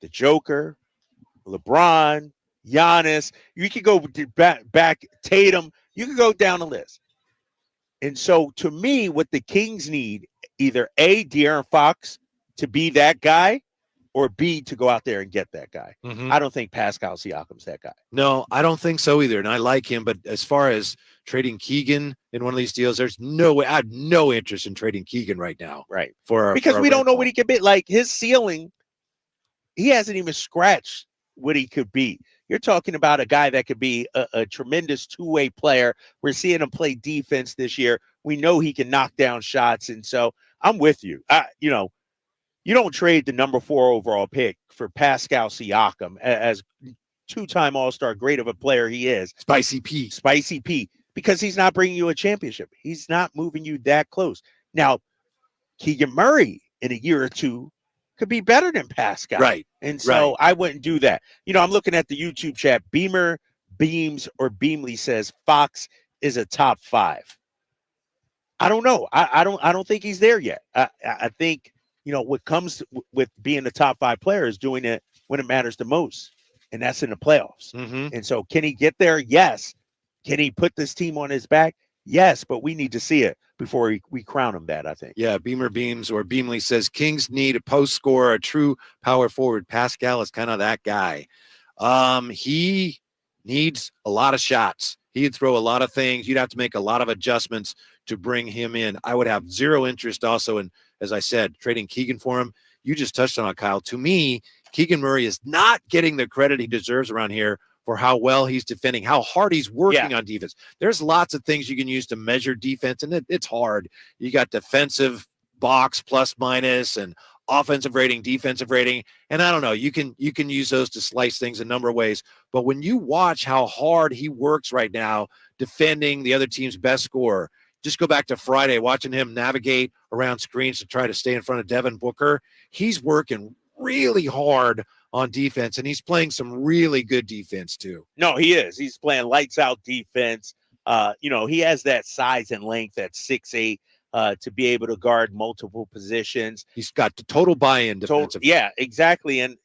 the Joker, LeBron, Giannis. You could go back Tatum. You can go down the list. And so to me, what the Kings need, either A, De'Aaron Fox to be that guy, or B, to go out there and get that guy. Mm-hmm. I don't think Pascal Siakam's that guy. No, I don't think so either. And I like him. But as far as trading Keegan in one of these deals, there's no way. I have no interest in trading Keegan right now. Right. Because we don't know what he could be. Like his ceiling, he hasn't even scratched what he could be. You're talking about a guy that could be a tremendous two-way player. We're seeing him play defense this year. We know he can knock down shots. And so I'm with you. You don't trade the number 4 overall pick for Pascal Siakam as two-time All-Star great of a player he is. Spicy P. Because he's not bringing you a championship. He's not moving you that close. Now, Keegan Murray in a year or two could be better than Pascal. Right. And so I wouldn't do that. I'm looking at the YouTube chat. Beamer, Beams, or Beamley says Fox is a top 5. I don't know. I don't think he's there yet. I think what comes with being the top 5 player is doing it when it matters the most, and that's in the playoffs. Mm-hmm. And so can he get there? Yes. Can he put this team on his back? Yes, but we need to see it before we crown him that, I think. Yeah, Beamer Beams or Beamley says Kings need a post scorer, a true power forward. Pascal is kind of that guy. He needs a lot of shots. He'd throw a lot of things. You'd have to make a lot of adjustments to bring him in. I would have zero interest also in, as I said, trading Keegan for him. You just touched on it, Kyle. To me, Keegan Murray is not getting the credit he deserves around here for how well he's defending, how hard he's working on defense. There's lots of things you can use to measure defense, and it's hard. You got defensive box plus minus and offensive rating, defensive rating, and I don't know. You can use those to slice things a number of ways. But when you watch how hard he works right now defending the other team's best scorer, just go back to Friday, watching him navigate around screens to try to stay in front of Devin Booker. He's working really hard on defense, and he's playing some really good defense too. No, he is. He's playing lights out defense. He has that size and length at 6'8", to be able to guard multiple positions. He's got the total buy-in defensively. Yeah, exactly. And,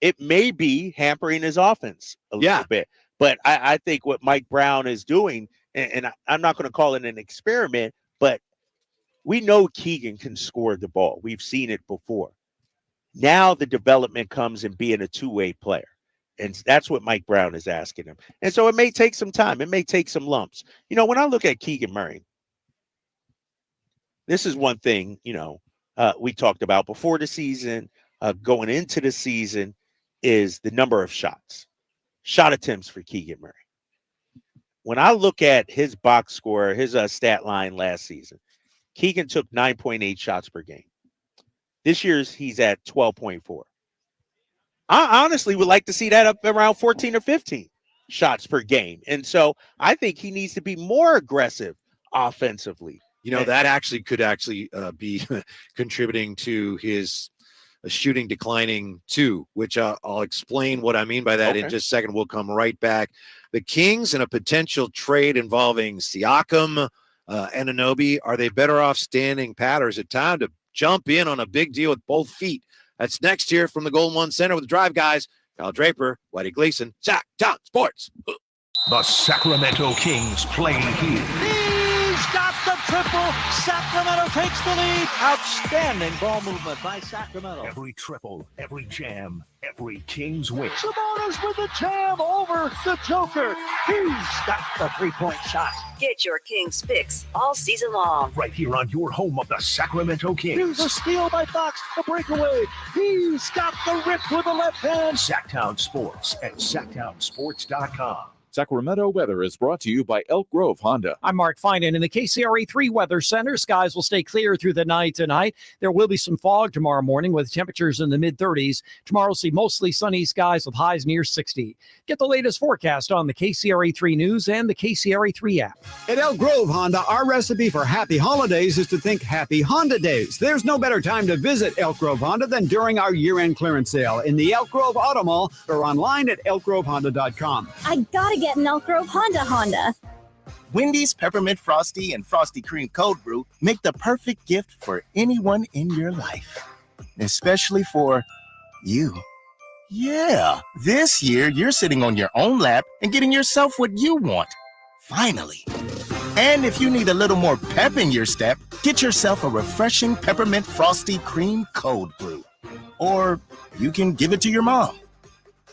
it may be hampering his offense a little bit. But I think what Mike Brown is doing, and I'm not going to call it an experiment, but we know Keegan can score the ball. We've seen it before. Now the development comes in being a two-way player. And that's what Mike Brown is asking him. And so it may take some time. It may take some lumps. When I look at Keegan Murray, this is one thing, we talked about before the season, going into the season, is the number of shots. Shot attempts for Keegan Murray. When I look at his box score, his stat line last season, Keegan took 9.8 shots per game. This year's he's at 12.4. I honestly would like to see that up around 14 or 15 shots per game. And so I think he needs to be more aggressive offensively. That actually could be contributing to his shooting declining too, which I'll explain what I mean by that in just a second. We'll come right back. The Kings in a potential trade involving Siakam, Anunoby, are they better off standing pat, or is it time to jump in on a big deal with both feet? That's next here from the Golden One Center with the Drive Guys. Kyle Draper, Whitey Gleason, Sactown Sports. The Sacramento Kings play here. He's got the triple. Sacramento takes the lead. Outstanding ball movement by Sacramento. Every triple, every jam, every Kings win. Sabonis with the jam over the Joker. He's got the three-point shot. Get your Kings fix all season long. Right here on your home of the Sacramento Kings. Here's a steal by Fox, a breakaway. He's got the rip with the left hand. Sactown Sports at SactownSports.com. Sacramento weather is brought to you by Elk Grove Honda. I'm Mark Finan in the KCRA3 Weather Center. Skies will stay clear through the night tonight. There will be some fog tomorrow morning with temperatures in the mid-30s. Tomorrow will see mostly sunny skies with highs near 60. Get the latest forecast on the KCRA3 News and the KCRA3 app. At Elk Grove Honda, our recipe for happy holidays is to think happy Honda days. There's no better time to visit Elk Grove Honda than during our year-end clearance sale in the Elk Grove Auto Mall or online at elkgrovehonda.com. I gotta get an Elk Grove Honda. Wendy's Peppermint Frosty and Frosty Cream Cold Brew make the perfect gift for anyone in your life, especially for you. Yeah, this year you're sitting on your own lap and getting yourself what you want. Finally. And if you need a little more pep in your step, get yourself a refreshing Peppermint Frosty Cream Cold Brew. Or you can give it to your mom.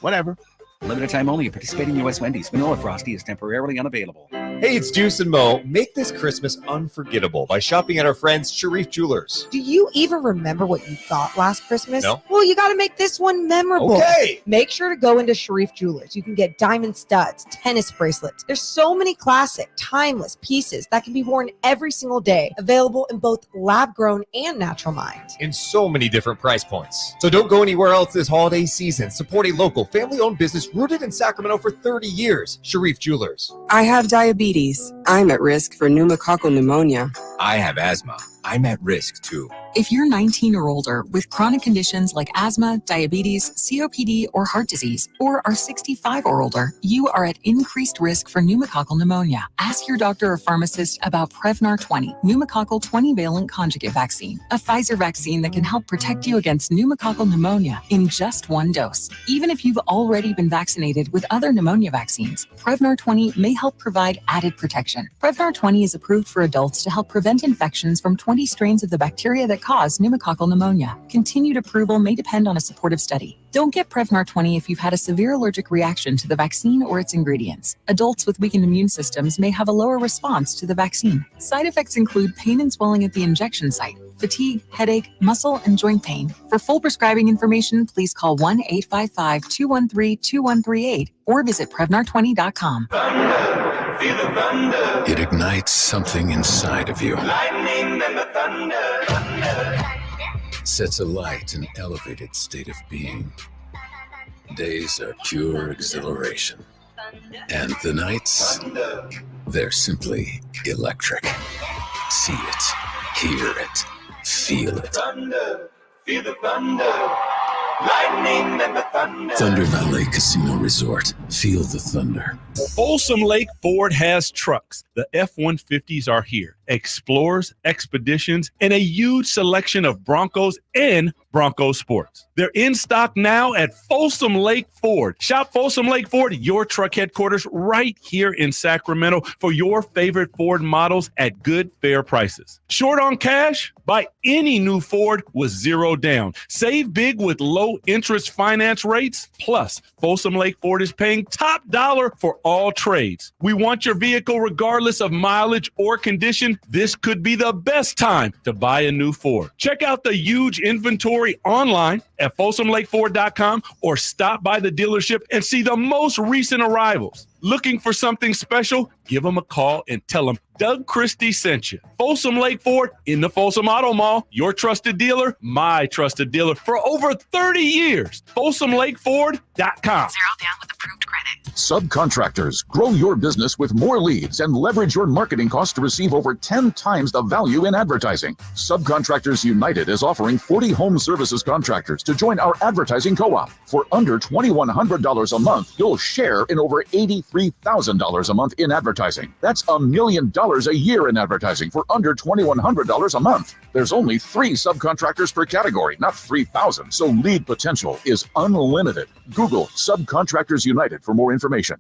Whatever. Limited time only at participating U.S. Wendy's. Vanilla Frosty is temporarily unavailable. Hey, it's Juice and Mo. Make this Christmas unforgettable by shopping at our friends Sharif Jewelers. Do you even remember what you thought last Christmas? No. Well, you got to make this one memorable. Okay. Make sure to go into Sharif Jewelers. You can get diamond studs, tennis bracelets. There's so many classic, timeless pieces that can be worn every single day. Available in both lab-grown and natural mined. In so many different price points. So don't go anywhere else this holiday season. Support a local, family-owned business rooted in Sacramento for 30 years. Sharif Jewelers. I have diabetes. I'm at risk for pneumococcal pneumonia. I have asthma. I'm at risk too. If you're 19 or older with chronic conditions like asthma, diabetes, COPD, or heart disease, or are 65 or older, you are at increased risk for pneumococcal pneumonia. Ask your doctor or pharmacist about Prevnar 20, pneumococcal 20-valent conjugate vaccine, a Pfizer vaccine that can help protect you against pneumococcal pneumonia in just one dose. Even if you've already been vaccinated with other pneumonia vaccines, Prevnar 20 may help provide added protection. Prevnar 20 is approved for adults to help prevent infections from 20 strains of the bacteria that cause pneumococcal pneumonia. Continued approval may depend on a supportive study. Don't get Prevnar 20 if you've had a severe allergic reaction to the vaccine or its ingredients. Adults with weakened immune systems may have a lower response to the vaccine. Side effects include pain and swelling at the injection site, fatigue, headache, muscle, and joint pain. For full prescribing information, please call 1-855-213-2138 or visit Prevnar20.com. Feel the thunder. It ignites something inside of you. Lightning and the thunder. Sets alight an elevated state of being. Days are pure exhilaration. And the nights, they're simply electric. See it, hear it, feel it. Thunder. Feel the thunder. Lightning and the thunder. Thunder Valley Casino Resort. Feel the thunder. Folsom Lake Ford has trucks. The F-150s are here. Explorers, Expeditions, and a huge selection of Broncos and Bronco Sports. They're in stock now at Folsom Lake Ford. Shop Folsom Lake Ford, your truck headquarters right here in Sacramento for your favorite Ford models at good, fair prices. Short on cash? Buy any new Ford with zero down. Save big with low interest finance rates. Plus, Folsom Lake Ford is paying top dollar for all trades. We want your vehicle regardless of mileage or condition. This could be the best time to buy a new Ford. Check out the huge inventory online at FolsomLakeFord.com or stop by the dealership and see the most recent arrivals. Looking for something special? Give them a call and tell them Doug Christie sent you. Folsom Lake Ford in the Folsom Auto Mall, your trusted dealer, my trusted dealer for over 30 years. FolsomLakeFord.com. 0 down with approved credit. Subcontractors, grow your business with more leads and leverage your marketing costs to receive over 10 times the value in advertising. Subcontractors United is offering 40 home services contractors to join our advertising co-op. For under $2,100 a month, you'll share in over $83,000 a month in advertising. That's $1 million a year in advertising for under $2,100 a month. There's only 3 subcontractors per category, not 3,000, so lead potential is unlimited. Google Subcontractors United for more information.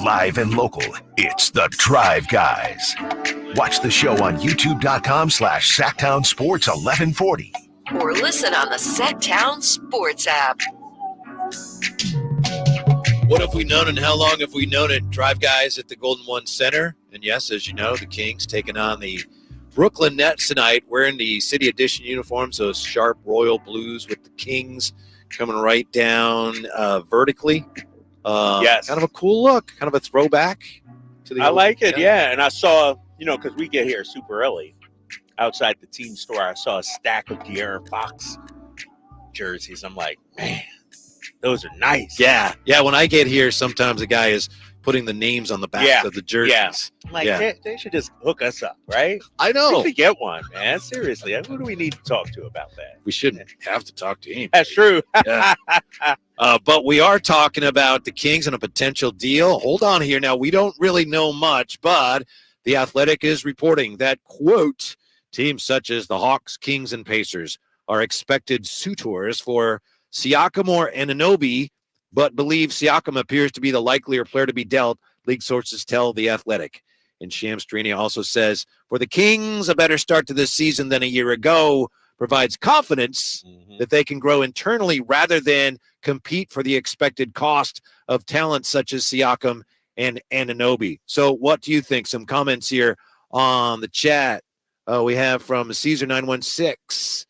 Live and local, it's the Drive Guys. Watch the show on youtube.com/Sactown Sports 1140. Or listen on the Sactown Sports app. What have we known and how long have we known it? Drive Guys at the Golden One Center. And yes, as you know, the Kings taking on the Brooklyn Nets tonight, wearing the City Edition uniforms, those sharp royal blues with the Kings coming right down vertically. Yes. Kind of a cool look, kind of a throwback to the I old like it, center. yeah. And I saw, because we get here super early, outside the team store, I saw a stack of De'Aaron Fox jerseys. I'm like, man, those are nice. Yeah. When I get here, sometimes the guy is putting the names on the back of the jerseys. Yeah. I'm like, They should just hook us up, right? I know. We should get one, man. Seriously. Who do we need to talk to about that? We shouldn't have to talk to him. That's true. Yeah. But we are talking about the Kings and a potential deal. Hold on here. Now, we don't really know much, but The Athletic is reporting that, quote, teams such as the Hawks, Kings, and Pacers are expected suitors for Siakam or Anunoby, but believe Siakam appears to be the likelier player to be dealt, league sources tell The Athletic. And Shams Charania also says, for the Kings, a better start to this season than a year ago provides confidence that they can grow internally rather than compete for the expected cost of talent such as Siakam and Anunoby. So what do you think? Some comments here on the chat. We have from Caesar 916.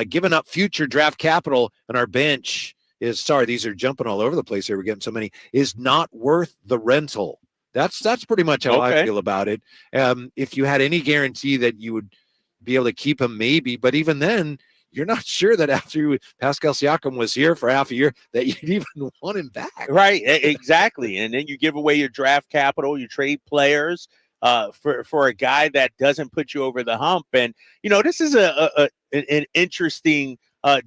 Giving up future draft capital on our bench is, sorry, these are jumping all over the place here. We're getting so many, is not worth the rental. That's pretty much how I feel about it. If you had any guarantee that you would be able to keep him, maybe, but even then, you're not sure that after Pascal Siakam was here for half a year that you'd even want him back. Right, exactly. And then you give away your draft capital, you trade players for a guy that doesn't put you over the hump. And, this is an interesting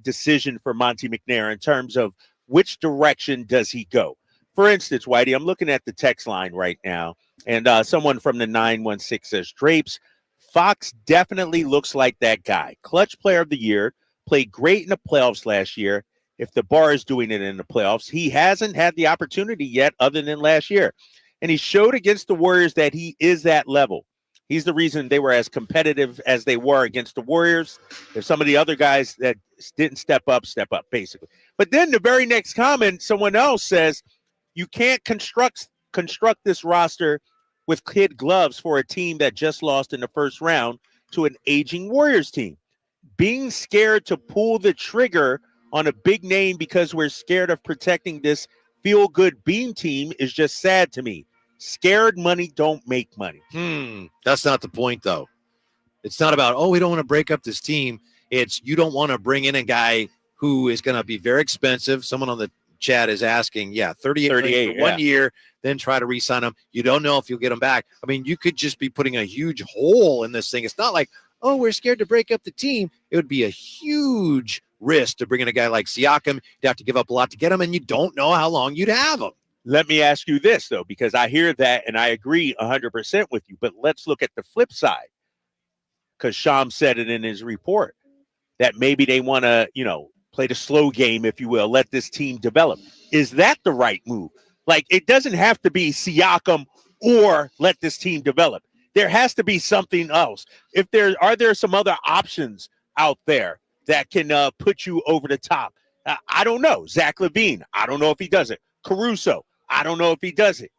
decision for Monte McNair in terms of which direction does he go. For instance, Whitey, I'm looking at the text line right now, and someone from the 916 says, Drapes, Fox definitely looks like that guy. Clutch player of the year, played great in the playoffs last year. If the bar is doing it in the playoffs, he hasn't had the opportunity yet other than last year. And he showed against the Warriors that he is that level. He's the reason they were as competitive as they were against the Warriors. If some of the other guys that didn't step up, basically. But then the very next comment, someone else says, you can't construct this roster with kid gloves for a team that just lost in the first round to an aging Warriors team. Being scared to pull the trigger on a big name because we're scared of protecting this feel-good beam team is just sad to me. Scared money don't make money. That's not the point, though. It's not about, we don't want to break up this team. It's you don't want to bring in a guy who is going to be very expensive. Someone on the chat is asking, 38 for 1 year, then try to re-sign him. You don't know if you'll get him back. I mean, you could just be putting a huge hole in this thing. It's not like, we're scared to break up the team. It would be a huge risk to bring in a guy like Siakam. You'd have to give up a lot to get him, and you don't know how long you'd have him. Let me ask you this, though, because I hear that and I agree 100% with you. But let's look at the flip side, because Sham said it in his report that maybe they want to, play the slow game, if you will, let this team develop. Is that the right move? Like, it doesn't have to be Siakam or let this team develop. There has to be something else. Are there some other options out there that can put you over the top? I don't know. Zach LaVine, I don't know if he does it. Caruso, I don't know if he does it.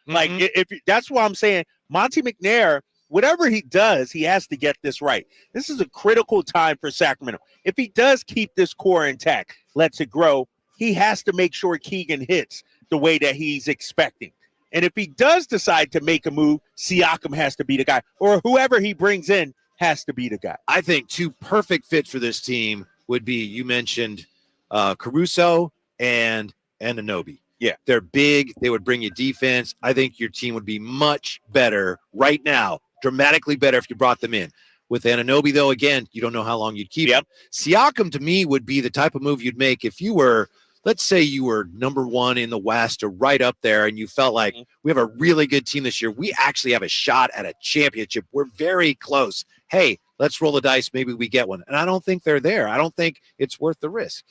Like if that's why I'm saying Monte McNair, whatever he does, he has to get this right. This is a critical time for Sacramento. If he does keep this core intact, lets it grow, he has to make sure Keegan hits the way that he's expecting. And if he does decide to make a move, Siakam has to be the guy, or whoever he brings in has to be the guy. I think two perfect fits for this team would be, you mentioned Caruso and Anunoby. Yeah. They're big. They would bring you defense. I think your team would be much better right now, dramatically better if you brought them in. With Anunoby, though, again, you don't know how long you'd keep him. Siakam, to me, would be the type of move you'd make if you were, let's say you were number one in the West or right up there, and you felt like we have a really good team this year. We actually have a shot at a championship. We're very close. Hey, let's roll the dice. Maybe we get one. And I don't think they're there. I don't think it's worth the risk.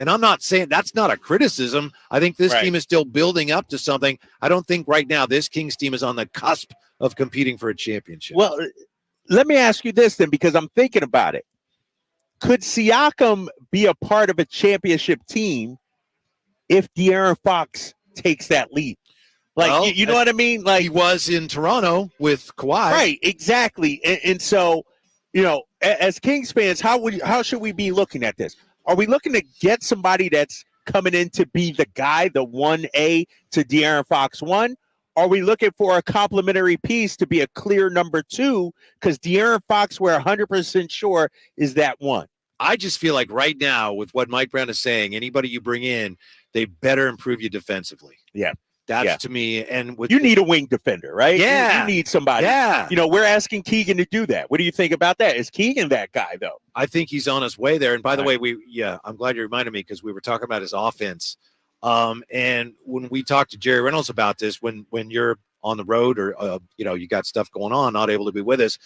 And I'm not saying that's not a criticism. I think this team is still building up to something. I don't think right now this Kings team is on the cusp of competing for a championship. Well, let me ask you this then, because I'm thinking about it. Could Siakam be a part of a championship team if De'Aaron Fox takes that lead? Like, well, you know what I mean? Like he was in Toronto with Kawhi. Right, exactly. And so, as Kings fans, how should we be looking at this? Are we looking to get somebody that's coming in to be the guy, the 1A to De'Aaron Fox 1? Are we looking for a complementary piece to be a clear number 2? Because De'Aaron Fox, we're 100% sure, is that 1. I just feel like right now, with what Mike Brown is saying, anybody you bring in, they better improve you defensively. Yeah. That's to me. And you need a wing defender, right? Yeah. You need somebody. Yeah. We're asking Keegan to do that. What do you think about that? Is Keegan that guy, though? I think he's on his way there. And by the way, I'm glad you reminded me, because we were talking about his offense. And when we talked to Jerry Reynolds about this, when you're on the road or, you got stuff going on, not able to be with us,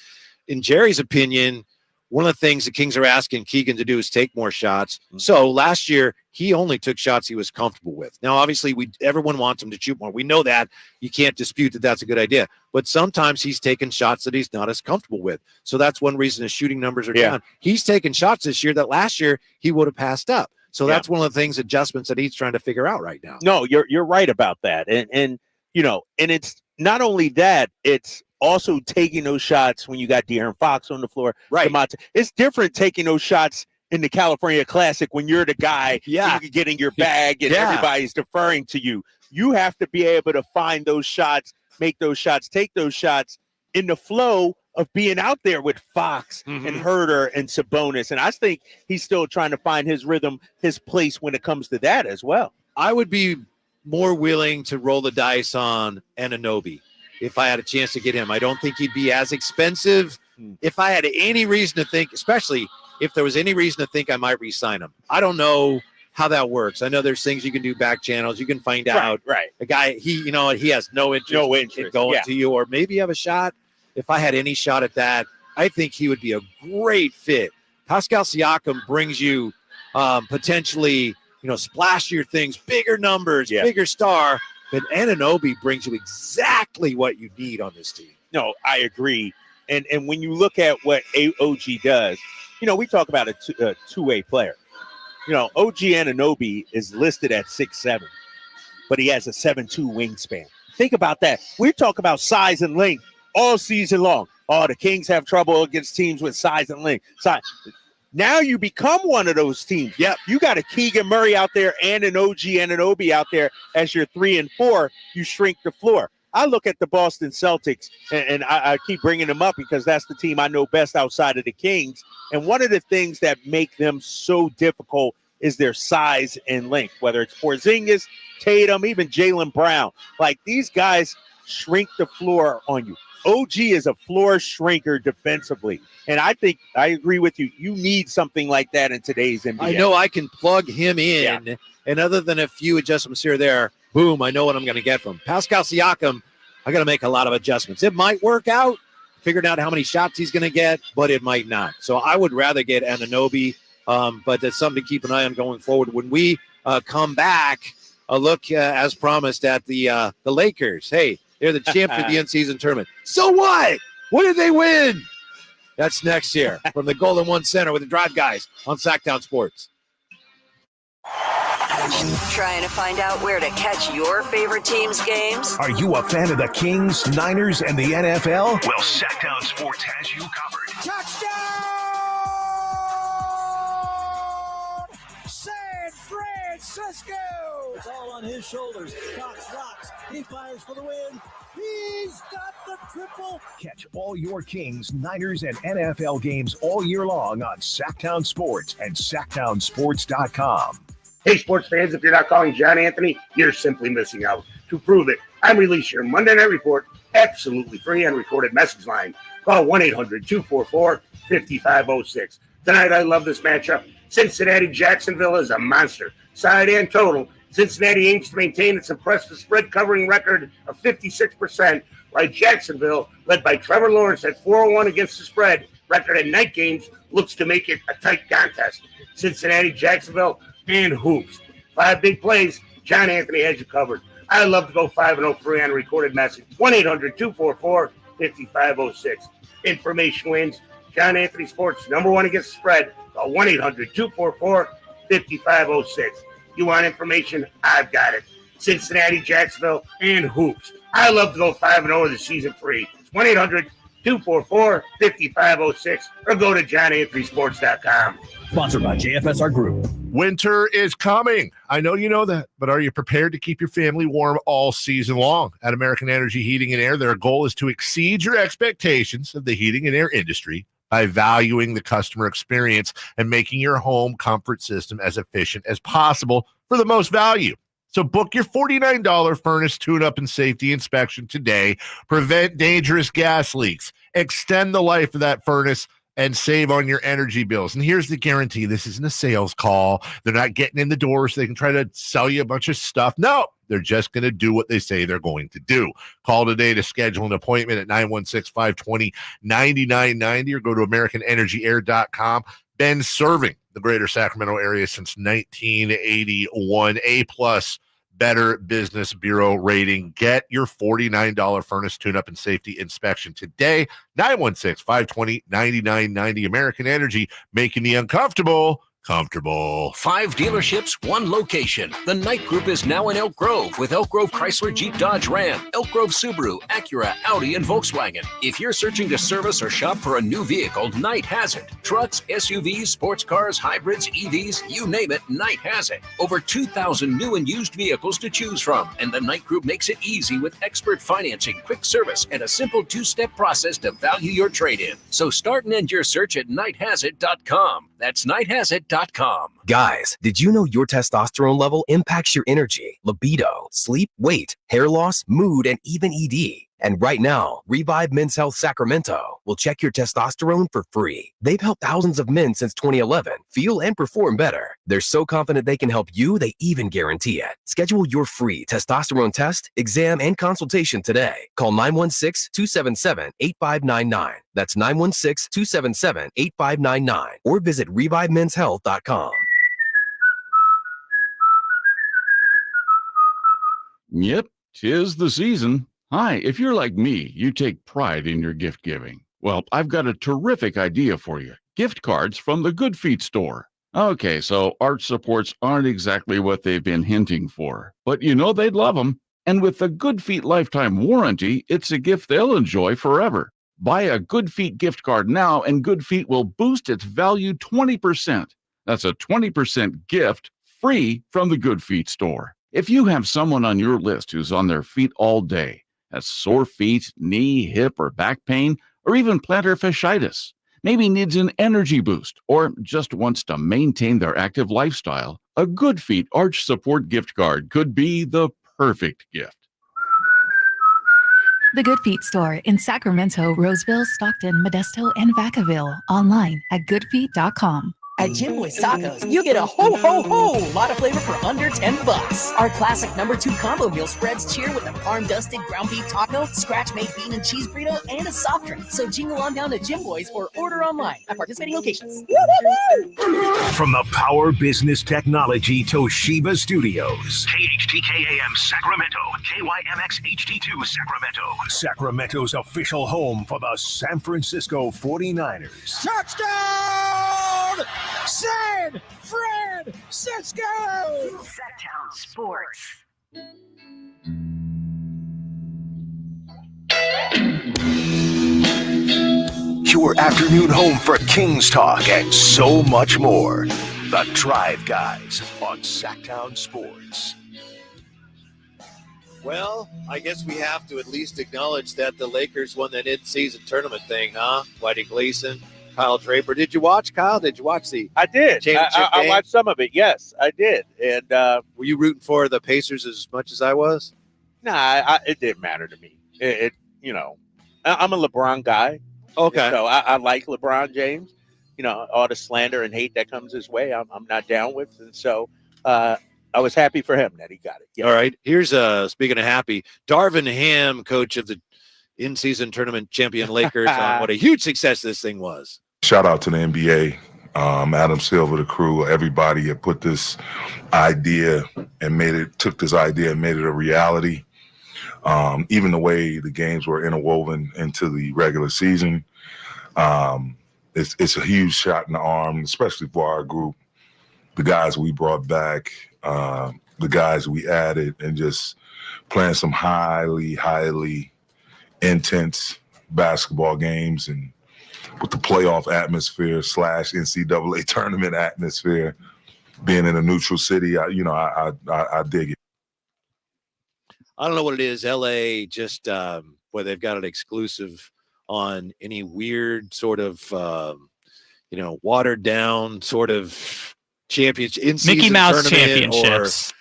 in Jerry's opinion, one of the things the Kings are asking Keegan to do is take more shots. So last year, he only took shots he was comfortable with. Now, obviously, everyone wants him to shoot more. We know that. You can't dispute that that's a good idea. But sometimes he's taking shots that he's not as comfortable with. So that's one reason his shooting numbers are down. He's taking shots this year that last year he would have passed up. So that's one of the things, adjustments that he's trying to figure out right now. No, you're right about that. And it's not only that, it's also taking those shots when you got De'Aaron Fox on the floor. Right. It's different taking those shots in the California Classic when you're the guy you can get in your bag and everybody's deferring to you. You have to be able to find those shots, make those shots, take those shots in the flow of being out there with Fox and Herter and Sabonis. And I think he's still trying to find his rhythm, his place when it comes to that as well. I would be more willing to roll the dice on Anunoby if I had a chance to get him. I don't think he'd be as expensive. If I had any reason to think, especially if there was any reason to think I might re-sign him. I don't know how that works. I know there's things you can do back channels. You can find out. Right. A guy, he has no interest in going to you, or maybe you have a shot. If I had any shot at that, I think he would be a great fit. Pascal Siakam brings you potentially, splashier things, bigger numbers, bigger star. But Anunoby brings you exactly what you need on this team. No, I agree. And when you look at what OG does, we talk about a two-way player. OG Anunoby is listed at 6'7", but he has a 7'2" wingspan. Think about that. We talk about size and length all season long. Oh, the Kings have trouble against teams with size and length. Now you become one of those teams. Yep. You got a Keegan Murray out there and an OG Anunoby out there as your 3 and 4. You shrink the floor. I look at the Boston Celtics, and I keep bringing them up because that's the team I know best outside of the Kings. And one of the things that make them so difficult is their size and length, whether it's Porzingis, Tatum, even Jaylen Brown. Like, these guys shrink the floor on you. OG is a floor shrinker defensively. And I think I agree with you. You need something like that in today's NBA. I know I can plug him in, and other than a few adjustments here or there, boom, I know what I'm going to get from Pascal Siakam. I got to make a lot of adjustments. It might work out, figuring out how many shots he's going to get, but it might not. So I would rather get Anunoby, but that's something to keep an eye on going forward. When we come back, a look, as promised, at the Lakers. Hey, they're the champs of the in-season tournament. So what? What did they win? That's next year from the Golden One Center with the Drive Guys on Sactown Sports. Trying to find out where to catch your favorite team's games? Are you a fan of the Kings, Niners, and the NFL? Well, Sactown Sports has you covered. Touchdown! San Francisco! It's all on his shoulders. Cox rocks. He fires for the win. He's got the triple. Catch all your Kings, Niners, and NFL games all year long on Sactown Sports and SactownSports.com. Hey, sports fans, if you're not calling John Anthony, you're simply missing out. To prove it, I'm releasing your Monday Night Report absolutely free on recorded message line. Call 1-800-244-5506. Tonight, I love this matchup. Cincinnati-Jacksonville is a monster. Side and total. Cincinnati aims to maintain its impressive spread covering record of 56%, while Jacksonville, led by Trevor Lawrence at 4-1 against the spread record in night games, looks to make it a tight contest. Cincinnati-Jacksonville and hoops. 5 big plays, John Anthony has you covered. I love to go 5-0 free on a recorded message. 1-800-244-5506. Information wins. John Anthony Sports, #1 against the spread. Call 1-800-244-5506. You want information? I've got it. Cincinnati, Jacksonville, and hoops. I love to go 5-0 with the season free. It's 1-800-244-5506 or go to johnanthonysports.com. Sponsored by JFSR Group. Winter is coming. I know you know that, but are you prepared to keep your family warm all season long? At American Energy Heating and Air, their goal is to exceed your expectations of the heating and air industry by valuing the customer experience and making your home comfort system as efficient as possible for the most value. So book your $49 furnace tune-up and safety inspection today. Prevent dangerous gas leaks. Extend the life of that furnace and save on your energy bills. And here's the guarantee. This isn't a sales call. They're not getting in the door so they can try to sell you a bunch of stuff. No, they're just going to do what they say they're going to do. Call today to schedule an appointment at 916-520-9990 or go to AmericanEnergyAir.com. Been serving the greater Sacramento area since 1981. A-plus Better Business Bureau rating. Get your $49 furnace tune-up and safety inspection today. 916-520-9990. American Energy, making the uncomfortable comfortable. 5 dealerships, 1 location. The Knight Group is now in Elk Grove with Elk Grove Chrysler Jeep Dodge Ram, Elk Grove Subaru, Acura, Audi, and Volkswagen. If you're searching to service or shop for a new vehicle, Knight has it. Trucks, SUVs, sports cars, hybrids, EVs, you name it, Knight has it. Over 2,000 new and used vehicles to choose from, and the Knight Group makes it easy with expert financing, quick service, and a simple 2-step process to value your trade-in. So start and end your search at KnightHasIt.com. That's KnightHasIt.com. Guys, did you know your testosterone level impacts your energy, libido, sleep, weight, hair loss, mood, and even ED? And right now, Revive Men's Health Sacramento will check your testosterone for free. They've helped thousands of men since 2011 feel and perform better. They're so confident they can help you, they even guarantee it. Schedule your free testosterone test, exam, and consultation today. Call 916-277-8599. That's 916-277-8599. Or visit ReviveMen'sHealth.com. Yep, 'tis the season. Hi, if you're like me, you take pride in your gift giving. Well, I've got a terrific idea for you. Gift cards from the Good Feet store. Okay, so arch supports aren't exactly what they've been hinting for, but you know they'd love them. And with the Good Feet lifetime warranty, it's a gift they'll enjoy forever. Buy a Good Feet gift card now, and Good Feet will boost its value 20%. That's a 20% gift free from the Good Feet store. If you have someone on your list who's on their feet all day, has sore feet, knee, hip, or back pain, or even plantar fasciitis, maybe needs an energy boost, or just wants to maintain their active lifestyle, a Good Feet Arch Support gift card could be the perfect gift. The Good Feet store in Sacramento, Roseville, Stockton, Modesto, and Vacaville. Online at goodfeet.com. At Jim Boy's Tacos, you get a ho lot of flavor for under $10. Our classic #2 combo meal spreads cheer with a parm-dusted ground beef taco, scratch-made bean and cheese burrito, and a soft drink. So jingle on down to Jim Boy's or order online at participating locations. From the Power Business Technology Toshiba Studios. KHTKAM Sacramento. KYMX HD2 Sacramento. Sacramento's official home for the San Francisco 49ers. Touchdown! San Francisco! Sactown Sports. Your afternoon home for Kings Talk and so much more. The Drive Guys on Sactown Sports. Well, I guess we have to at least acknowledge that the Lakers won that in-season tournament thing, huh? Whitey Gleason, Kyle Draper. Did you watch, Kyle? Did you watch the I did. championship I game? watched some of it. Yes, I did. And were you rooting for the Pacers as much as I was? nah, it didn't matter to me. I'm a LeBron guy. Okay. So I like LeBron James. You know, all the slander and hate that comes his way, I'm not down with. And so I was happy for him that he got it. Yeah. All right. Here's speaking of happy, Darvin Ham, coach of the in-season tournament champion Lakers, on what a huge success this thing was. Shout out to the NBA Adam Silver, the crew, everybody had put this idea and took this idea and made it a reality. Even the way the games were interwoven into the regular season, it's a huge shot in the arm, especially for our group. The guys we brought back, the guys we added, and just playing some highly, highly intense basketball games, and with the playoff atmosphere / NCAA tournament atmosphere, being in a neutral city, I dig it. I don't know what it is. LA just where they've got an exclusive on any weird sort of watered down sort of championship in-season Mickey Mouse tournament championships.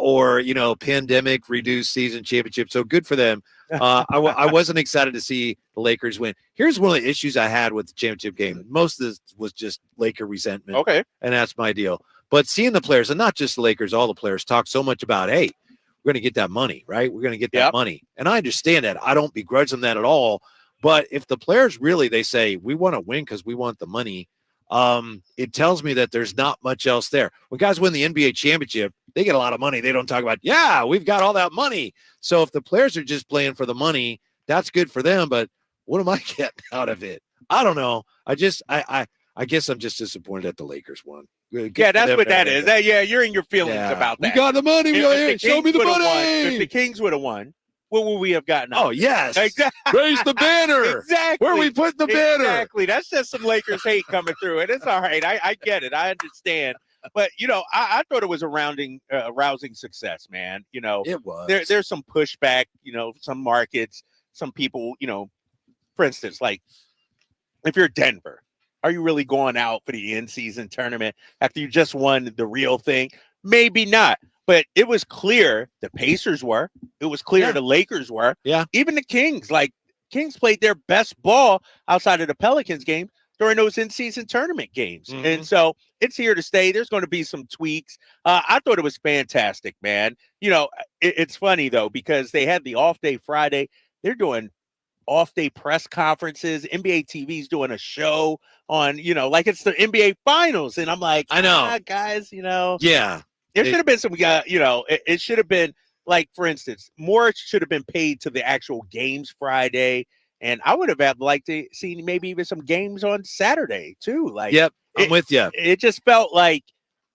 or pandemic reduced season championship. So good for them. I wasn't excited to see the Lakers win. Here's one of the issues I had with the championship game. Most of this was just Laker resentment. Okay. And that's my deal. But seeing the players, and not just the Lakers, all the players talk so much about, hey, we're going to get that money, right? We're going to get that money. And I understand that. I don't begrudge them that at all. But if the players really, they say, we want to win because we want the money, it tells me that there's not much else there. When guys win the NBA championship, they get a lot of money. They don't talk about, we've got all that money. So if the players are just playing for the money, that's good for them. But what am I getting out of it? I don't know. I guess I'm just disappointed that the Lakers won. That's what that is. You're in your feelings about that. We got the money. Show me the money. If the Kings would have won, what would we have gotten? Oh, yes. Exactly. Raise the banner. Exactly. Where are we putting the banner? Exactly. That's just some Lakers hate coming through. And it's all right. I get it. I understand. But, I thought it was a rousing success, man. It was. There's some pushback, some markets, some people, for instance, like if you're Denver, are you really going out for the in-season tournament after you just won the real thing? Maybe not. But it was clear the Pacers were. It was clear the Lakers were. Yeah. Even the Kings. Kings played their best ball outside of the Pelicans game during those in-season tournament games. Mm-hmm. And so it's here to stay. There's going to be some tweaks. I thought it was fantastic, man. It's funny, though, because they had the off-day Friday. They're doing off-day press conferences. NBA TV's doing a show on, like it's the NBA Finals. And I'm like, I know. Guys, Yeah. There should have been some, it should have been, like, for instance, more should have been paid to the actual games Friday. And I would have liked to see maybe even some games on Saturday, too. Yep, I'm with you. It just felt like,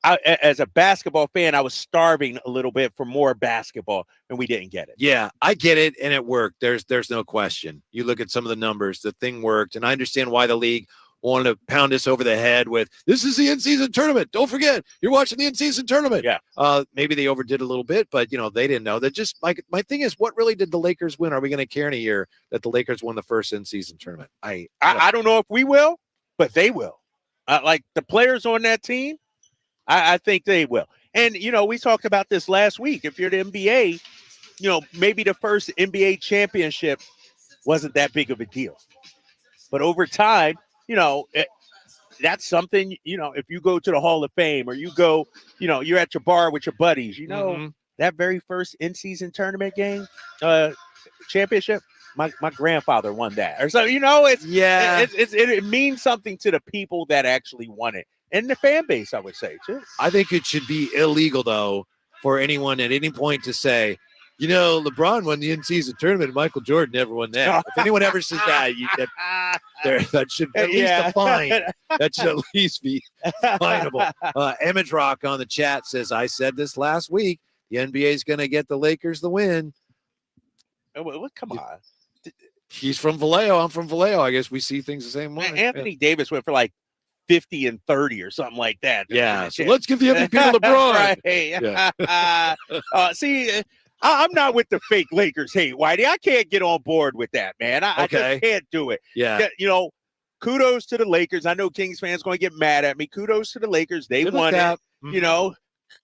as a basketball fan, I was starving a little bit for more basketball, and we didn't get it. Yeah, I get it, and it worked. There's no question. You look at some of the numbers, the thing worked, and I understand why the league wanted to pound us over the head with, this is the in-season tournament. Don't forget, you're watching the in-season tournament. Yeah. Maybe they overdid a little bit, but, they didn't know. That just, my thing is, what really did the Lakers win? Are we going to care in a year that the Lakers won the first in-season tournament? I don't know if we will, but they will. Like the players on that team, I think they will. And, we talked about this last week. If you're the NBA, maybe the first NBA championship wasn't that big of a deal. But over time, that's something, if you go to the Hall of Fame or you go, you're at your bar with your buddies, that very first in-season tournament game, championship, my grandfather won that. Or so, it means something to the people that actually won it. And the fan base, I would say, too. I think it should be illegal, though, for anyone at any point to say, LeBron won the in-season tournament. Michael Jordan never won that. If anyone ever says that, that should at least a fine. That should at least be finable. Emmett Rock on the chat says, I said this last week. The NBA is going to get the Lakers the win. Come on. He's from Vallejo. I'm from Vallejo. I guess we see things the same way. Anthony Davis went for like 50 and 30 or something like that. Yeah. So let's give the MVP to LeBron. Right. Yeah. See, I'm not with the fake Lakers hate, Whitey. I can't get on board with that, man. I just can't do it. Yeah. Kudos to the Lakers. I know Kings fans going to get mad at me. Kudos to the Lakers. They won it. Mm-hmm.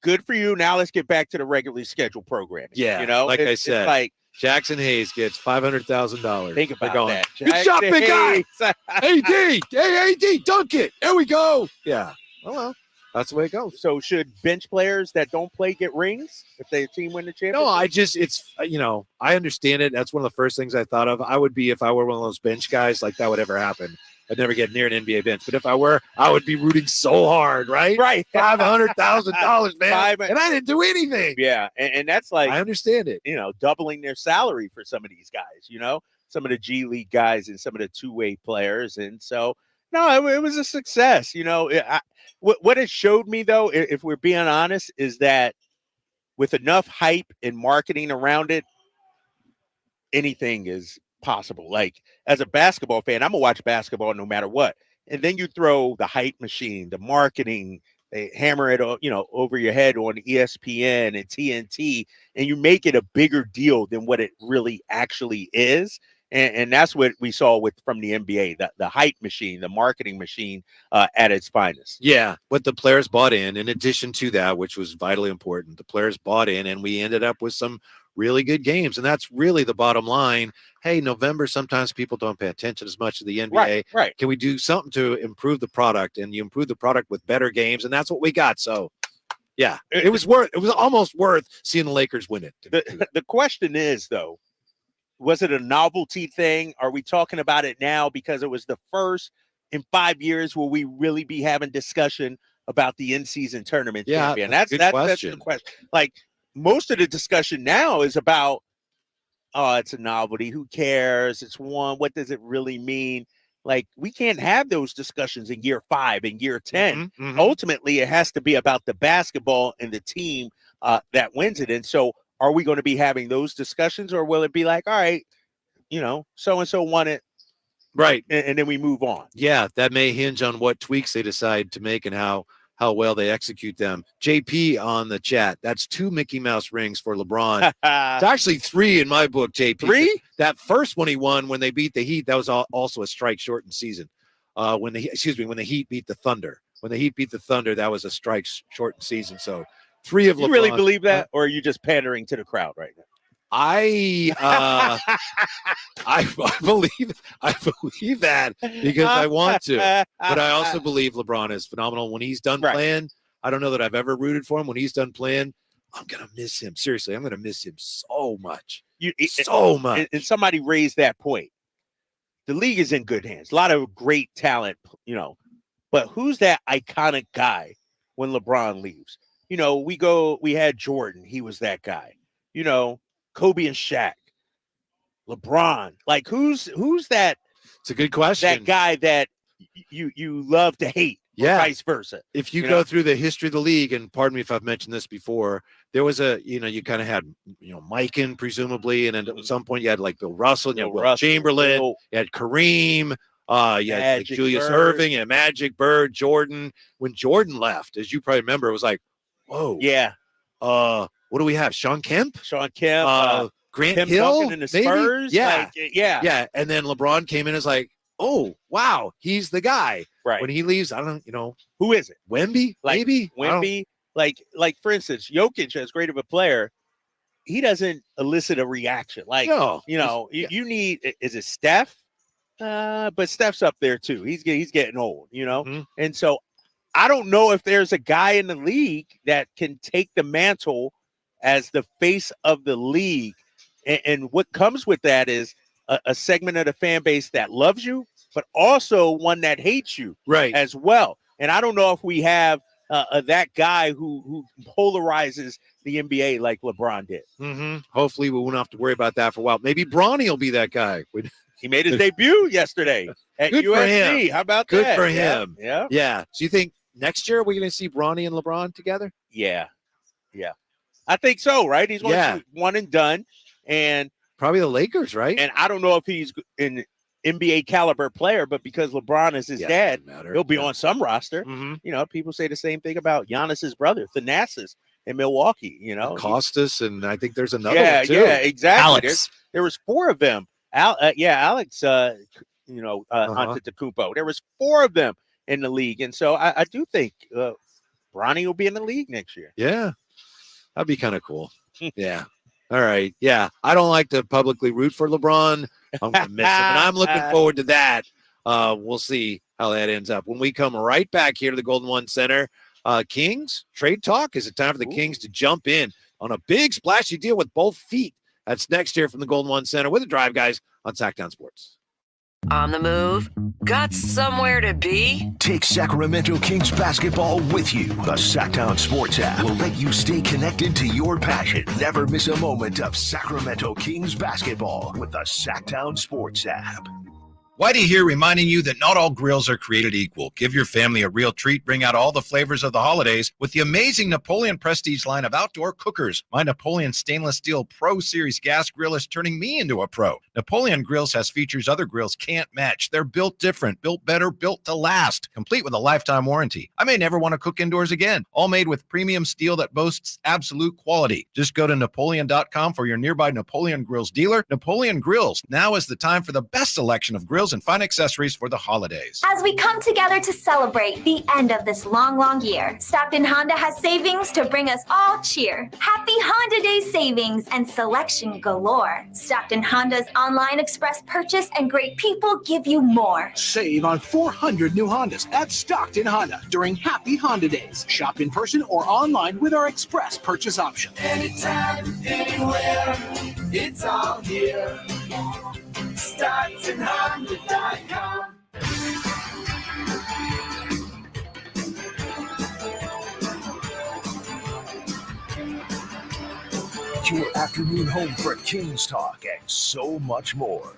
Good for you. Now let's get back to the regularly scheduled programming. Yeah. Like I said, it's like Jackson Hayes gets $500,000. Think about that. Good shot, big guy. AD, dunk it. There we go. Yeah. Well, that's the way it goes. So should bench players that don't play get rings if their team win the championship? No, I understand it. That's one of the first things I thought of. I would be, if I were one of those bench guys, like that would ever happen. I'd never get near an NBA bench. But if I were, I would be rooting so hard, right? Right. $500,000, man. And I didn't do anything. Yeah. And that's like, I understand it. Doubling their salary for some of these guys, some of the G League guys and some of the two-way players. And so, no, it was a success. What it showed me, though, if we're being honest, is that with enough hype and marketing around it, anything is possible. Like, as a basketball fan, I'm going to watch basketball no matter what. And then you throw the hype machine, the marketing, they hammer it, over your head on ESPN and TNT, and you make it a bigger deal than what it really actually is. And that's what we saw from the NBA, the hype machine, the marketing machine at its finest. Yeah, but the players bought in addition to that, which was vitally important. The players bought in, and we ended up with some really good games. And that's really the bottom line. Hey, November, sometimes people don't pay attention as much to the NBA. Right. Can we do something to improve the product? And you improve the product with better games, and that's what we got. So, yeah, it was almost worth seeing the Lakers win it. The question is, though, was it a novelty thing? Are we talking about it now because it was the first in 5 years will we really be having discussion about the in-season tournament champion? That's the question. Like, most of the discussion now is about, it's a novelty. Who cares? It's one. What does it really mean? Like, we can't have those discussions in year 5 and year 10. Ultimately, it has to be about the basketball and the team that wins it. And so, are we going to be having those discussions, or will it be like, all right, so-and-so won it. Right. And then we move on. Yeah, that may hinge on what tweaks they decide to make and how well they execute them. JP on the chat, that's 2 Mickey Mouse rings for LeBron. It's actually 3 in my book, JP. 3? That first one he won when they beat the Heat, that was also a strike shortened season. When the Heat beat the Thunder. When the Heat beat the Thunder, that was a strike shortened season. So 3 of LeBron. You really believe that, or are you just pandering to the crowd right now? I believe that because I want to, but I also believe LeBron is phenomenal. When he's done playing, I don't know that I've ever rooted for him. When he's done playing, I'm gonna miss him. Seriously, I'm gonna miss him so much. So much. And somebody raised that point. The league is in good hands. A lot of great talent, but who's that iconic guy when LeBron leaves? We had Jordan. He was that guy. Kobe and Shaq, LeBron. Like, who's that? It's a good question. That guy that you love to hate, or vice versa. If you go through the history of the league, and pardon me if I've mentioned this before, there was you kind of had, Mikan presumably, and then at some point you had like Bill Russell, and you had Will Chamberlain, you had Kareem, you had like Julius Erving, and Magic, Bird, Jordan. When Jordan left, as you probably remember, it was like, whoa, yeah. What do we have? Sean Kemp, Grant Tim Hill, Duncan in the Spurs. Yeah, yeah. And then LeBron came in as like, oh wow, he's the guy. Right. When he leaves, I don't who is it? Wemby, maybe Wemby. Like for instance, Jokic, as great of a player, he doesn't elicit a reaction. Like, you need, is it Steph? But Steph's up there too. He's getting old, and so I don't know if there's a guy in the league that can take the mantle as the face of the league. And what comes with that is a segment of the fan base that loves you, but also one that hates you as well. And I don't know if we have that guy who polarizes the NBA like LeBron did. Hopefully we won't have to worry about that for a while. Maybe Bronny will be that guy. He made his debut yesterday at Good USC. for him. How about Good that? for him. Yeah. So you think next year we're going to see Bronny and LeBron together? Yeah. I think so, right? He's going to one and done. And probably the Lakers, right? And I don't know if he's an NBA caliber player, but because LeBron is his dad, he'll be on some roster. People say the same thing about Giannis's brother, Thanasis, in Milwaukee. Costas, and I think there's another one too. Yeah, exactly. Alex. There was 4 of them. Alex, Antetokounmpo. There was 4 of them in the league, and so I do think Bronny will be in the league next year. Yeah, that'd be kind of cool. Yeah. All right. Yeah, I don't like to publicly root for LeBron. I'm gonna miss him, and I'm looking forward to that. We'll see how that ends up when we come right back here to the Golden One Center. Kings trade talk. Is it time for the Kings to jump in on a big splashy deal with both feet? That's next here from the Golden One Center with the Drive Guys on Sactown Sports. On the move? Got somewhere to be? Take Sacramento Kings basketball with you. The Sactown Sports app will let you stay connected to your passion. Never miss a moment of Sacramento Kings basketball with the Sactown Sports app. Whitey here, reminding you that not all grills are created equal. Give your family a real treat. Bring out all the flavors of the holidays with the amazing Napoleon Prestige line of outdoor cookers. My Napoleon Stainless Steel Pro Series gas grill is turning me into a pro. Napoleon Grills has features other grills can't match. They're built different, built better, built to last, complete with a lifetime warranty. I may never want to cook indoors again. All made with premium steel that boasts absolute quality. Just go to Napoleon.com for your nearby Napoleon Grills dealer. Napoleon Grills. Now is the time for the best selection of grills and fine accessories for the holidays. As we come together to celebrate the end of this long, long year, Stockton Honda has savings to bring us all cheer. Happy Honda Day savings and selection galore. Stockton Honda's online express purchase and great people give you more. Save on 400 new Hondas at Stockton Honda during Happy Honda Days. Shop in person or online with our express purchase option. Anytime, anywhere, it's all here. StocktonHonda.com. Your afternoon home for Kings talk and so much more.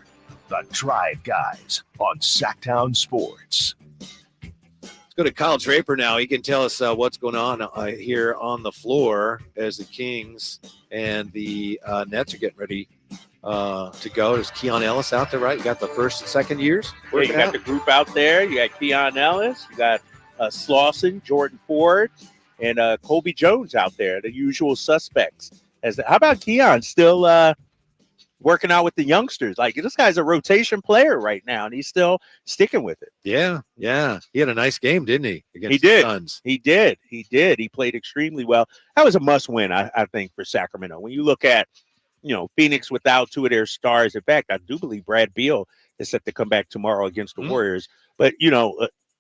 The Drive Guys on Sactown Sports. Let's go to Kyle Draper now. He can tell us what's going on here on the floor as the Kings and the Nets are getting ready to go. There's Keon Ellis out there, right? You got the first and second years. Yeah, you got the group out there. You got Keon Ellis. You got Slauson, Jordan Ford, and Colby Jones out there, the usual suspects. How about Keon still working out with the youngsters? Like, this guy's a rotation player right now, and he's still sticking with it. Yeah. He had a nice game, didn't he? Against the Suns. He did. He played extremely well. That was a must-win, I think, for Sacramento. When you look at, Phoenix without two of their stars. In fact, I do believe Brad Beal is set to come back tomorrow against the Warriors. But,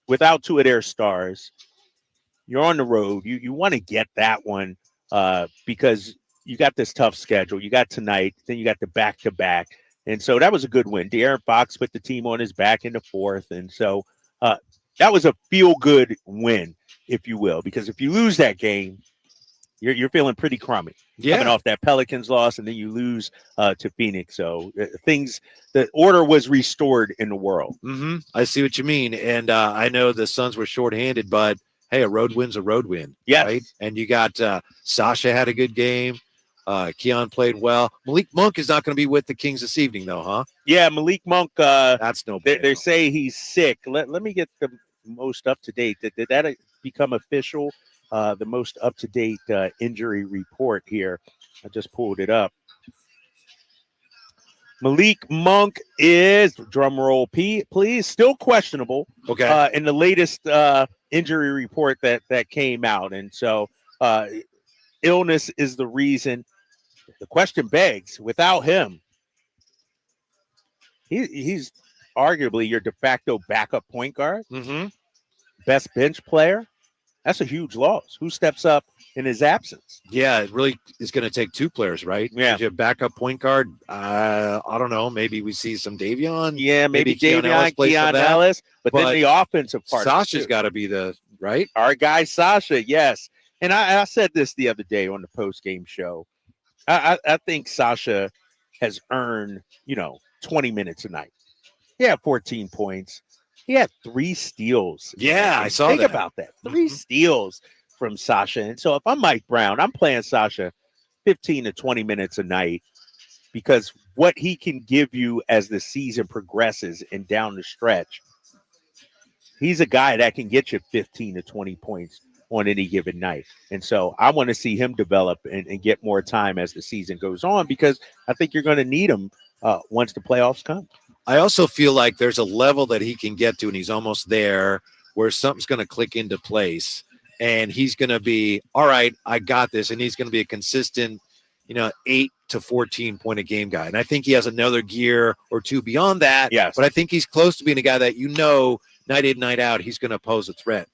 without two of their stars, you're on the road. You want to get that one because you got this tough schedule. You got tonight, then you got the back-to-back. And so that was a good win. De'Aaron Fox put the team on his back in the fourth. And so that was a feel-good win, if you will, because if you lose that game, you're feeling pretty crummy. Coming off that Pelicans loss, and then you lose to Phoenix. So the order was restored in the world. Mm-hmm. I see what you mean. And I know the Suns were shorthanded, but hey, a road win's a road win. Yeah. Right? And you got Sasha had a good game. Keon played well. Malik Monk is not going to be with the Kings this evening, though, huh? Yeah, Malik Monk. That's no big They say he's sick. Let me get the most up-to-date. Did that become official? The most up-to-date injury report here. I just pulled it up. Malik Monk is, drum roll, please, still questionable. Okay. In the latest injury report that came out. And so illness is the reason. The question begs, without him, he's arguably your de facto backup point guard, best bench player. That's a huge loss. Who steps up in his absence? Yeah, it really is going to take two players, right? Yeah. You have backup point guard. I don't know. Maybe we see some Davion. Yeah, maybe Davion, Keon Ellis. But then the offensive part. Sasha's got to be the right. Our guy Sasha, yes. And I said this the other day on the post-game show. I think Sasha has earned, 20 minutes a night. He had 14 points. He had 3 steals. Yeah, I saw that. Think about that. 3 steals from Sasha. And so if I'm Mike Brown, I'm playing Sasha 15 to 20 minutes a night because what he can give you as the season progresses and down the stretch, he's a guy that can get you 15 to 20 points on any given night. And so I want to see him develop and get more time as the season goes on because I think you're going to need him once the playoffs come. I also feel like there's a level that he can get to, and he's almost there, where something's going to click into place, and he's going to be, all right, I got this, and he's going to be a consistent, 8 to 14 point a game guy. And I think he has another gear or two beyond that. Yes. But I think he's close to being a guy that night in, night out, he's going to pose a threat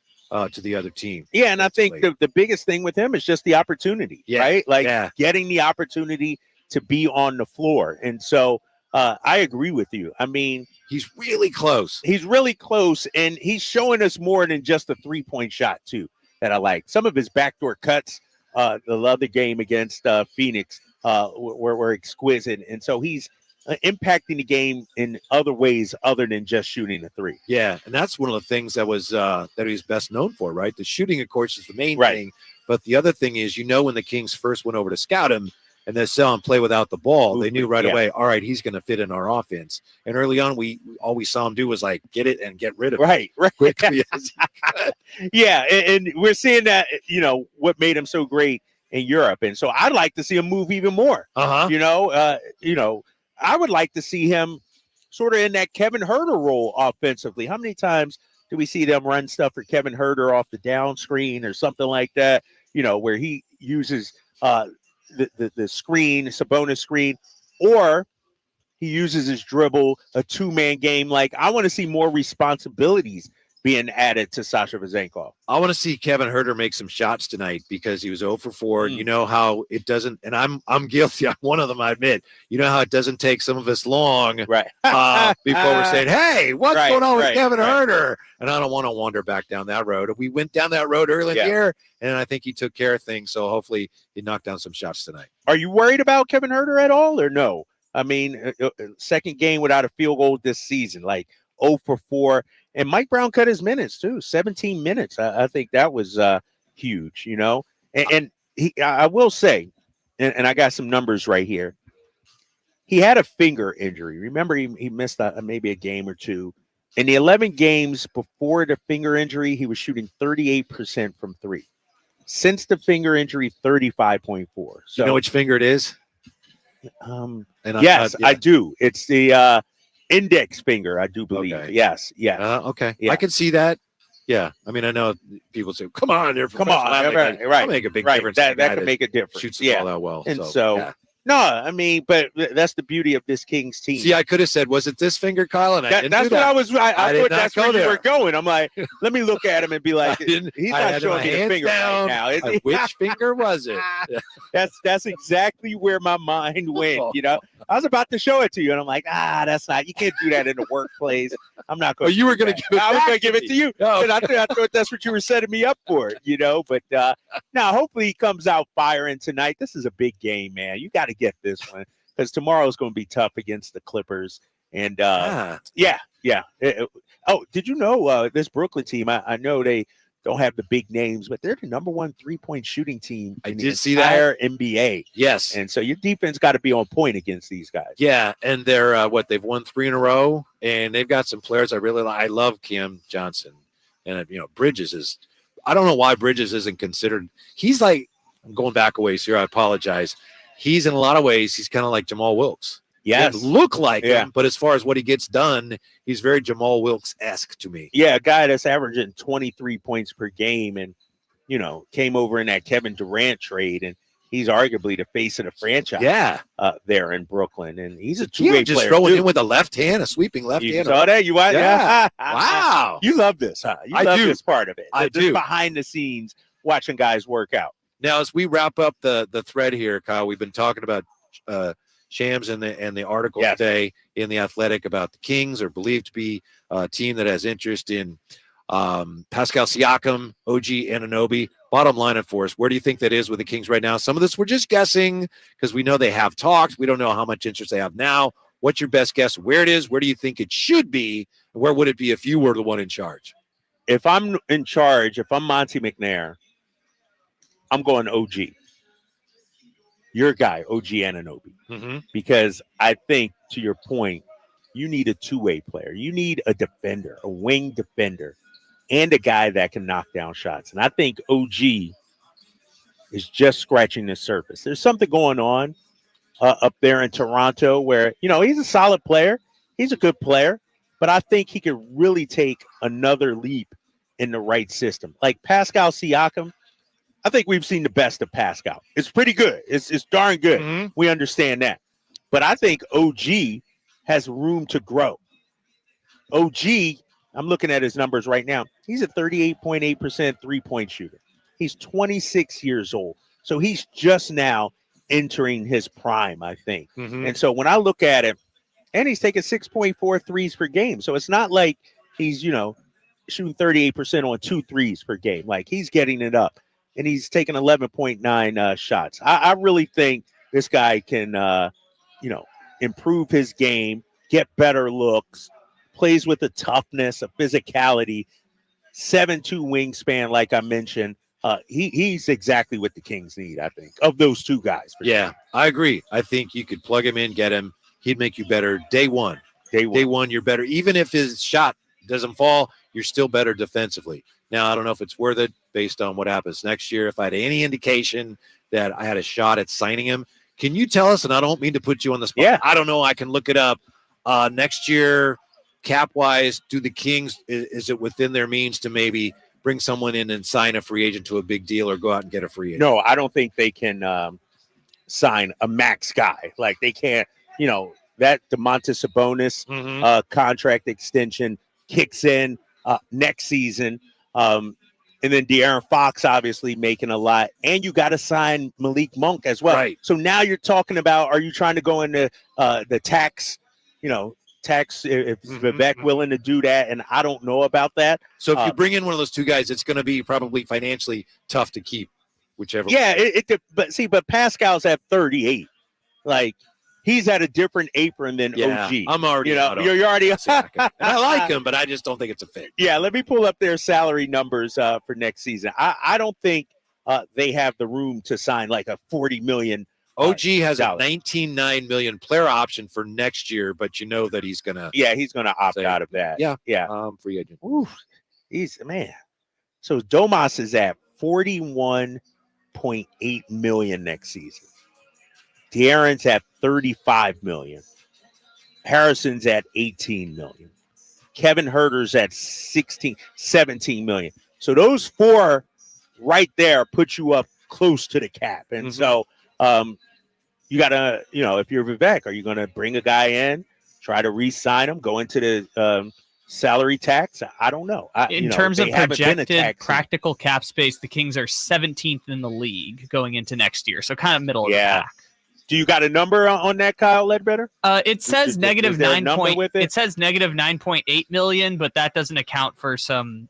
to the other team. Yeah, and I think the biggest thing with him is just the opportunity, right? Like getting the opportunity to be on the floor. And so I agree with you. I mean, he's really close. He's really close, and he's showing us more than just a 3-point shot too. That I like. Some of his backdoor cuts, the other game against Phoenix, were exquisite, and so he's impacting the game in other ways other than just shooting a three. Yeah, and that's one of the things that was that he's best known for, right? The shooting, of course, is the main thing. But the other thing is, when the Kings first went over to scout him and they saw him play without the ball, they knew right away, all right, he's going to fit in our offense. And early on, all we saw him do was like get it and get rid of it. Right. Quickly. Yeah, and we're seeing that, what made him so great in Europe. And so I'd like to see him move even more. I would like to see him sort of in that Kevin Huerter role offensively. How many times do we see them run stuff for Kevin Huerter off the down screen or something like that, where he uses the screen, Sabonis screen, or he uses his dribble, a two-man game. Like, I want to see more responsibilities being added to Sasha Vezenkov. I want to see Kevin Huerter make some shots tonight because he was 0 for 4. You know how it doesn't, and I'm guilty. I'm one of them, I admit. You know how it doesn't take some of us long before we're saying, hey, what's going on with Kevin Huerter? And I don't want to wander back down that road. We went down that road early in the year, and I think he took care of things. So hopefully he knocked down some shots tonight. Are you worried about Kevin Huerter at all or no? I mean, second game without a field goal this season, like 0 for 4. And Mike Brown cut his minutes too, 17 minutes. I think that was huge, And I will say, and I got some numbers right here. He had a finger injury. Remember, he missed maybe a game or two. In the 11 games before the finger injury, he was shooting 38% from three. Since the finger injury, 35.4. So, you know which finger it is? Yes, I do. It's the index finger, I do believe. Okay. Yes. Okay. Yeah. I can see that. Yeah. I mean, I know people say, come on, right. I'll make a big difference. That could make a difference. Shoots the ball out well. And so no, I mean, but that's the beauty of this Kings team. See, I could have said, was it this finger, Kyle? And that's what I was. I thought that's where you were going. I'm like, let me look at him and be like, he's not showing me the finger right now. Which finger was it? That's exactly where my mind went. I was about to show it to you, and I'm like, that's not. You can't do that in the workplace. I'm not going. You were going to give it. I was going to give it to you. And I thought that's what you were setting me up for. But now hopefully he comes out firing tonight. This is a big game, man. You got to get this one because tomorrow is going to be tough against the Clippers. And did you know this Brooklyn team? I know they don't have the big names, but they're the number 1 3-point shooting team in the entire NBA. Yes. And so your defense got to be on point against these guys. Yeah, and they're they've won 3 in a row, and they've got some players I really like. I love Cam Johnson, and Bridges is. I don't know why Bridges isn't considered. He's like, I'm going back a ways here. I apologize. He's in a lot of ways, he's kind of like Jamal Wilkes. Yes. He look like him, but as far as what he gets done, he's very Jamal Wilkes-esque to me. Yeah, a guy that's averaging 23 points per game and, came over in that Kevin Durant trade, and he's arguably the face of the franchise there in Brooklyn. And he's a two-way just player. Throwing in with a left hand, a sweeping left hand. You saw that? You watched? Yeah. Wow. You love this, huh? You love this part of it. I Just do. behind the scenes, watching guys work out. Now, as we wrap up the thread here, Kyle, we've been talking about Shams and the article today in The Athletic about the Kings are believed to be a team that has interest in Pascal Siakam, OG Anunoby. Bottom line it for us, where do you think that is with the Kings right now? Some of this we're just guessing because we know they have talked. We don't know how much interest they have now. What's your best guess where it is? Where do you think it should be? And where would it be if you were the one in charge? If I'm in charge, if I'm Monty McNair, I'm going OG. Your guy, OG Anunoby. Because I think, to your point, you need a two-way player. You need a defender, a wing defender, and a guy that can knock down shots. And I think OG is just scratching the surface. There's something going on up there in Toronto where, he's a solid player. He's a good player. But I think he could really take another leap in the right system. Like Pascal Siakam, I think we've seen the best of Pascal. It's pretty good. It's darn good. We understand that. But I think OG has room to grow. OG, I'm looking at his numbers right now. He's a 38.8% three-point shooter. He's 26 years old. So he's just now entering his prime, I think. And so when I look at it, And he's taking 6.4 threes per game. So it's not like he's, shooting 38% on 2 threes per game. Like, he's getting it up. And he's taking 11.9 shots. I really think this guy can, improve his game, get better looks, plays with a toughness, a physicality, 7'2" wingspan, like I mentioned. He's exactly what the Kings need, I think, of those two guys. Yeah, sure. I agree. I think you could plug him in, get him. He'd make you better day one. Day one, you're better. Even if his shot doesn't fall, you're still better defensively. Now, I don't know if it's worth it based on what happens next year. If I had any indication that I had a shot at signing him, can you tell us, and I don't mean to put you on the spot. Yeah. I don't know. I can look it up. Next year, cap-wise, do the Kings, is it within their means to maybe bring someone in and sign a free agent to a big deal or go out and get a free agent? No, I don't think they can sign a max guy. Like, they can't, that DeMontis Sabonis contract extension kicks in next season. And then De'Aaron Fox obviously making a lot. And you got to sign Malik Monk as well. Right. So now you're talking about, are you trying to go into the tax, if Vivek willing to do that? And I don't know about that. So if you bring in one of those two guys, it's going to be probably financially tough to keep whichever. Yeah, but Pascal's at 38. Like, he's at a different apron than OG. I'm already you're already. And I like him, but I just don't think it's a fit. Yeah, let me pull up their salary numbers for next season. I don't think they have the room to sign like a $40 million. OG has a $19.9 million player option for next year, but you know that he's gonna. Yeah, he's gonna opt out of that. Yeah. Free agent. Ooh, he's man. So Domas is at $41.8 million next season. De'Aaron's at $35 million. Harrison's at $18 million. Kevin Huerter's at $17 million. So those four right there put you up close to the cap. And so you got to, if you're Vivek, are you going to bring a guy in, try to re-sign him, go into the salary tax? I don't know. In terms of projected practical cap space, the Kings are 17th in the league going into next year. So kind of middle of the pack. Do you got a number on that, Kyle Ledbetter? It says negative 9.8 million, but that doesn't account for some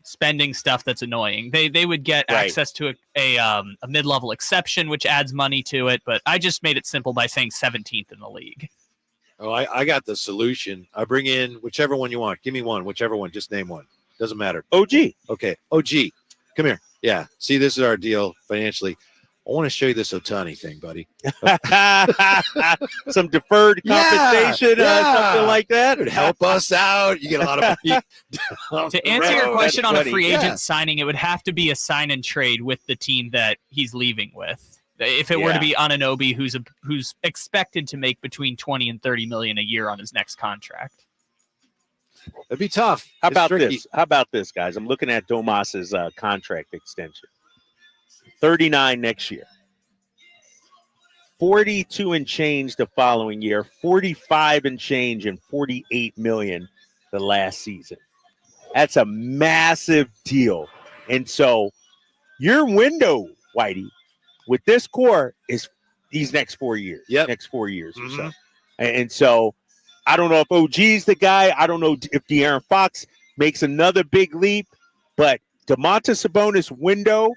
spending stuff that's annoying. They would get access to a mid-level exception, which adds money to it. But I just made it simple by saying 17th in the league. Oh, I got the solution. I bring in whichever one you want. Give me one, whichever one. Just name one. Doesn't matter. OG. Okay. OG. Come here. Yeah. See, this is our deal financially. I want to show you this Ohtani thing, buddy. Some deferred compensation, something like that. It would help us out. You get a lot of To answer your question on a free agent signing, it would have to be a sign and trade with the team that he's leaving with. If it were to be Anunoby, who's expected to make between 20 and 30 million a year on his next contract. It'd be tough. How about this, guys? I'm looking at Domas's contract extension. 39 next year, 42 and change the following year, 45 and change, and 48 million the last season. That's a massive deal. And so your window, Whitey, with this core is these next 4 years. Next 4 years or so. And so I don't know if OG's the guy. I don't know if De'Aaron Fox makes another big leap, but DeMontis Sabonis' window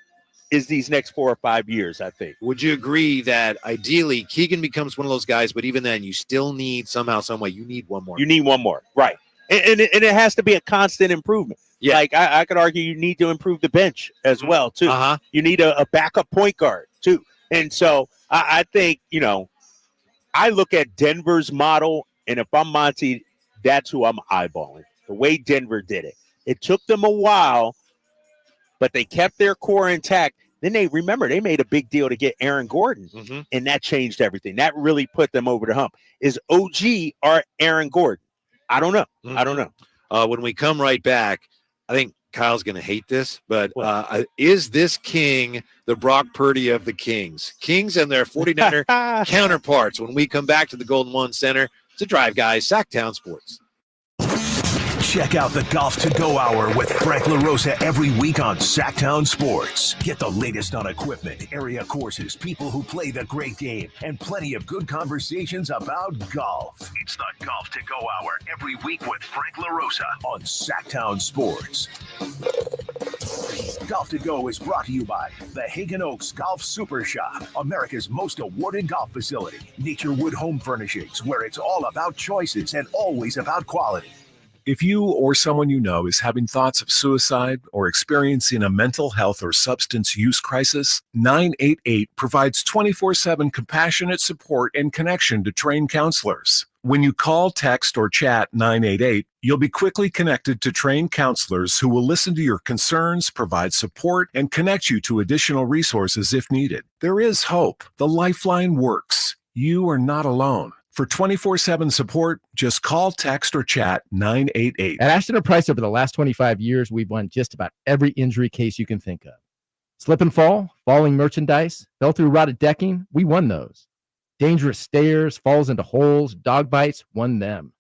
is these next 4 or 5 years, I think. Would you agree that ideally Keegan becomes one of those guys, but even then you still need somehow, some way, you need one more. You need one more, right. And it has to be a constant improvement. Yeah. Like I could argue you need to improve the bench as well, too. You need a backup point guard, too. And so I think, I look at Denver's model, and if I'm Monty, that's who I'm eyeballing. The way Denver did it. It took them a while, but they kept their core intact. Then they made a big deal to get Aaron Gordon, and that changed everything. That really put them over the hump. Is OG or Aaron Gordon? I don't know. I don't know. When we come right back, I think Kyle's going to hate this, but is this King the Brock Purdy of the Kings? Kings and their 49er counterparts. When we come back to the Golden One Center, to Drive Guys, Sactown Sports. Check out the Golf to Go Hour with Frank LaRosa every week on Sactown Sports. Get the latest on equipment, area courses, people who play the great game, and plenty of good conversations about golf. It's the Golf to Go Hour every week with Frank LaRosa on Sactown Sports. Golf to Go is brought to you by the Hagen Oaks Golf Super Shop, America's most awarded golf facility. Nature Wood Home Furnishings, where it's all about choices and always about quality. If you or someone you know is having thoughts of suicide or experiencing a mental health or substance use crisis, 988 provides 24/7 compassionate support and connection to trained counselors. When you call, text, or chat 988, you'll be quickly connected to trained counselors who will listen to your concerns, provide support, and connect you to additional resources if needed. There is hope. The Lifeline works. You are not alone. For 24/7 support, just call, text, or chat 988. At Ashton & Price, over the last 25 years, we've won just about every injury case you can think of. Slip and fall, falling merchandise, fell through rotted decking, we won those. Dangerous stairs, falls into holes, dog bites, won them.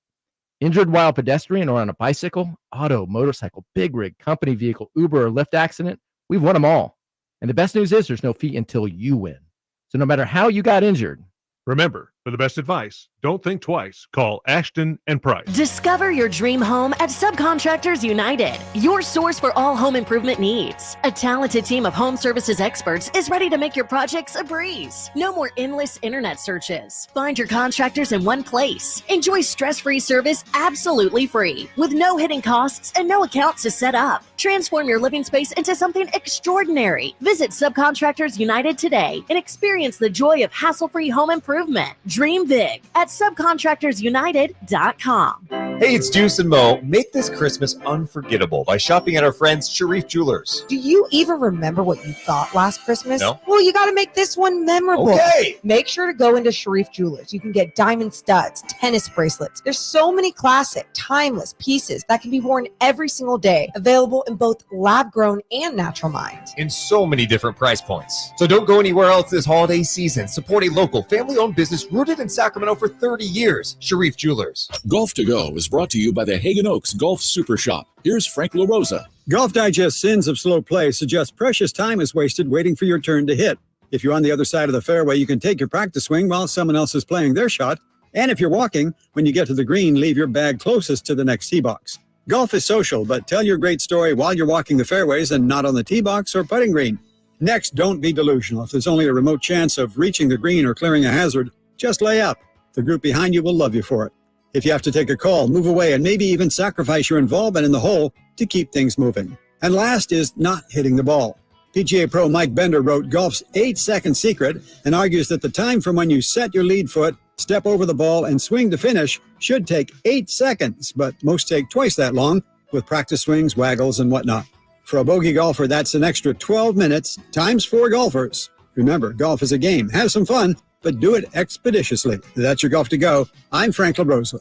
Injured while pedestrian or on a bicycle, auto, motorcycle, big rig, company vehicle, Uber, or Lyft accident, we've won them all. And the best news is there's no fee until you win. So no matter how you got injured, remember, for the best advice, don't think twice. Call Ashton & Price. Discover your dream home at Subcontractors United, your source for all home improvement needs. A talented team of home services experts is ready to make your projects a breeze. No more endless internet searches. Find your contractors in one place. Enjoy stress-free service absolutely free, with no hidden costs and no accounts to set up. Transform your living space into something extraordinary. Visit Subcontractors United today and experience the joy of hassle-free home improvement. Dream big at subcontractorsunited.com. Hey, it's Juice and Mo. Make this Christmas unforgettable by shopping at our friends Sharif Jewelers. Do you even remember what you thought last Christmas? No. Well, you got to make this one memorable. Okay. Make sure to go into Sharif Jewelers. You can get diamond studs, tennis bracelets. There's so many classic, timeless pieces that can be worn every single day, available in both lab-grown and natural mined. In so many different price points. So don't go anywhere else this holiday season. Support a local, family-owned business rooted in Sacramento for 30 years. Sharif Jewelers. Golf to Go is brought to you by the Hagen Oaks Golf Super Shop. Here's Frank LaRosa. Golf Digest sins of slow play suggest precious time is wasted waiting for your turn to hit. If you're on the other side of the fairway, you can take your practice swing while someone else is playing their shot. And if you're walking, when you get to the green, leave your bag closest to the next tee box. Golf is social, but tell your great story while you're walking the fairways and not on the tee box or putting green. Next, don't be delusional. If there's only a remote chance of reaching the green or clearing a hazard, just lay up. The group behind you will love you for it. If you have to take a call, move away, and maybe even sacrifice your involvement in the hole to keep things moving. And last is not hitting the ball. PGA Pro Mike Bender wrote golf's 8-second secret and argues that the time from when you set your lead foot, step over the ball, and swing to finish should take 8 seconds, but most take twice that long with practice swings, waggles, and whatnot. For a bogey golfer, that's an extra 12 minutes times 4 golfers. Remember, golf is a game. Have some fun, but do it expeditiously. That's your Golf to Go. I'm Frank LaRosa.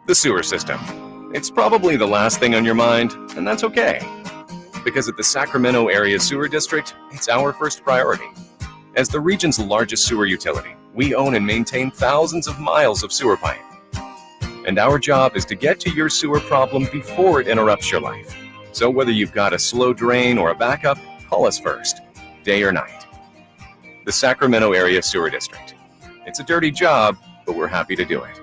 The sewer system. It's probably the last thing on your mind, and that's okay. Because at the Sacramento Area Sewer District, it's our first priority. As the region's largest sewer utility, we own and maintain thousands of miles of sewer pipe. And our job is to get to your sewer problem before it interrupts your life. So whether you've got a slow drain or a backup, call us first, day or night. The Sacramento Area Sewer District. It's a dirty job, but we're happy to do it.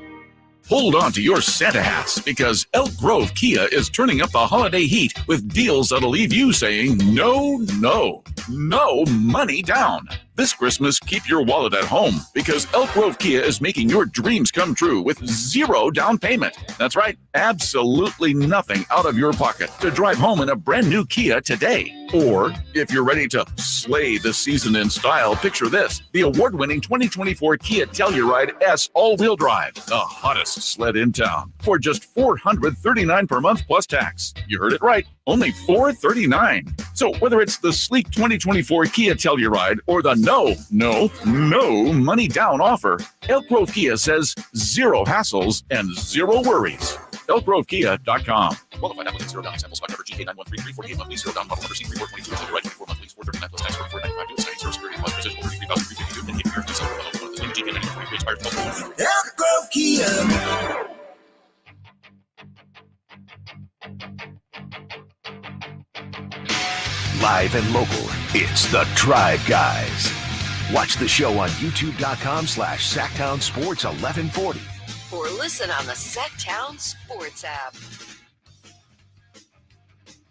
Hold on to your Santa hats because Elk Grove Kia is turning up the holiday heat with deals that'll leave you saying no, no, no money down. This Christmas, keep your wallet at home because Elk Grove Kia is making your dreams come true with 0 down payment. That's right, absolutely nothing out of your pocket to drive home in a brand new Kia today. Or if you're ready to slay the season in style, picture this, the award-winning 2024 Kia Telluride S all-wheel drive, the hottest sled in town, for just $439 per month plus tax. You heard it right, only $439. So whether it's the sleek 2024 Kia Telluride or the no money down offer, Elk Grove Kia says 0 hassles and 0 worries. ElkGroveKia.com. Qualified applicant, 0 down. Sample spot number GK9133, 48 monthly, 0 down. Model number C3422, Telluride, 24 monthly, 439 plus tax, 495. Dual signing, 0 security, plus precision, 33,352, and years December 1 GK93, expired 12. Elk Grove Kia. Live and local, it's the Drive Guys. Watch the show on youtube.com/Sactown Sports 1140. Or listen on the Sactown Sports app.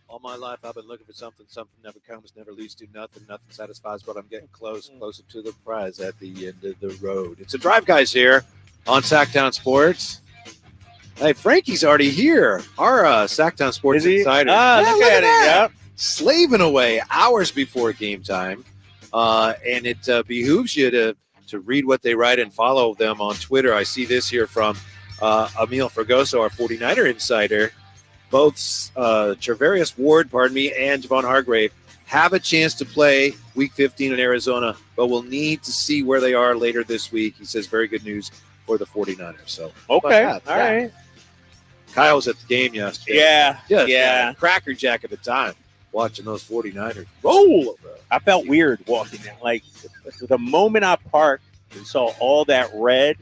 All my life, I've been looking for something. Something never comes, never leads to nothing. Nothing satisfies, but I'm getting closer to the prize at the end of the road. It's the Drive Guys here on Sactown Sports. Hey, Frankie's already here. Our Sactown Sports Insider. Look at it. Yeah. Slaving away hours before game time. And it behooves you to read what they write and follow them on Twitter. I see this here from Emil Fragoso, our 49er insider. Both Travarius Ward, and Javon Hargrave have a chance to play Week 15 in Arizona, but we'll need to see where they are later this week. He says very good news for the 49ers. So okay, all right. Kyle was at the game yesterday. Yeah. Cracker Jack at the time, watching those 49ers roll. I felt weird walking in. Like, the moment I parked and saw all that red,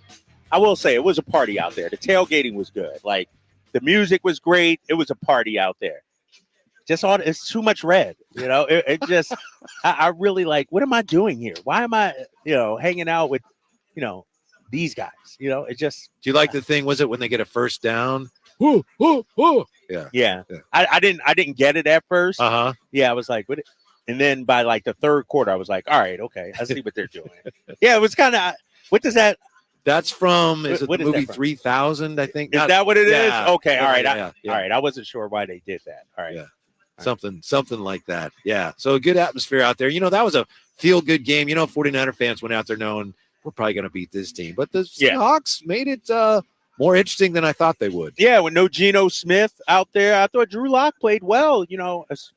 I will say it was a party out there. The tailgating was good. Like, the music was great. It was a party out there. Just it's too much red. It just, I really like, what am I doing here? Why am I, hanging out with, these guys? It just. Do you like the thing? Was it when they get a first down? Yeah. I didn't get it at first. Yeah, I was like, what? And then by like the third quarter, I was like, all right, okay, I see what they're doing. Yeah, it was kind of. What does that? That's from the movie 3000, I think. Is that what it is? Okay, all right. Yeah. All right, I wasn't sure why they did that. All right. Yeah. Something like that. Yeah. So a good atmosphere out there. That was a feel-good game. 49er fans went out there knowing we're probably going to beat this team. But the Seahawks made it more interesting than I thought they would. Yeah, with no Geno Smith out there. I thought Drew Lock played well,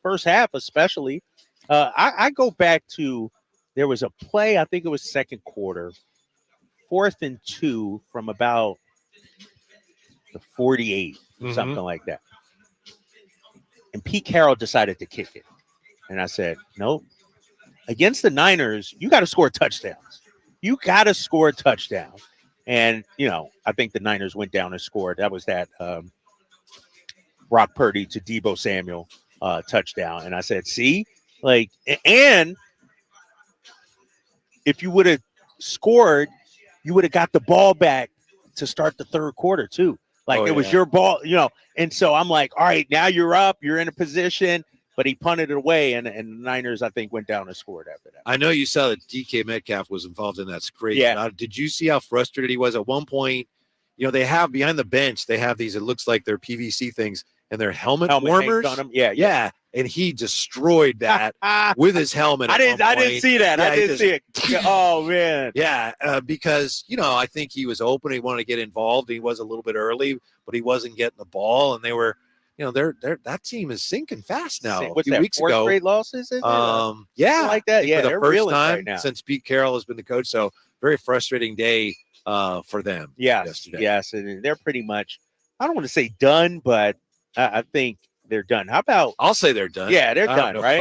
first half especially. I go back to, there was a play, I think it was second quarter, 4th and 2 from about the 48, something like that. And Pete Carroll decided to kick it. And I said, nope. Against the Niners, you got to score touchdowns. And, I think the Niners went down and scored. That was that Brock Purdy to Deebo Samuel touchdown. And I said, see? And if you would have scored, you would have got the ball back to start the third quarter, too. It was your ball, And so I'm like, all right, now you're up. You're in a position. But he punted it away, and the Niners, I think, went down and scored after that. I know you saw that DK Metcalf was involved in that scrape. Yeah. Did you see how frustrated he was at one point? They have behind the bench, they have these, it looks like they're PVC things, and they're helmet warmers. On them. Yeah. And he destroyed that with his helmet. I didn't see that. I didn't see it. Oh, man. Yeah, because, I think he was open. He wanted to get involved. He was a little bit early, but he wasn't getting the ball, and they were – that team is sinking fast now. What's a few that, weeks 4 ago, straight losses? Yeah, like that. Yeah, for the they're first reeling time right now. since Pete Carroll has been the coach. So very frustrating day for them. Yesterday. Yes, and they're pretty much. I don't want to say done, but I think they're done. How about? I'll say they're done. Yeah, they're done, right?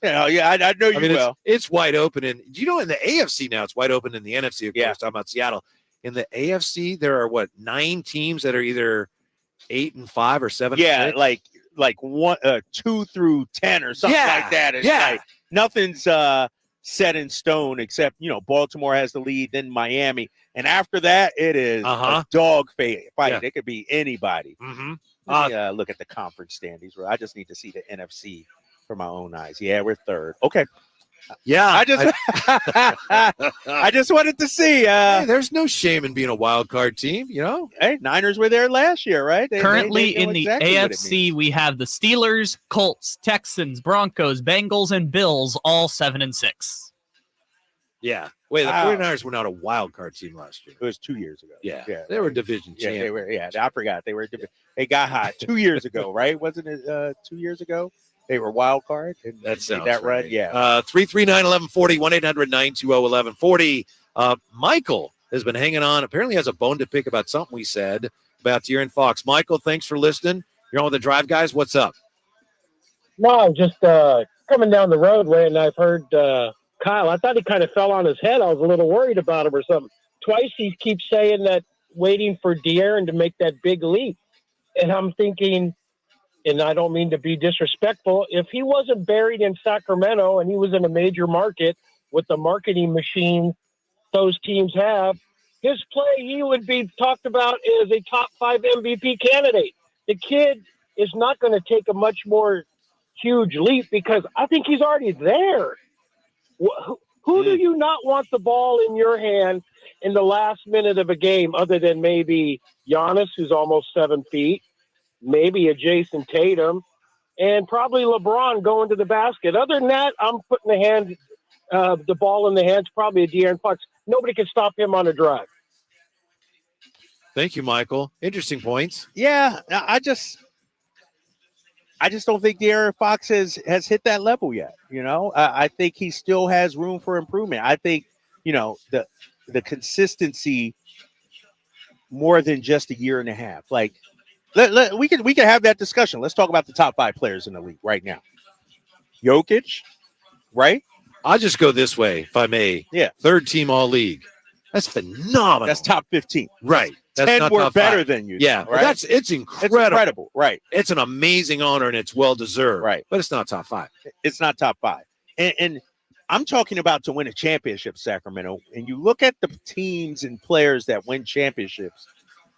I know you will. It's wide open, and in the AFC now, it's wide open. In the NFC, of course, talking about Seattle. In the AFC, there are 9 teams that are either 8-5 or 7. Yeah, like 1, 2 through 10 or something like that. It's nothing's set in stone except Baltimore has the lead, then Miami, and after that it is a dog fight. Yeah. It could be anybody. Look at the conference standings. I just need to see the NFC for my own eyes. Yeah, we're 3rd. Okay. Yeah, I just wanted to see. Hey, there's no shame in being a wild card team, Hey, Niners were there last year, right? Currently they in the exactly AFC, we have the Steelers, Colts, Texans, Broncos, Bengals, and Bills, all 7-6. Yeah. Wait, the 49ers were not a wild card team last year. It was 2 years ago. Yeah. They were division champions. They were. Yeah, I forgot. They got hot 2 years ago, right? Wasn't it 2 years ago? They were wild card. That sounds that right. Yeah. 339-1140, 1-800-920-1140. Michael has been hanging on. Apparently has a bone to pick about something we said about De'Aaron Fox. Michael, thanks for listening. You're on with the Drive Guys. What's up? No, just coming down the roadway, and I've heard Kyle. I thought he kind of fell on his head. I was a little worried about him or something. Twice he keeps saying that waiting for De'Aaron to make that big leap. And I'm thinking, and I don't mean to be disrespectful, if he wasn't buried in Sacramento and he was in a major market with the marketing machine those teams have, his play, he would be talked about as a top 5 MVP candidate. The kid is not going to take a much more huge leap because I think he's already there. Who do you not want the ball in your hand in the last minute of a game other than maybe Giannis, who's almost 7 feet, maybe a Jason Tatum, and probably LeBron going to the basket. Other than that, I'm putting the ball in the hands probably of De'Aaron Fox. Nobody can stop him on a drive. Thank you, Michael. Interesting points. Yeah, I just don't think De'Aaron Fox has hit that level yet. I think he still has room for improvement. I think, the consistency more than just a year and a half. Like, we can have that discussion. Let's talk about the top 5 players in the league right now. Jokic, right? I'll just go this way, if I may. Yeah. 3rd team all league. That's phenomenal. That's top 15. Right. That's 10 not were top better 5. than you. Yeah. Right? It's incredible. It's incredible. Right. It's an amazing honor, and it's well-deserved. Right. But it's not top 5. It's not top 5. And I'm talking about to win a championship, Sacramento. And you look at the teams and players that win championships,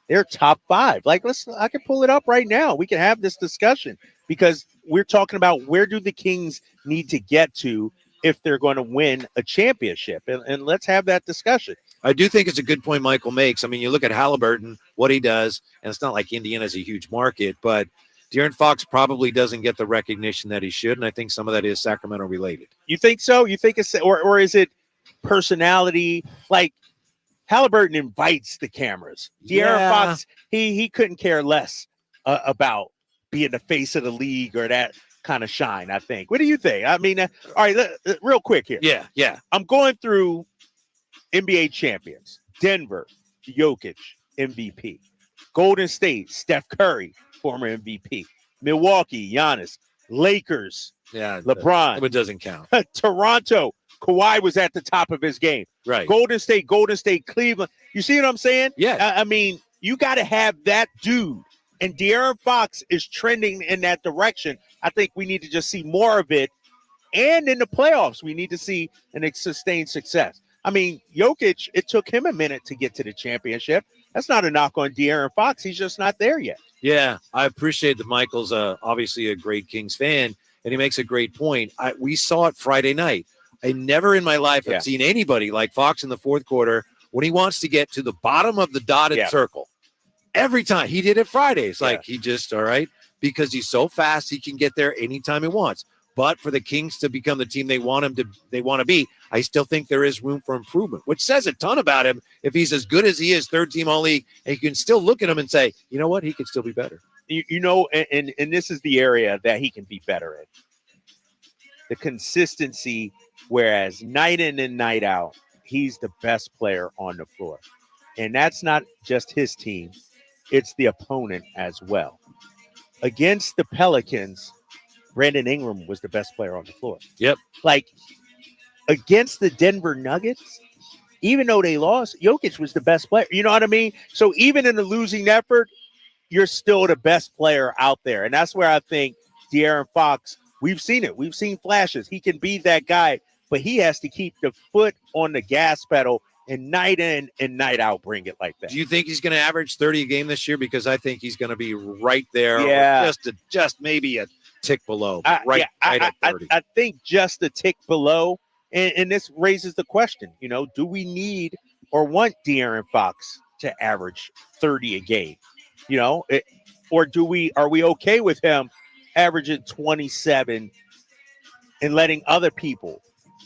they're top 5. Like, I can pull it up right now. We can have this discussion because we're talking about where do the Kings need to get to if they're going to win a championship. And let's have that discussion. I do think it's a good point Michael makes. I mean, you look at Halliburton, what he does, and it's not like Indiana's a huge market, but De'Aaron Fox probably doesn't get the recognition that he should, and I think some of that is Sacramento related. You think so? You think it's or is it personality? Like, Halliburton invites the cameras. De'Aaron Fox, he couldn't care less about being the face of the league or that kind of shine, I think. What do you think? I mean, all right, real quick here. Yeah. I'm going through NBA champions. Denver, Jokic, MVP. Golden State, Steph Curry, former MVP. Milwaukee, Giannis. Lakers, LeBron. It doesn't count. Toronto, Kawhi was at the top of his game. Right. Golden State, Cleveland. You see what I'm saying? Yeah. I mean, you got to have that dude. And De'Aaron Fox is trending in that direction. I think we need to just see more of it. And in the playoffs, we need to see an sustained success. I mean, Jokic, it took him a minute to get to the championship. That's not a knock on De'Aaron Fox. He's just not there yet. Yeah, I appreciate that Michael's obviously a great Kings fan, and he makes a great point. We saw it Friday night. I never in my life have seen anybody like Fox in the 4th quarter when he wants to get to the bottom of the dotted circle. Every time he did it Fridays, like he just, all right, because he's so fast, he can get there anytime he wants. But for the Kings to become the team they want to be, I still think there is room for improvement, which says a ton about him. If he's as good as he is, 3rd team all league, and you can still look at him and say, you know what, he could still be better. And this is the area that he can be better in. The consistency, whereas night in and night out, he's the best player on the floor. And that's not just his team. It's the opponent as well. Against the Pelicans, Brandon Ingram was the best player on the floor. Yep. Like, against the Denver Nuggets, even though they lost, Jokic was the best player. You know what I mean? So even in a losing effort, you're still the best player out there. And that's where I think De'Aaron Fox, we've seen it. We've seen flashes. He can be that guy, but he has to keep the foot on the gas pedal and night in and night out bring it like that. Do you think he's going to average 30 a game this year? Because I think he's going to be right there. Yeah. Or just maybe a tick below. Right at 30. I think just a tick below. And this raises the question, do we need or want De'Aaron Fox to average 30 a game? Or are we okay with him averaging 27 and letting other people,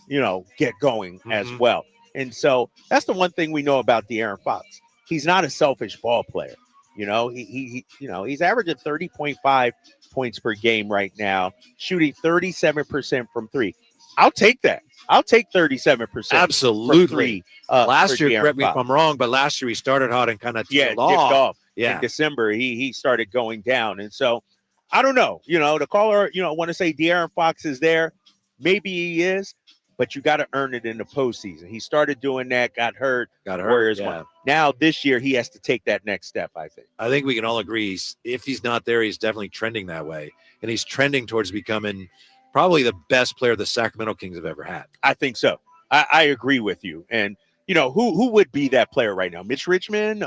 get going as well? And so that's the one thing we know about De'Aaron Fox. He's not a selfish ball player. He's averaging 30.5 points per game right now, shooting 37% from 3. I'll take that. I'll take 37%. Absolutely. From 3. Last year, De'Aaron correct me if Fox. I'm wrong, but last year he started hot and kind of dipped off. In December, he started going down. And so I don't know. The caller, want to say De'Aaron Fox is there. Maybe he is. but you got to earn it in the postseason. He started doing that, got hurt. Warriors won. Now this year he has to take that next step, I think. I think we can all agree if he's not there, he's definitely trending that way. And he's trending towards becoming probably the best player the Sacramento Kings have ever had. I think so. I agree with you. And, who would be that player right now? Mitch Richmond?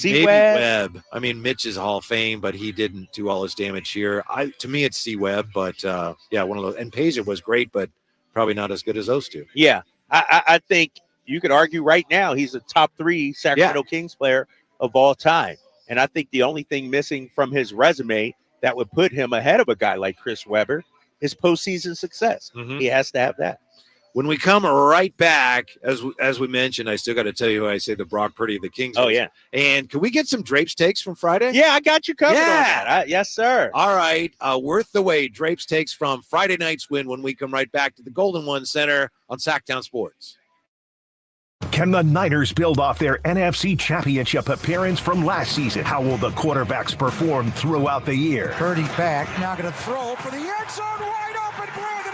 Maybe Webb. I mean, Mitch is Hall of Fame, but he didn't do all his damage here. To me, it's C. Webb, but one of those. And Peja was great, but probably not as good as those two. Yeah, I think you could argue right now he's a top 3 Sacramento Kings player of all time. And I think the only thing missing from his resume that would put him ahead of a guy like Chris Webber is postseason success. Mm-hmm. He has to have that. When we come right back, as we mentioned, I still got to tell you who I say the Brock Purdy of the Kings. Oh, yeah. And can we get some Drapes takes from Friday? Yeah, I got you covered on that. Yes, sir. All right. Worth the wait. Drapes takes from Friday night's win when we come right back to the Golden One Center on Sactown Sports. Can the Niners build off their NFC Championship appearance from last season? How will the quarterbacks perform throughout the year? Purdy back, now going to throw for the end zone, wide open, Brandon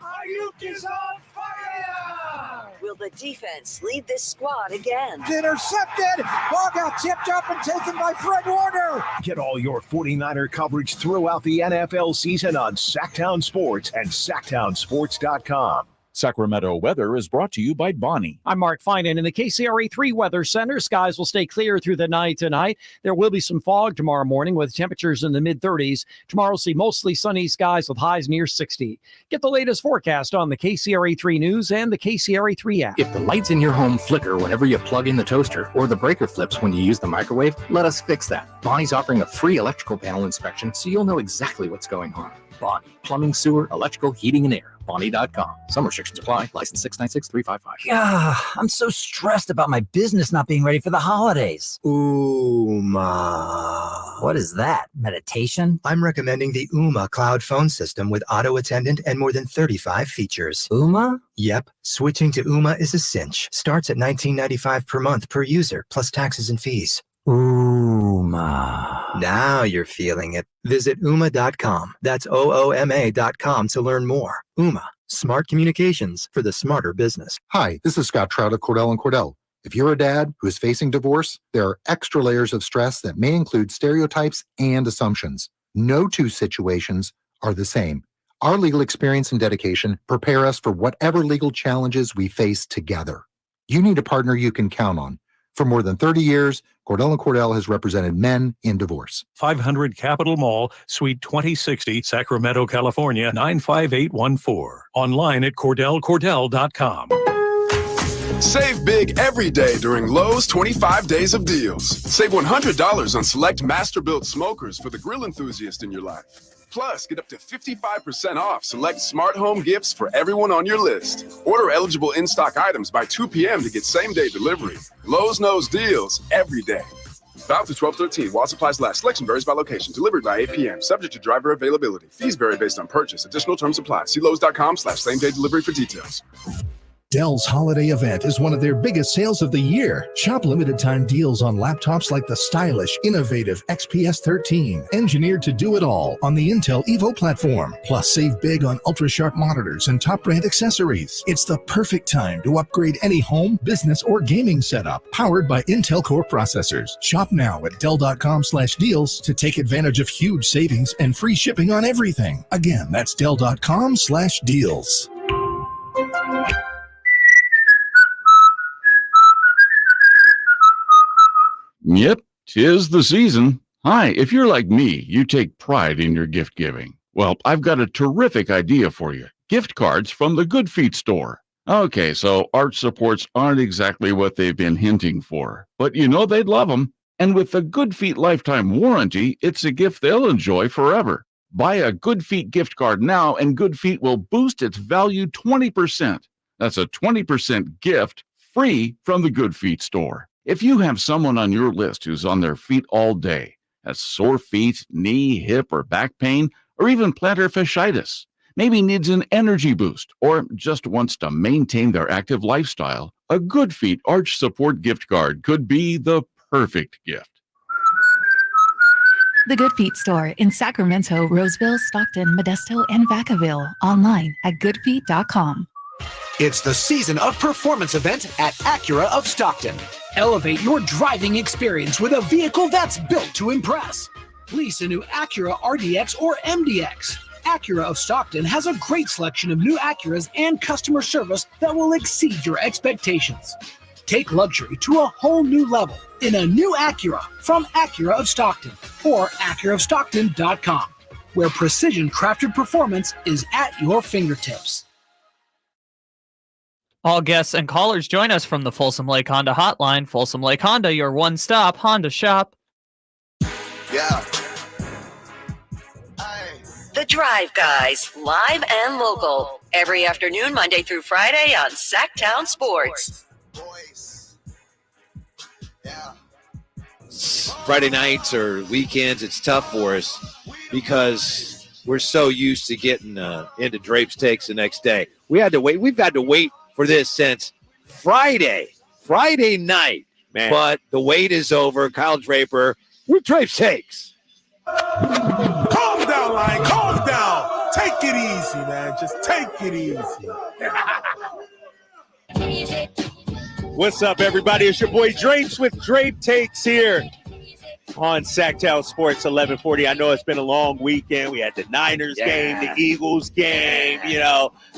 Ayuk is on fire! Will the defense lead this squad again? Intercepted! Ball got tipped up and taken by Fred Warner! Get all your 49er coverage throughout the NFL season on Sactown Sports and SactownSports.com. Sacramento weather is brought to you by Bonnie. I'm Mark Finan in the KCRA3 Weather Center. Skies will stay clear through the night tonight. There will be some fog tomorrow morning with temperatures in the mid-30s. Tomorrow will see mostly sunny skies with highs near 60. Get the latest forecast on the KCRA3 News and the KCRA3 app. If the lights in your home flicker whenever you plug in the toaster or the breaker flips when you use the microwave, let us fix that. Bonnie's offering a free electrical panel inspection so you'll know exactly what's going on. Bonnie, plumbing, sewer, electrical, heating, and air. Bonnie.com. Some restrictions apply. License 696-355. Yeah, I'm so stressed about my business not being ready for the holidays. Ooma. What is that? Meditation? I'm recommending the Ooma cloud phone system with auto attendant and more than 35 features. Ooma? Yep. Switching to Ooma is a cinch. Starts at $19.95 per month per user, plus taxes and fees. Ooma. Now you're feeling it. Visit Ooma.com. That's OOMA.com to learn more. Ooma. Smart communications for the smarter business. Hi, this is Scott Trout of Cordell & Cordell. If you're a dad who's facing divorce, there are extra layers of stress that may include stereotypes and assumptions. No two situations are the same. Our legal experience and dedication prepare us for whatever legal challenges we face together. You need a partner you can count on. For more than 30 years, Cordell & Cordell has represented men in divorce. 500 Capitol Mall, Suite 2060, Sacramento, California, 95814. Online at CordellCordell.com. Save big every day during Lowe's 25 Days of Deals. Save $100 on select Masterbuilt smokers for the grill enthusiast in your life. Plus, get up to 55% off select smart home gifts for everyone on your list. Order eligible in-stock items by 2 p.m. to get same-day delivery. Lowe's knows deals every day. Valid through 12/13 while supplies last. Selection varies by location. Delivered by 8 p.m. Subject to driver availability. Fees vary based on purchase. Additional terms apply. See Lowe's.com/same-day delivery for details. Dell's holiday event is one of their biggest sales of the year. Shop limited time deals on laptops like the stylish, innovative XPS 13, engineered to do it all on the Intel Evo platform. Plus, save big on ultra-sharp monitors and top brand accessories. It's the perfect time to upgrade any home, business, or gaming setup powered by Intel Core processors. Shop now at Dell.com/deals to take advantage of huge savings and free shipping on everything. Again, that's Dell.com/deals. Yep, 'tis the season. Hi, if you're like me, you take pride in your gift giving. Well, I've got a terrific idea for you. Gift cards from the Good Feet store. Okay, so arch supports aren't exactly what they've been hinting for, but you know they'd love them. And with the Good Feet lifetime warranty, it's a gift they'll enjoy forever. Buy a Good Feet gift card now, and Good Feet will boost its value 20%. That's a 20% gift free from the Good Feet store. If you have someone on your list who's on their feet all day, has sore feet, knee, hip, or back pain, or even plantar fasciitis, maybe needs an energy boost, or just wants to maintain their active lifestyle, a Good Feet Arch Support gift card could be the perfect gift. The Good Feet store in Sacramento, Roseville, Stockton, Modesto, and Vacaville. Online at goodfeet.com. It's the season of performance event at Acura of Stockton. Elevate your driving experience with a vehicle that's built to impress. Lease a new Acura RDX or MDX. Acura of Stockton has a great selection of new Acuras and customer service that will exceed your expectations. Take luxury to a whole new level in a new Acura from Acura of Stockton or AcuraofStockton.com, where precision-crafted performance is at your fingertips. All guests and callers join us from the Folsom Lake Honda Hotline. Folsom Lake Honda, your one-stop Honda shop. Yeah. The Drive Guys, live and local, every afternoon, Monday through Friday on Sactown Sports. Friday nights or weekends, it's tough for us because we're so used to getting into Drape's Takes the next day. We've had to wait for this since Friday night, man. But the wait is over. Kyle Draper with Drape's Takes. Calm down, Lion. Calm down. Take it easy, man. Just take it easy. What's up, everybody? It's your boy Drapes with Drape Takes here on Sactown Sports 1140. I know it's been a long weekend. We had the Niners game, the Eagles game,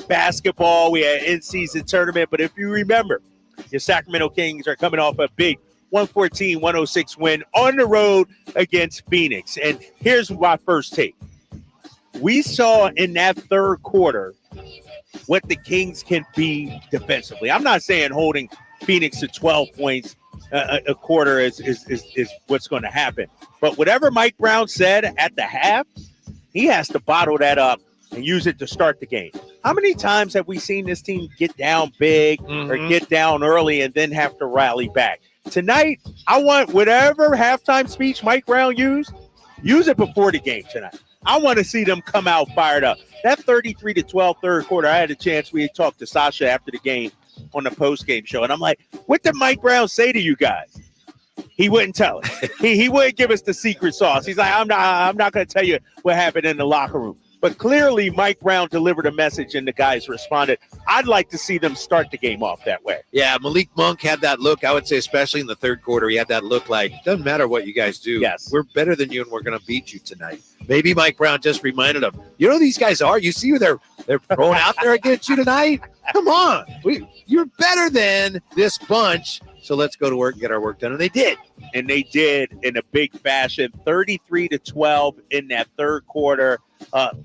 basketball. We had in-season tournament. But if you remember, your Sacramento Kings are coming off a big 114-106 win on the road against Phoenix. And here's my first take. We saw in that third quarter what the Kings can be defensively. I'm not saying holding Phoenix to 12 points a quarter is what's going to happen. But whatever Mike Brown said at the half, he has to bottle that up and use it to start the game. How many times have we seen this team get down big or get down early and then have to rally back? Tonight, I want whatever halftime speech Mike Brown used, use it before the game tonight. I want to see them come out fired up. That 33-12 third quarter, I had a chance. We had talked to Sasha after the game on the post-game show, and I'm like, what did Mike Brown say to you guys? He wouldn't tell us. He wouldn't give us the secret sauce. He's like, I'm not going to tell you what happened in the locker room. But clearly, Mike Brown delivered a message, and the guys responded. I'd like to see them start the game off that way. Yeah, Malik Monk had that look, I would say, especially in the third quarter. He had that look like, doesn't matter what you guys do. Yes. We're better than you, and we're going to beat you tonight. Maybe Mike Brown just reminded them, these guys are. You see who they're throwing out there against you tonight? Come on. You're better than this bunch. So let's go to work and get our work done. And they did. And they did in a big fashion, 33-12 in that third quarter.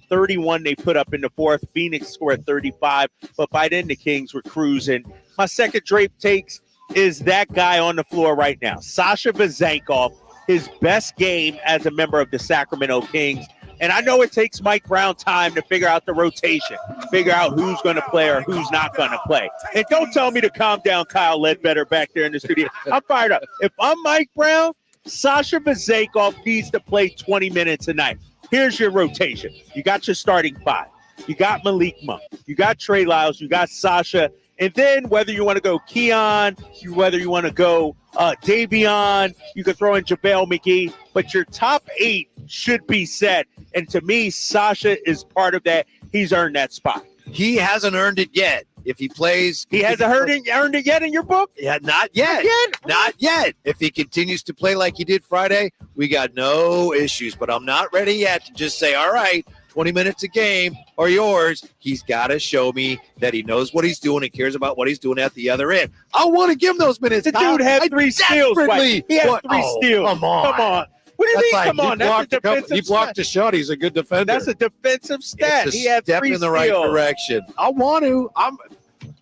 31 they put up in the fourth. Phoenix scored 35. But by then the Kings were cruising. My second Drape Takes is that guy on the floor right now, Sasha Vezenkov, his best game as a member of the Sacramento Kings. And I know it takes Mike Brown time to figure out the rotation, figure out who's going to play or who's not going to play. And don't tell me to calm down Kyle Ledbetter back there in the studio. I'm fired up. If I'm Mike Brown, Sasha Vezenkov needs to play 20 minutes tonight. Here's your rotation. You got your starting five. You got Malik Monk. You got Trey Lyles. You got Sasha. And then whether you want to go Keon, whether you want to go Davion, you could throw in JaVale McGee. But your top 8 should be set. And to me, Sasha is part of that. He's earned that spot. He hasn't earned it yet. If he plays... He hasn't earned it yet in your book? Yeah, not yet. Not yet. If he continues to play like he did Friday, we got no issues. But I'm not ready yet to just say, all right, 20 minutes a game are yours. He's got to show me that he knows what he's doing and cares about what he's doing at the other end. I want to give him those minutes. The dude had 3 steals. He had 3 steals. Come on. What do you mean, come on? That's a defensive He blocked a shot. He's a good defender. That's a defensive stat. He had step in the right direction. I want to.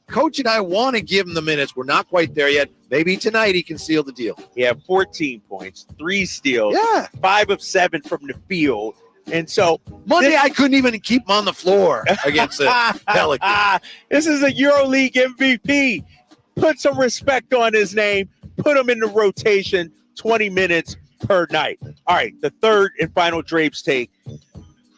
Coach and I want to give him the minutes. We're not quite there yet. Maybe tonight he can seal the deal. He had 14 points, 3 steals, 5 of 7 from the field. And so Monday I couldn't even keep him on the floor against the Pelicans. This is a EuroLeague MVP. Put some respect on his name. Put him in the rotation, 20 minutes per night. All right, the third and final Drapes take,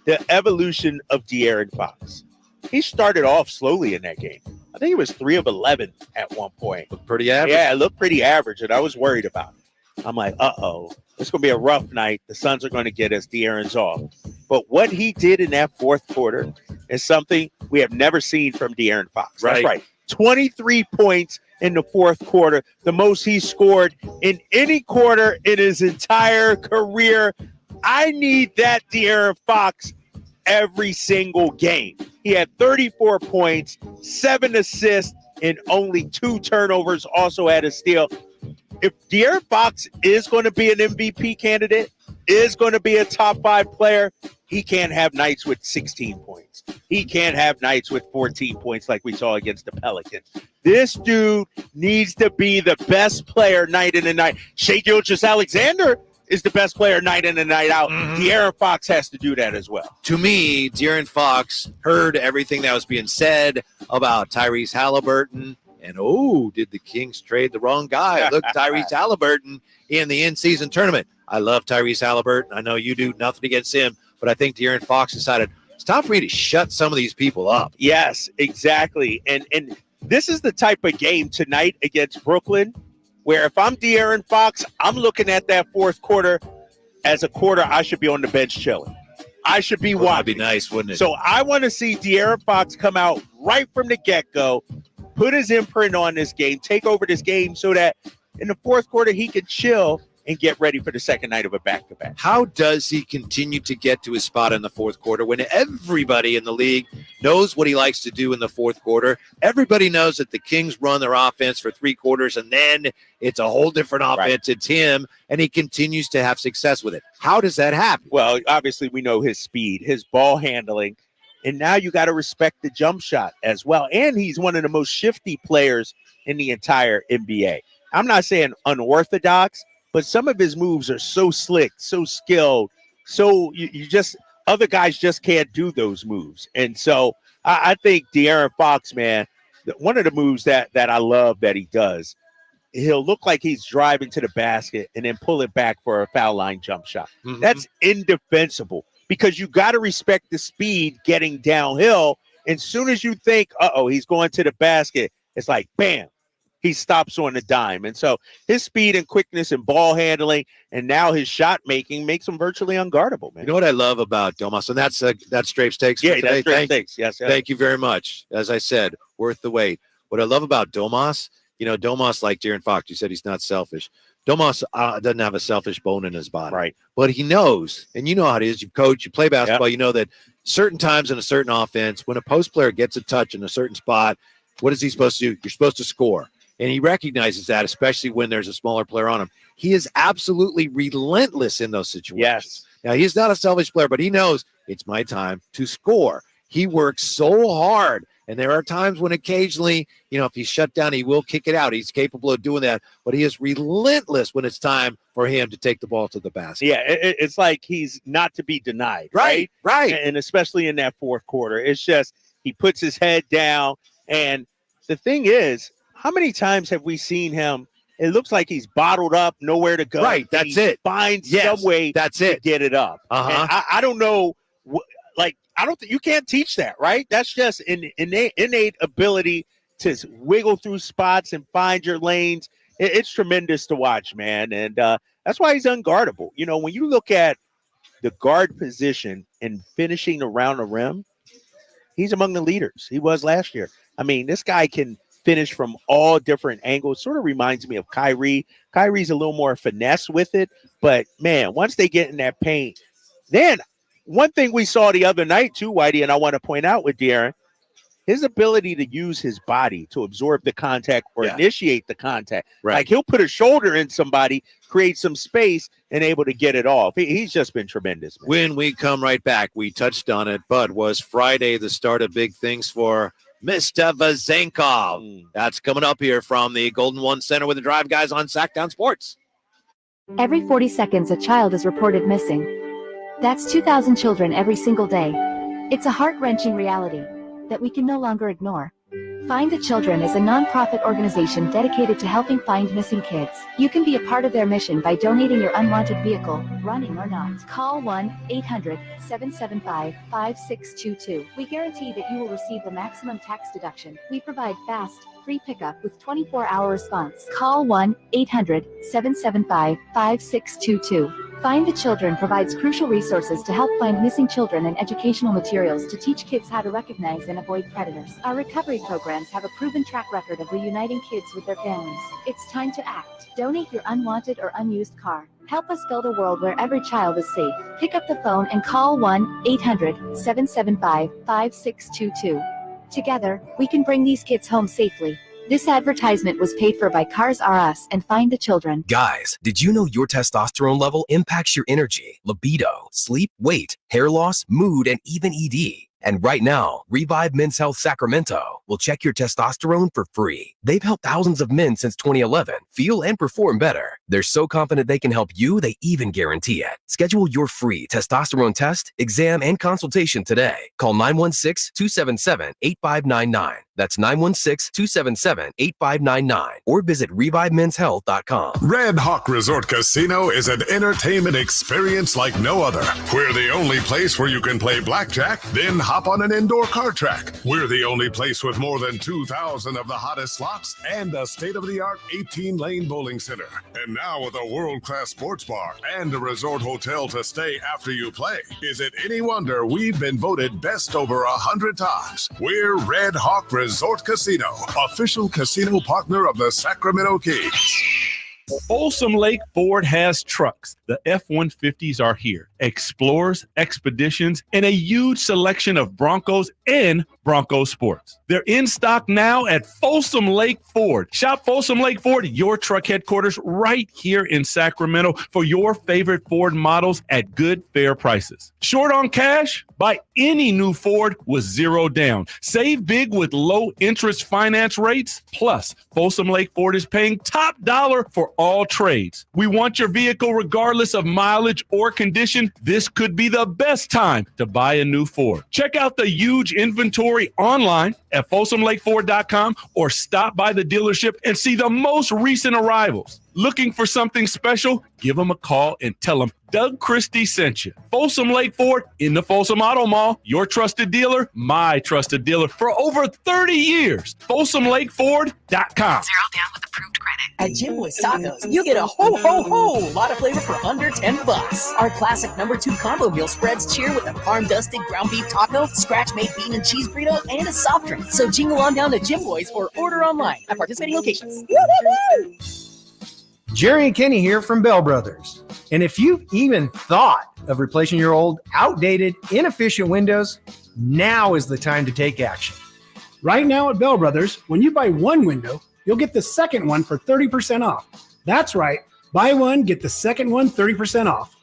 the evolution of De'Aaron Fox. He started off slowly in that game. I think he was 3 of 11 at one point. Looked pretty average. Yeah, it looked pretty average, and I was worried about him. I'm like, uh-oh, it's going to be a rough night. The Suns are going to get us. De'Aaron's off. But what he did in that fourth quarter is something we have never seen from De'Aaron Fox. That's right. 23 points in the fourth quarter, the most he scored in any quarter in his entire career. I need that De'Aaron Fox every single game. He had 34 points, 7 assists, and only 2 turnovers, also had a steal. If De'Aaron Fox is going to be an MVP candidate, is going to be a top 5 player, he can't have nights with 16 points. He can't have nights with 14 points like we saw against the Pelicans. This dude needs to be the best player night in and night. Shai Gilgeous-Alexander is the best player night in and night out. De'Aaron Fox has to do that as well. To me, De'Aaron Fox heard everything that was being said about Tyrese Halliburton. And, did the Kings trade the wrong guy? Look, Tyrese Halliburton in the in-season tournament. I love Tyrese Halliburton. I know you do. Nothing against him. But I think De'Aaron Fox decided it's time for me to shut some of these people up. Yes, exactly. And this is the type of game tonight against Brooklyn where if I'm De'Aaron Fox, I'm looking at that fourth quarter as a quarter I should be on the bench chilling. I should be watching. That'd be nice, wouldn't it? So I want to see De'Aaron Fox come out right from the get-go, put his imprint on this game, take over this game so that in the fourth quarter he can chill and get ready for the second night of a back-to-back. How does he continue to get to his spot in the fourth quarter when everybody in the league knows what he likes to do in the fourth quarter? Everybody knows that the Kings run their offense for 3 quarters, and then it's a whole different offense. Right. It's him, and he continues to have success with it. How does that happen? Well, obviously we know his speed, his ball handling, and now you got to respect the jump shot as well. And he's one of the most shifty players in the entire NBA. I'm not saying unorthodox, but some of his moves are so slick, so skilled, so you just other guys just can't do those moves. And so I think De'Aaron Fox, man, one of the moves that I love that he does, he'll look like he's driving to the basket and then pull it back for a foul line jump shot. Mm-hmm. That's indefensible because you got to respect the speed getting downhill. And soon as you think, he's going to the basket, it's like, bam. He stops on the dime. And so his speed and quickness and ball handling and now his shot making makes him virtually unguardable, man. You know what I love about Domas? And that's Drape's takes for today. That's Drape's takes. Yes. Thank you very much. As I said, worth the wait. What I love about Domas, Domas, like De'Aaron Fox, you said he's not selfish. Domas doesn't have a selfish bone in his body. Right. But he knows, and you know how it is. You coach, you play basketball, you know that certain times in a certain offense, when a post player gets a touch in a certain spot, what is he supposed to do? You're supposed to score. And he recognizes that, especially when there's a smaller player on him. He is absolutely relentless in those situations. Yes. Now, he's not a selfish player, but he knows it's my time to score. He works so hard. And there are times when occasionally, if he's shut down, he will kick it out. He's capable of doing that. But he is relentless when it's time for him to take the ball to the basket. Yeah, it's like he's not to be denied. Right. And especially in that fourth quarter. It's just he puts his head down. And the thing is, how many times have we seen him? It looks like he's bottled up, nowhere to go. Right, that's it. Finds some way to get it up. And I don't know, I don't think you can't teach that, right? That's just an innate ability to wiggle through spots and find your lanes. It's tremendous to watch, man. And that's why he's unguardable. When you look at the guard position and finishing around the rim, he's among the leaders. He was last year. I mean, this guy can finish from all different angles. Sort of reminds me of Kyrie. Kyrie's a little more finesse with it, but man, once they get in that paint, then one thing we saw the other night too, Whitey, and I want to point out with De'Aaron, his ability to use his body to absorb the contact or initiate the contact. Right. Like he'll put a shoulder in somebody, create some space, and able to get it off. He's just been tremendous, man. When we come right back, we touched on it, but was Friday the start of big things for Mr. Vazenkov? That's coming up here from the Golden One Center with the Drive Guys on Sactown Sports. Every 40 seconds, a child is reported missing. That's 2,000 children every single day. It's a heart-wrenching reality that we can no longer ignore. Find the Children is a non-profit organization dedicated to helping find missing kids. You can be a part of their mission by donating your unwanted vehicle, running or not. Call 1-800-775-5622. We guarantee that you will receive the maximum tax deduction. We provide fast, free pickup with 24-hour response. Call 1-800-775-5622. Find the Children provides crucial resources to help find missing children and educational materials to teach kids how to recognize and avoid predators. Our recovery programs have a proven track record of reuniting kids with their families. It's time to act. Donate your unwanted or unused car. Help us build a world where every child is safe. Pick up the phone and call 1-800-775-5622. Together, we can bring these kids home safely. This advertisement was paid for by Cars R Us and Find the Children. Guys, did you know your testosterone level impacts your energy, libido, sleep, weight, hair loss, mood, and even ED? And right now, Revive Men's Health Sacramento will check your testosterone for free. They've helped thousands of men since 2011 feel and perform better. They're so confident they can help you, they even guarantee it. Schedule your free testosterone test, exam, and consultation today. Call 916-277-8599. That's 916-277-8599. Or visit ReviveMen'sHealth.com. Red Hawk Resort Casino is an entertainment experience like no other. We're the only place where you can play blackjack, then hop on an indoor car track. We're the only place with more than 2,000 of the hottest slots and a state-of-the-art 18-lane bowling center. And now with a world-class sports bar and a resort hotel to stay after you play. Is it any wonder we've been voted best over 100 times? We're Red Hawk Resort Casino, official casino partner of the Sacramento Kings. Folsom Lake Ford has trucks. The F-150s are here. Explorers, Expeditions, and a huge selection of Broncos and Bronco Sports. They're in stock now at Folsom Lake Ford. Shop Folsom Lake Ford, your truck headquarters, right here in Sacramento for your favorite Ford models at good, fair prices. Short on cash? Buy any new Ford with zero down. Save big with low interest finance rates. Plus, Folsom Lake Ford is paying top dollar for all trades. We want your vehicle regardless of mileage or condition. This could be the best time to buy a new Ford. Check out the huge inventory online at FolsomLakeFord.com or stop by the dealership and see the most recent arrivals. Looking for something special? Give them a call and tell them Doug Christie sent you. Folsom Lake Ford in the Folsom Auto Mall. Your trusted dealer, my trusted dealer for over 30 years. FolsomLakeFord.com. Zero down with approved credit. At Jim Boy's Tacos, you get a ho lot of flavor for under $10. Our classic #2 combo meal spreads cheer with a parm-dusted ground beef taco, scratch-made bean and cheese burrito, and a soft drink. So jingle on down to Jim Boy's or order online at participating locations. Woo-hoo-hoo! Jerry and Kenny here from Bell Brothers. And if you've even thought of replacing your old, outdated, inefficient windows, now is the time to take action. Right now at Bell Brothers, when you buy one window, you'll get the second one for 30% off. That's right. Buy one, get the second one 30% off.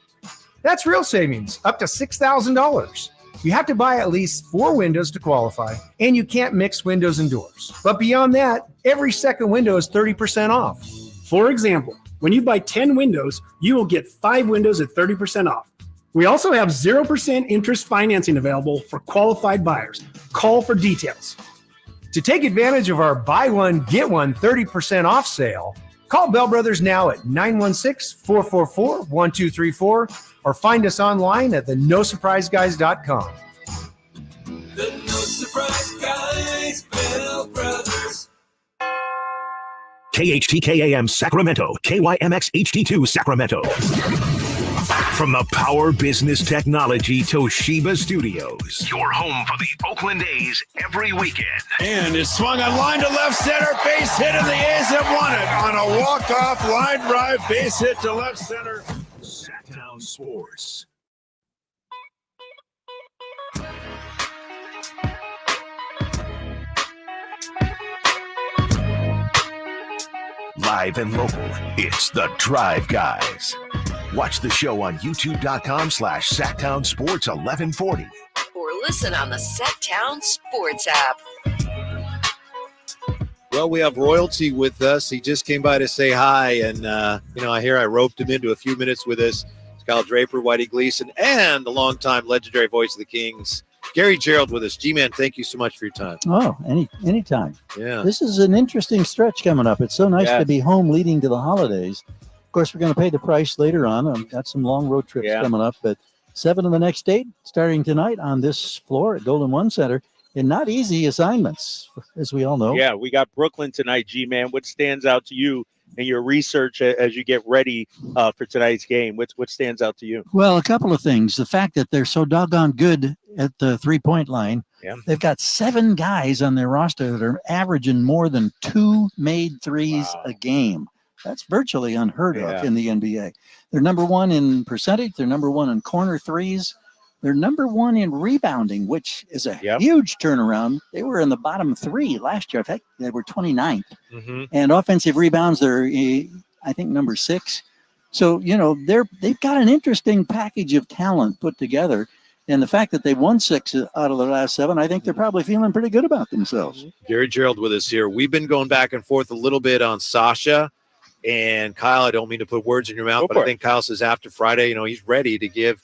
That's real savings, up to $6,000. You have to buy at least 4 windows to qualify, and you can't mix windows and doors. But beyond that, every second window is 30% off. For example, when you buy 10 windows, you will get 5 windows at 30% off. We also have 0% interest financing available for qualified buyers. Call for details. To take advantage of our buy one, get one 30% off sale, call Bell Brothers now at 916-444-1234 or find us online at theNoSurpriseGuys.com. The No Surprise Guys, Bell Brothers. KHTKAM Sacramento, KYMX HD2 Sacramento. From the Power Business Technology Toshiba Studios, your home for the Oakland A's every weekend. And it's swung on line to left center, base hit, and the A's have won it on a walk-off line drive, base hit to left center. Sactown Sports. Live and local, it's the Drive Guys. Watch the show on youtube.com/Sactown Sports 1140. Or listen on the Sactown Sports app. Well, we have royalty with us. He just came by to say hi, and I roped him into a few minutes with us. Kyle Draper, Whitey Gleason, and the longtime legendary voice of the Kings, Gary Gerald, with us. G-Man, thank you so much for your time. Oh, anytime. Yeah. This is an interesting stretch coming up. It's so nice to be home leading to the holidays. Of course, we're going to pay the price later on. I've got some long road trips coming up, but 7 of the next 8 starting tonight on this floor at Golden One Center. and not easy assignments, as we all know. Yeah, we got Brooklyn tonight, G-Man. What stands out to you in your research as you get ready for tonight's game? What stands out to you? Well, a couple of things. The fact that they're so doggone good at the three-point line. Yeah. They've got 7 guys on their roster that are averaging more than 2 made threes a game. That's virtually unheard of in the NBA. They're number 1 in percentage. They're number 1 in corner threes. They're number 1 in rebounding, which is a huge turnaround. They were in the bottom 3 last year. In fact, they were 29th. Mm-hmm. And offensive rebounds, they're, I think, number 6. So, they've got an interesting package of talent put together. And the fact that they won 6 out of the last 7, I think they're probably feeling pretty good about themselves. Gary Gerald with us here. We've been going back and forth a little bit on Sasha and Kyle. I don't mean to put words in your mouth, but I think Kyle says after Friday, he's ready to give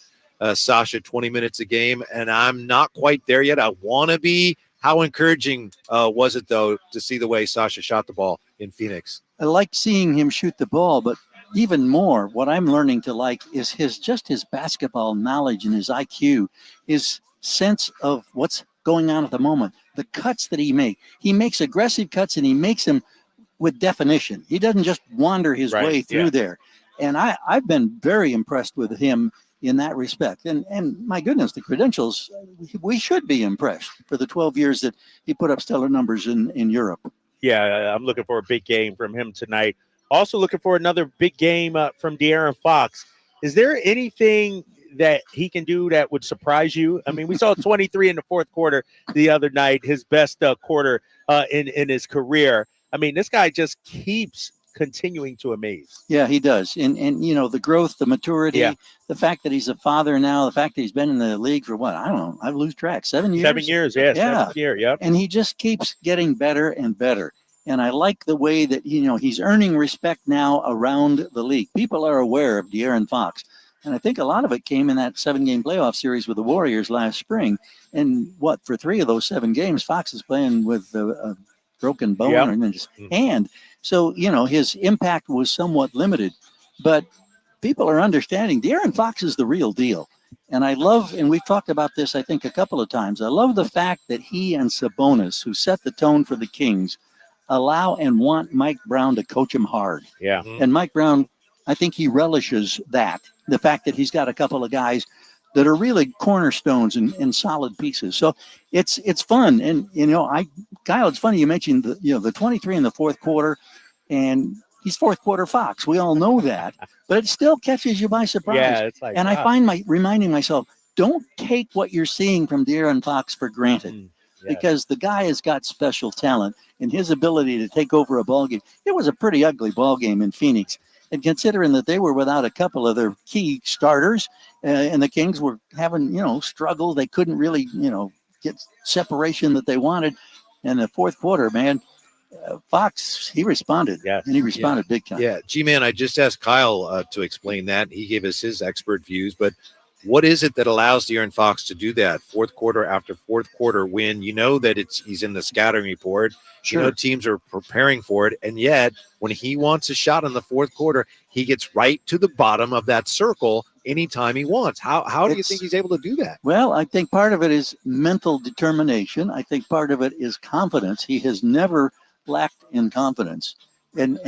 Sasha 20 minutes a game. And I'm not quite there yet. I want to be. How encouraging was it, though, to see the way Sasha shot the ball in Phoenix? I like seeing him shoot the ball, but even more, what I'm learning to like is his basketball knowledge and his IQ, his sense of what's going on at the moment, the cuts that he makes. He makes aggressive cuts, and he makes them with definition. He doesn't just wander his way through there. And I've been very impressed with him in that respect. And my goodness, the credentials, we should be impressed for the 12 years that he put up stellar numbers in Europe. Yeah, I'm looking for a big game from him tonight. Also looking for another big game from De'Aaron Fox. Is there anything that he can do that would surprise you? I mean, we saw 23 in the fourth quarter the other night, his best quarter in his career. I mean, this guy just keeps continuing to amaze. Yeah, he does. And the growth, the maturity, the fact that he's a father now, the fact that he's been in the league for what? I don't know. I lose track. 7 years? 7 years, yeah. 7th year, yep. And he just keeps getting better and better. And I like the way that, he's earning respect now around the league. People are aware of De'Aaron Fox. And I think a lot of it came in that 7-game playoff series with the Warriors last spring. And for 3 of those 7 games, Fox is playing with a broken bone in his hand. So, his impact was somewhat limited. But people are understanding De'Aaron Fox is the real deal. And I love, and we've talked about this, I think, a couple of times. I love the fact that he and Sabonis, who set the tone for the Kings, allow and want Mike Brown to coach him hard. Yeah. And Mike Brown, I think he relishes that, the fact that he's got a couple of guys that are really cornerstones and solid pieces. So it's fun. And, Kyle, it's funny you mentioned the 23 in the fourth quarter, and he's fourth quarter Fox. We all know that, but it still catches you by surprise. Yeah, it's like, and I find reminding myself, don't take what you're seeing from De'Aaron Fox for granted. Because the guy has got special talent, and his ability to take over a ball game. It was a pretty ugly ball game in Phoenix. And considering that they were without a couple of their key starters, and the Kings were having, struggle, they couldn't really, get separation that they wanted. In the fourth quarter, man, Fox, he responded. Yeah. And he responded big time. Yeah, G-Man, I just asked Kyle to explain that. He gave us his expert views, but what is it that allows De'Aaron Fox to do that fourth quarter after fourth quarter when that he's in the scouting report? Sure. Teams are preparing for it, and yet when he wants a shot in the fourth quarter, he gets right to the bottom of that circle anytime he wants. How do you think he's able to do that? Well, I think part of it is mental determination. I think part of it is confidence. He has never lacked in confidence, and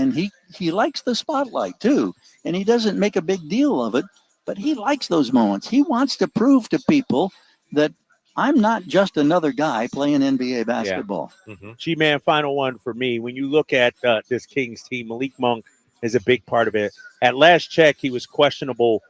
he likes the spotlight too, and he doesn't make a big deal of it. But he likes those moments. He wants to prove to people that I'm not just another guy playing NBA basketball. Yeah. G-Man, final one for me. When you look at this Kings team, Malik Monk is a big part of it. At last check, he was questionable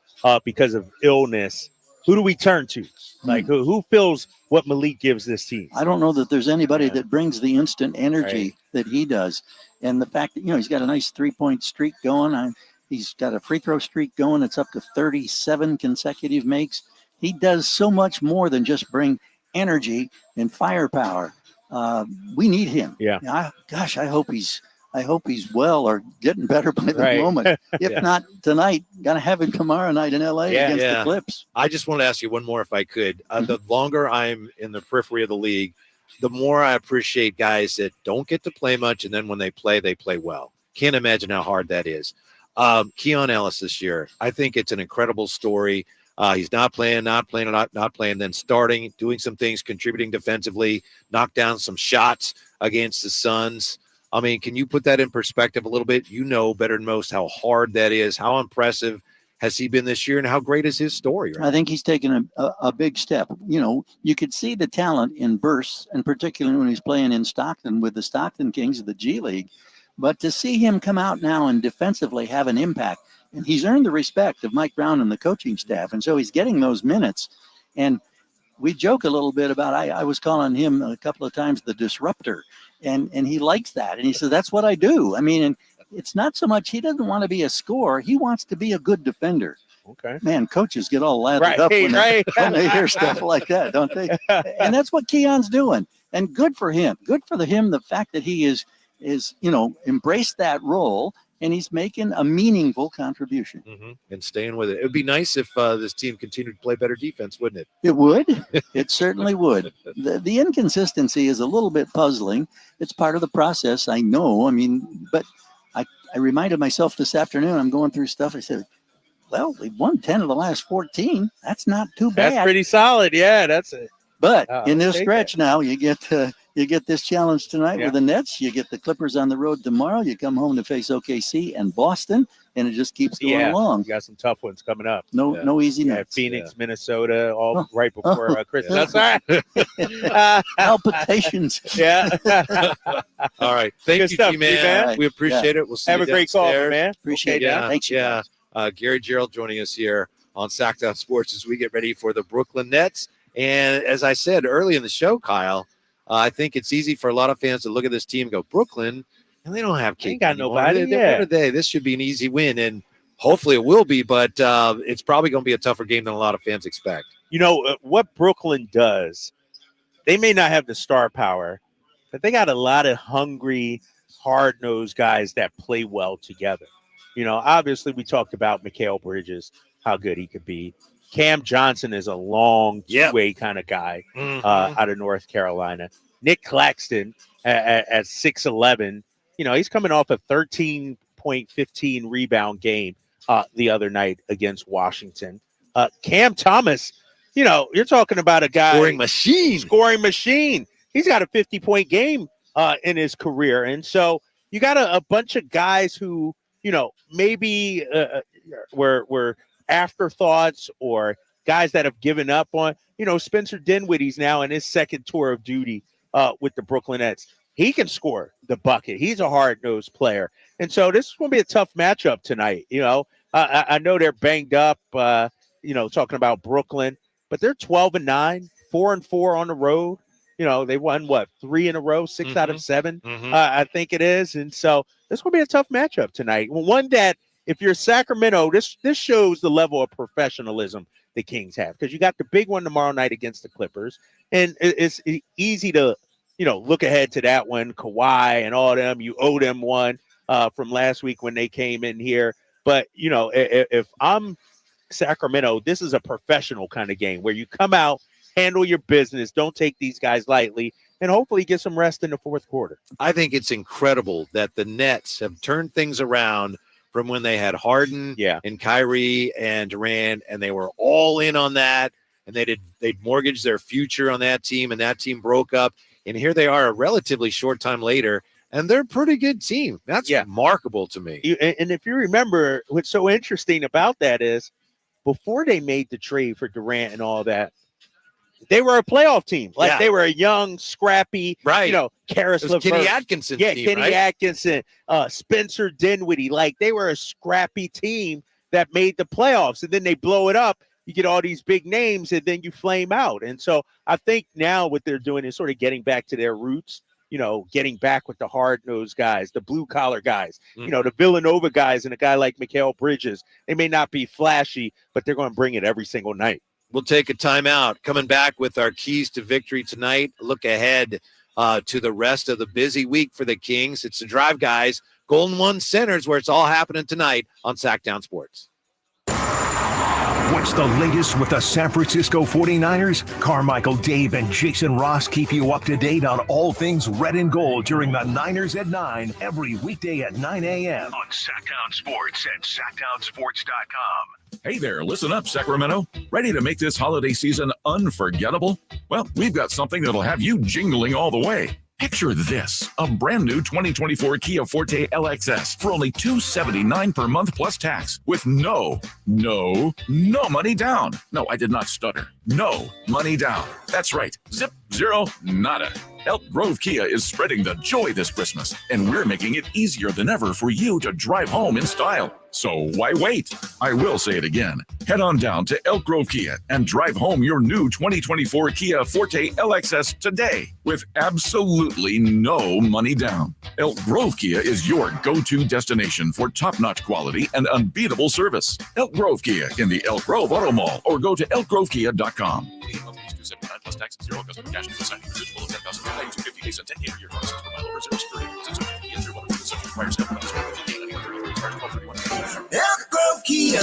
because of illness. Who do we turn to? Like, who fills what Malik gives this team? I don't know that there's anybody that brings the instant energy that he does. And the fact that, he's got a nice 3-point streak going. He's got a free throw streak going. It's up to 37 consecutive makes. He does so much more than just bring energy and firepower. We need him. Yeah. I hope he's well or getting better by the moment. If not tonight, gonna have him tomorrow night in LA against the Clips. I just want to ask you one more, if I could. The longer I'm in the periphery of the league, the more I appreciate guys that don't get to play much, and then when they play well. Can't imagine how hard that is. Keon Ellis this year, I think it's an incredible story. He's not playing, not playing, then starting, doing some things, contributing defensively, knocked down some shots against the Suns. I mean, can you put that in perspective a little bit? You know better than most how hard that is. How impressive has he been this year, and how great is his story? Right? I think he's taken a big step. You know, you could see the talent in bursts, and particularly when he's playing in Stockton with the Stockton Kings of the G League. But to see him come out now and defensively have an impact, and he's earned the respect of Mike Brown and the coaching staff, and so he's getting those minutes. And we joke a little bit about, I was calling him a couple of times the disruptor, and he likes that. And he says, that's what I do. I mean, and it's not so much, he doesn't want to be a scorer. He wants to be a good defender. Okay. Man, coaches get all lathered up when they hear stuff like that, don't they? And that's what Keon's doing. And good for him. Good for him, the fact that he is embraced that role, and he's making a meaningful contribution. And staying with it. It would be nice if this team continued to play better defense, wouldn't it? It would. It certainly would. The inconsistency is a little bit puzzling. It's part of the process, I know. I mean, but I reminded myself this afternoon, I'm going through stuff. I said, well, we've won 10 of the last 14. That's not too bad. That's pretty solid. Yeah, that's it. But in this stretch now, you get this challenge tonight with the Nets. You get the Clippers on the road tomorrow. You come home to face OKC and Boston, and it just keeps going along. You got some tough ones coming up. No easy nights. Phoenix, Minnesota, all right before Christmas. That's all right. Palpitations. Yeah. All right. Thank you, stuff, G-Man. G-Man. We appreciate it. We'll see Have you a great call, downstairs. man. Appreciate it. Thanks, you guys. Gary Gerald joining us here on Sactown Sports as we get ready for the Brooklyn Nets. And as I said early in the show, Kyle, I think it's easy for a lot of fans to look at this team and go, Brooklyn, and they don't have Kate. Ain't got nobody. What are they? This should be an easy win, and hopefully it will be, but it's probably going to be a tougher game than a lot of fans expect. You know, what Brooklyn does, they may not have the star power, but they got a lot of hungry, hard-nosed guys that play well together. You know, obviously we talked about Mikal Bridges, how good he could be. Cam Johnson is a long two-way kind of guy out of North Carolina. Nick Claxton at 6'11", you know, he's coming off a 13.15 rebound game the other night against Washington. Cam Thomas, you know, you're talking about a guy. Scoring machine. He's got a 50-point game in his career. And so you got a bunch of guys who, you know, maybe were afterthoughts or guys that have given up on, you know, Spencer Dinwiddie's now in his second tour of duty with the Brooklyn Nets. He can score the bucket. He's a hard-nosed player. And so this is going to be a tough matchup tonight. You know, I know they're banged up, you know, talking about Brooklyn, but they're 12-9, 4-4 on the road. You know, they won, 3 in a row, 6 out of 7, I think it is. And so this will be a tough matchup tonight. One that, if you're Sacramento, this shows the level of professionalism the Kings have, because you got the big one tomorrow night against the Clippers, and it's easy to, you know, look ahead to that one. Kawhi and all them, you owe them one from last week when they came in here. But, you know, if I'm Sacramento, this is a professional kind of game where you come out, handle your business, don't take these guys lightly, and hopefully get some rest in the fourth quarter. I think it's incredible that the Nets have turned things around from when they had Harden and Kyrie and Durant, and they were all in on that, and they'd mortgaged their future on that team, and that team broke up. And here they are a relatively short time later, and they're a pretty good team. That's remarkable to me. And if you remember, what's so interesting about that is before they made the trade for Durant and all that, they were a playoff team. Like they were a young, scrappy, you know, Karis LeVert. Kenny Atkinson team, Kenny Atkinson, Spencer Dinwiddie. Like, they were a scrappy team that made the playoffs. And then they blow it up. You get all these big names, and then you flame out. And so I think now what they're doing is sort of getting back to their roots, you know, getting back with the hard-nosed guys, the blue-collar guys, you know, the Villanova guys, and a guy like Mikal Bridges. They may not be flashy, but they're going to bring it every single night. We'll take a timeout. Coming back with our keys to victory tonight. Look ahead to the rest of the busy week for the Kings. It's the Drive Guys, Golden One Centers, where it's all happening tonight on Sactown Sports. What's the latest with the San Francisco 49ers? Carmichael, Dave, and Jason Ross keep you up to date on all things red and gold during the Niners at 9 every weekday at 9 a.m. on Sactown Sports at SactownSports.com. Hey there, listen up, Sacramento. Ready to make this holiday season unforgettable? Well, we've got something that'll have you jingling all the way. Picture this, a brand new 2024 Kia Forte LXS for only $279 per month plus tax with no money down. No, I did not stutter. No money down. That's right. Zip, zero, nada. Elk Grove Kia is spreading the joy this Christmas, and we're making it easier than ever for you to drive home in style. So why wait? I will say it again. Head on down to Elk Grove Kia and drive home your new 2024 Kia Forte LXS today with absolutely no money down. Elk Grove Kia is your go-to destination for top-notch quality and unbeatable service. Elk Grove Kia in the Elk Grove Auto Mall, or go to elkgrovekia.com. $279 plus tax, 0 customer cash into signing. Residual of $10,000, 250 days and 10 year license per mile over 0 security. Since 250 and 0 subject prior step bonus. Elk Grove Kia.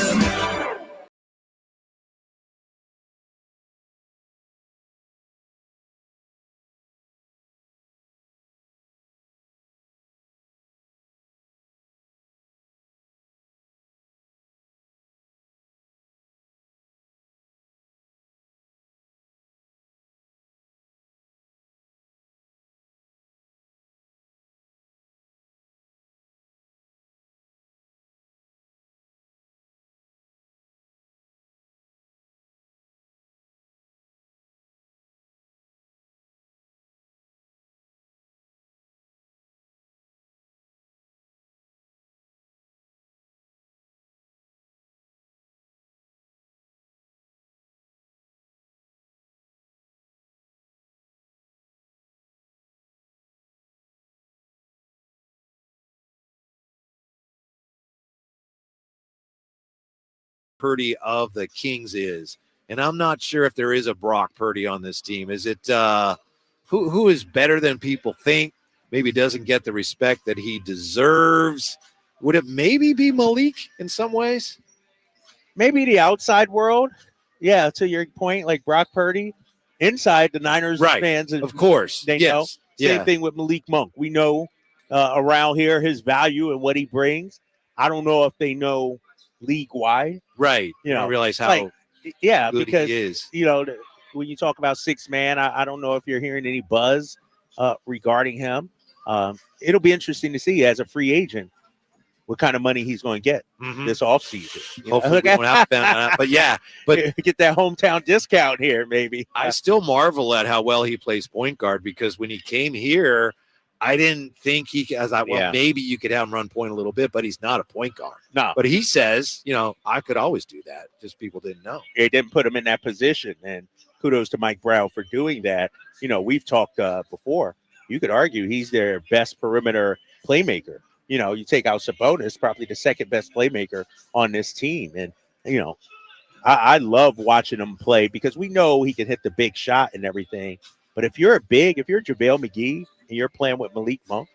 Purdy of the Kings is. And I'm not sure if there is a Brock Purdy on this team. Is it who is better than people think? Maybe doesn't get the respect that he deserves. Would it maybe be Malik in some ways? Maybe the outside world. Yeah, to your point, like Brock Purdy. Inside, the Niners fans, of course, they know. Same thing with Malik Monk. We know around here his value and what he brings. I don't know if they know league-wide. Right. You know, I realize how good because he is. You know, when you talk about six man, I don't know if you're hearing any buzz regarding him. It'll be interesting to see as a free agent what kind of money he's going to get this offseason. Hopefully we won't have to, but get that hometown discount here, maybe. I still marvel at how well he plays point guard, because when he came here, I didn't think maybe you could have him run point a little bit, but he's not a point guard. No. But he says, I could always do that. Just people didn't know. They didn't put him in that position, and kudos to Mike Brown for doing that. We've talked before. You could argue he's their best perimeter playmaker. You take out Sabonis, probably the second best playmaker on this team. And, I love watching him play because we know he can hit the big shot and everything. But if you're JaVale McGee and you're playing with Malik Monk,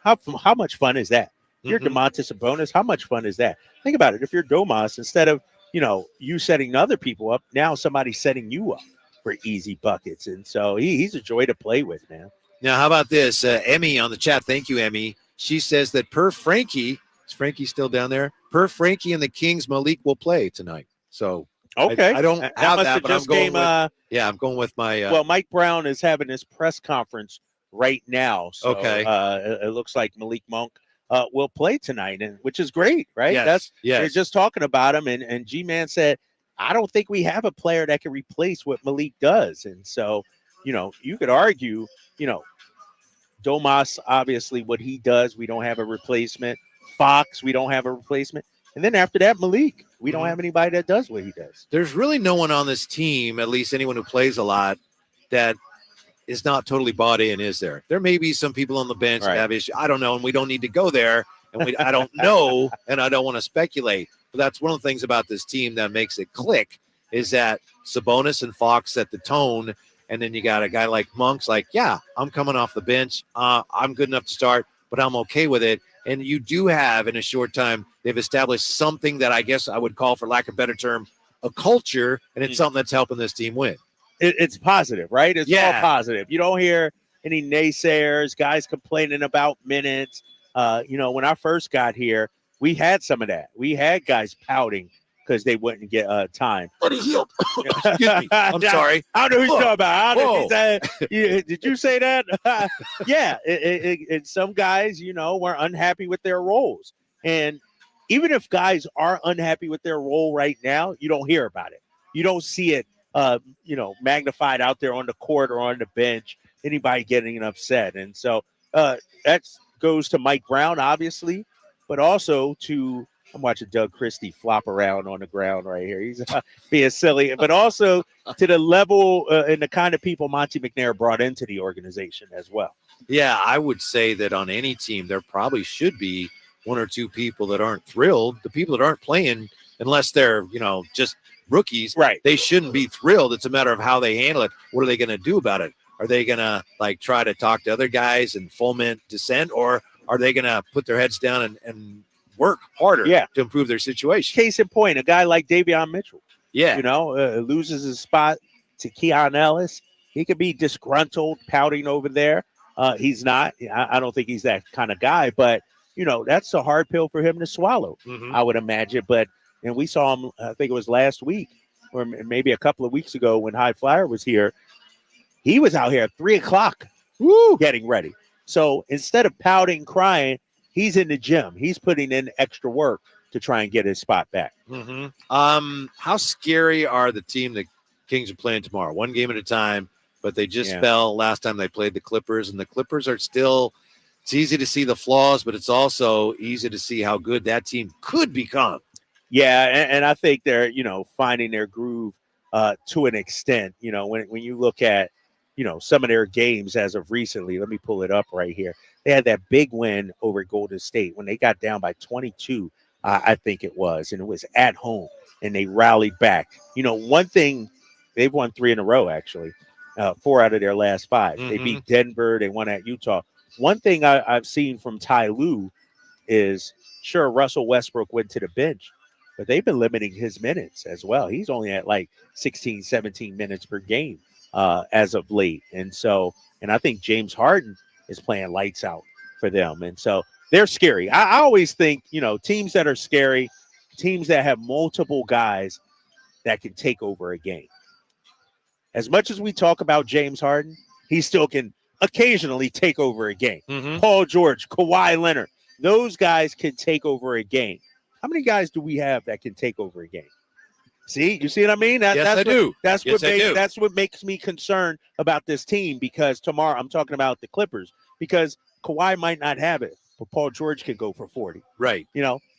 how much fun is that? You're DeMontis Sabonis. How much fun is that? Think about it. If you're Domas, instead of, you setting other people up, now somebody's setting you up for easy buckets. And so he's a joy to play with, man. Now, how about this? Emmy on the chat. Thank you, Emmy. She says that per Frankie, is Frankie still down there? Per Frankie and the Kings, Malik will play tonight. So okay, I don't have that, but I'm going I'm going with my. Well, Mike Brown is having his press conference right now. So, okay, it looks like Malik Monk will play tonight, and which is great, right? Yes, they're just talking about him, and G-Man said, I don't think we have a player that can replace what Malik does, and so you could argue, Domas, obviously, what he does, we don't have a replacement. Fox, we don't have a replacement. And then after that, Malik, we don't have anybody that does what he does. There's really no one on this team, at least anyone who plays a lot, that is not totally bought in, is there? There may be some people on the bench that have issues. I don't know, and we don't need to go there. And I don't know, and I don't want to speculate. But that's one of the things about this team that makes it click, is that Sabonis and Fox set the tone. And then you got a guy like Monk's like, yeah, I'm coming off the bench. I'm good enough to start, but I'm okay with it. And you do have, in a short time, they've established something that I guess I would call, for lack of a better term, a culture, and it's something that's helping this team win. It's positive, right? It's all positive. You don't hear any naysayers, guys complaining about minutes. When I first got here, we had some of that. We had guys pouting because they wouldn't get time. But he healed. Excuse me. I'm sorry. I don't know who you're talking about. Whoa. Did you say that? Yeah. And some guys, were unhappy with their roles. And even if guys are unhappy with their role right now, you don't hear about it. You don't see it, magnified out there on the court or on the bench, anybody getting upset. And so that goes to Mike Brown, obviously, but also to, I'm watching Doug Christie flop around on the ground right here. He's being silly, but also to the level and the kind of people Monty McNair brought into the organization as well. Yeah, I would say that on any team, there probably should be one or two people that aren't thrilled. The people that aren't playing, unless they're, just rookies, right? They shouldn't be thrilled. It's a matter of how they handle it. What are they going to do about it? Are they going to try to talk to other guys and foment dissent, or are they going to put their heads down and work harder to improve their situation? Case in point, a guy like Davion Mitchell, loses his spot to Keon Ellis. He could be disgruntled, pouting over there. He's not. I don't think he's that kind of guy, but that's a hard pill for him to swallow, I would imagine. And we saw him, I think it was last week or maybe a couple of weeks ago when High Flyer was here. He was out here at 3:00 getting ready. So instead of pouting, crying, he's in the gym. He's putting in extra work to try and get his spot back. How scary are the team the Kings are playing tomorrow? One game at a time, but they just fell last time they played the Clippers, and the Clippers are still – it's easy to see the flaws, but it's also easy to see how good that team could become. Yeah, and I think they're, finding their groove to an extent. When you look at, some of their games as of recently, let me pull it up right here. They had that big win over Golden State when they got down by 22, I think it was, and it was at home, and they rallied back. One thing, they've won 3 in a row, actually, 4 out of their last 5. They beat Denver. They won at Utah. One thing I've seen from Ty Lue is, sure, Russell Westbrook went to the bench, but they've been limiting his minutes as well. He's only at 16, 17 minutes per game as of late. And I think James Harden is playing lights out for them. And so they're scary. I always think, teams that are scary, teams that have multiple guys that can take over a game. As much as we talk about James Harden, he still can occasionally take over a game. Paul George, Kawhi Leonard, those guys can take over a game. How many guys do we have that can take over a game? See, you see what I mean? I do. That's what makes me concerned about this team, because tomorrow I'm talking about the Clippers, because Kawhi might not have it, but Paul George could go for 40. Right.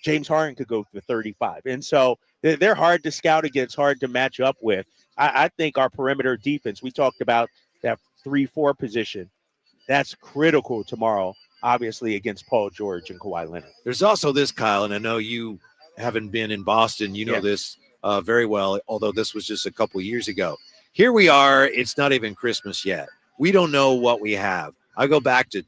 James Harden could go for 35. And so they're hard to scout against, hard to match up with. I think our perimeter defense, we talked about that 3-4 position, that's critical tomorrow, obviously, against Paul George and Kawhi Leonard. There's also this, Kyle, and I know you haven't been in Boston. You know this very well, although this was just a couple years ago. Here we are. It's not even Christmas yet. We don't know what we have. I go back to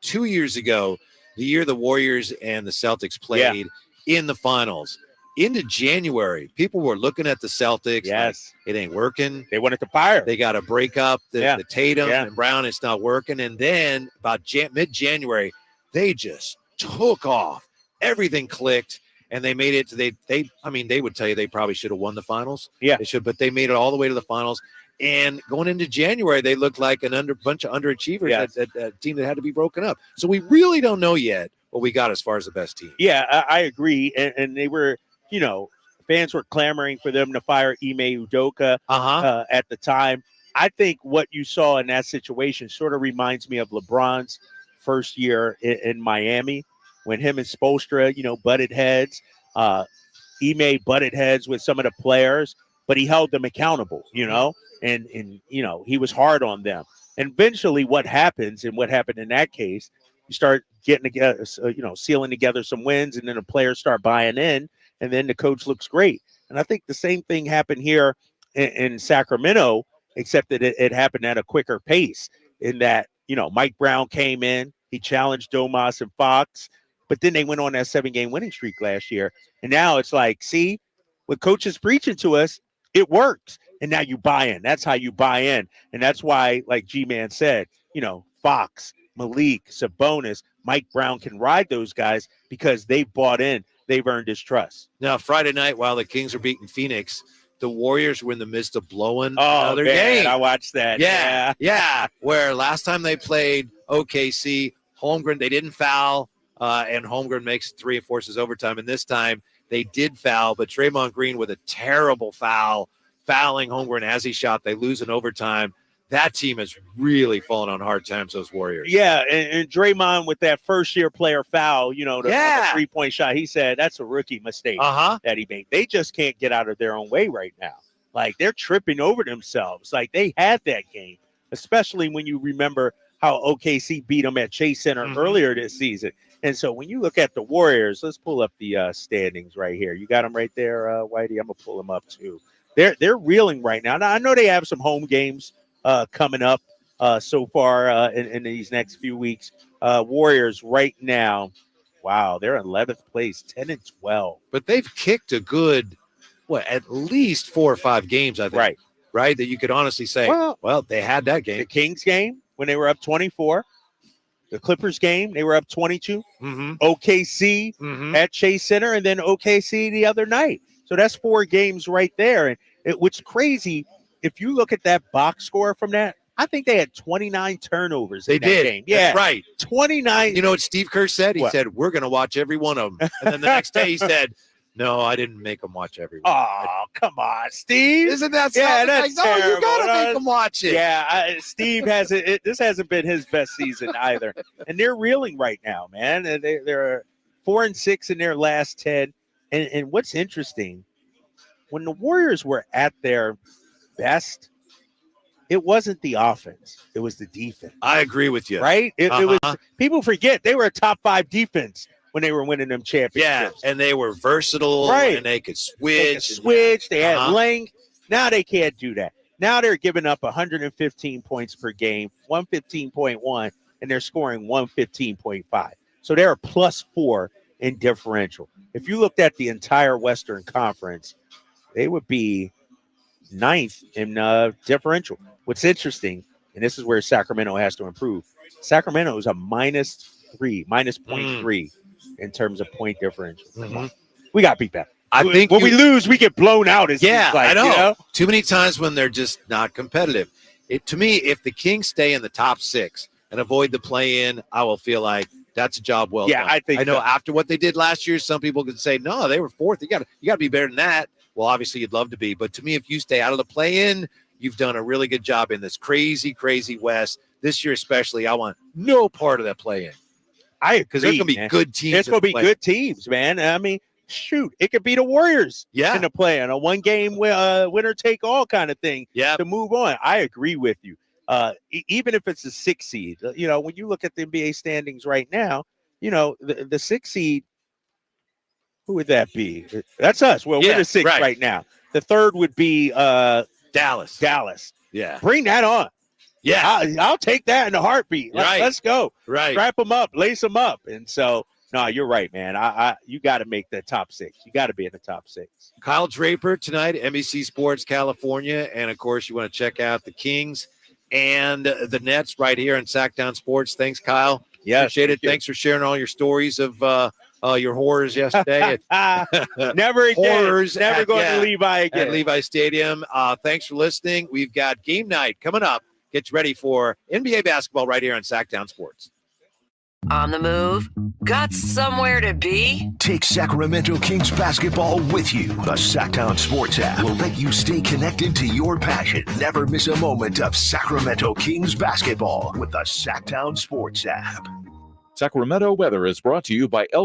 2 years ago, the year the Warriors and the Celtics played in the finals. Into January, people were looking at the Celtics. Yes. Like, it ain't working. They wanted to fire. They got to break up the Tatum and Brown. It's not working. And then about mid-January, they just took off. Everything clicked, and they made it to they would tell you they probably should have won the finals. Yeah. They should, but they made it all the way to the finals. And going into January, they looked like bunch of underachievers, a team that had to be broken up. So we really don't know yet what we got as far as the best team. Yeah, I agree. And they were, fans were clamoring for them to fire Ime Udoka at the time. I think what you saw in that situation sort of reminds me of LeBron's first year in Miami, when him and Spoelstra, butted heads. Ime butted heads with some of the players, but he held them accountable, and he was hard on them. And eventually what happens, and what happened in that case, you start getting together, sealing together some wins, and then the players start buying in, and then the coach looks great. And I think the same thing happened here in Sacramento, except that it happened at a quicker pace, in that, Mike Brown came in, he challenged Domas and Fox, but then they went on that 7-game winning streak last year. And now it's like, see, what coach is preaching to us, it works. And now you buy in. That's how you buy in. And that's why, like G-Man said, Fox, Malik, Sabonis, Mike Brown can ride those guys because they bought in. they've earned his trust. Now, Friday night, while the Kings are beating Phoenix, the Warriors were in the midst of blowing another game. I watched that. Yeah. Where last time they played OKC, Holmgren, they didn't foul, and Holmgren makes 3 and forces overtime. And this time they did foul, but Draymond Green with a terrible foul, fouling Holmgren as he shot. They lose in overtime. That team has really fallen on hard times, those Warriors. Yeah, and Draymond with that first-year player foul, the three-point shot, he said that's a rookie mistake that he made. They just can't get out of their own way right now. Like, they're tripping over themselves. Like, they had that game, especially when you remember how OKC beat them at Chase Center earlier this season. And so when you look at the Warriors, let's pull up the standings right here. You got them right there, Whitey? I'm going to pull them up too. They're reeling right now. Now, I know they have some home games coming up so far in these next few weeks. Warriors right now, wow, they're in 11th place, 10-12. But they've kicked a good, at least 4 or 5 games, I think. Right? That you could honestly say, well, they had that game. The Kings game, when they were up 24. The Clippers game, they were up 22. OKC at Chase Center, and then OKC the other night. So that's 4 games right there. And what's crazy, if you look at that box score from that, I think they had 29 turnovers in that game. Yeah, that's right. 29. You know what Steve Kerr said? He said, we're going to watch every one of them. And then the next day he said, no, I didn't make them watch every one. Oh, come on, Steve. Isn't that something? That's no, terrible. You got to make them watch it. Yeah, Steve hasn't. This hasn't been his best season either. And they're reeling right now, man. They're 4-6 in their last 10. And what's interesting, when the Warriors were at their best, it wasn't the offense. It was the defense. I agree with you. Right? It was. People forget they were a top 5 defense when they were winning them championships. Yeah, and they were versatile. Right. And they could switch. They had length. Now they can't do that. Now they're giving up 115 points per game, 115.1, and they're scoring 115.5. So they're a +4 in differential. If you looked at the entire Western Conference, they would be 9th in differential. What's interesting, and this is where Sacramento has to improve, Sacramento is a -0.3 in terms of point differential. We got to be better. I think when we lose, we get blown out. I know. Too many times when they're just not competitive. To me, if the Kings stay in the top 6 and avoid the play-in, I will feel like that's a job well done. I know after what they did last year, some people could say, no, they were 4th. You got to be better than that. Well, obviously, you'd love to be. But to me, if you stay out of the play-in, you've done a really good job in this crazy, crazy West. This year especially, I want no part of that play-in. Because there's going to be good teams. There's going to be good teams, man. I mean, shoot, it could be the Warriors in the play-in, a one-game winner-take-all kind of thing to move on. I agree with you. Even if it's a 6 seed, when you look at the NBA standings right now, the 6 seed, who would that be? That's us. Well, we're the 6th right now. The 3rd would be Dallas. Yeah. Bring that on. Yeah. I'll take that in a heartbeat. Let's go. Right. Strap them up, lace them up. And so, no, you're right, man. You got to make the top 6. You got to be in the top 6. Kyle Draper tonight, NBC Sports California. And, of course, you want to check out the Kings and the Nets right here on Sactown Sports. Thanks, Kyle. Yeah, appreciate it. Thanks for sharing all your stories of your horrors yesterday. Never again. Horrors. Never going to Levi again. At Levi Stadium. Thanks for listening. We've got game night coming up. Get ready for NBA basketball right here on Sactown Sports. On the move? Got somewhere to be? Take Sacramento Kings basketball with you. The Sactown Sports app will let you stay connected to your passion. Never miss a moment of Sacramento Kings basketball with the Sactown Sports app. Sacramento weather is brought to you by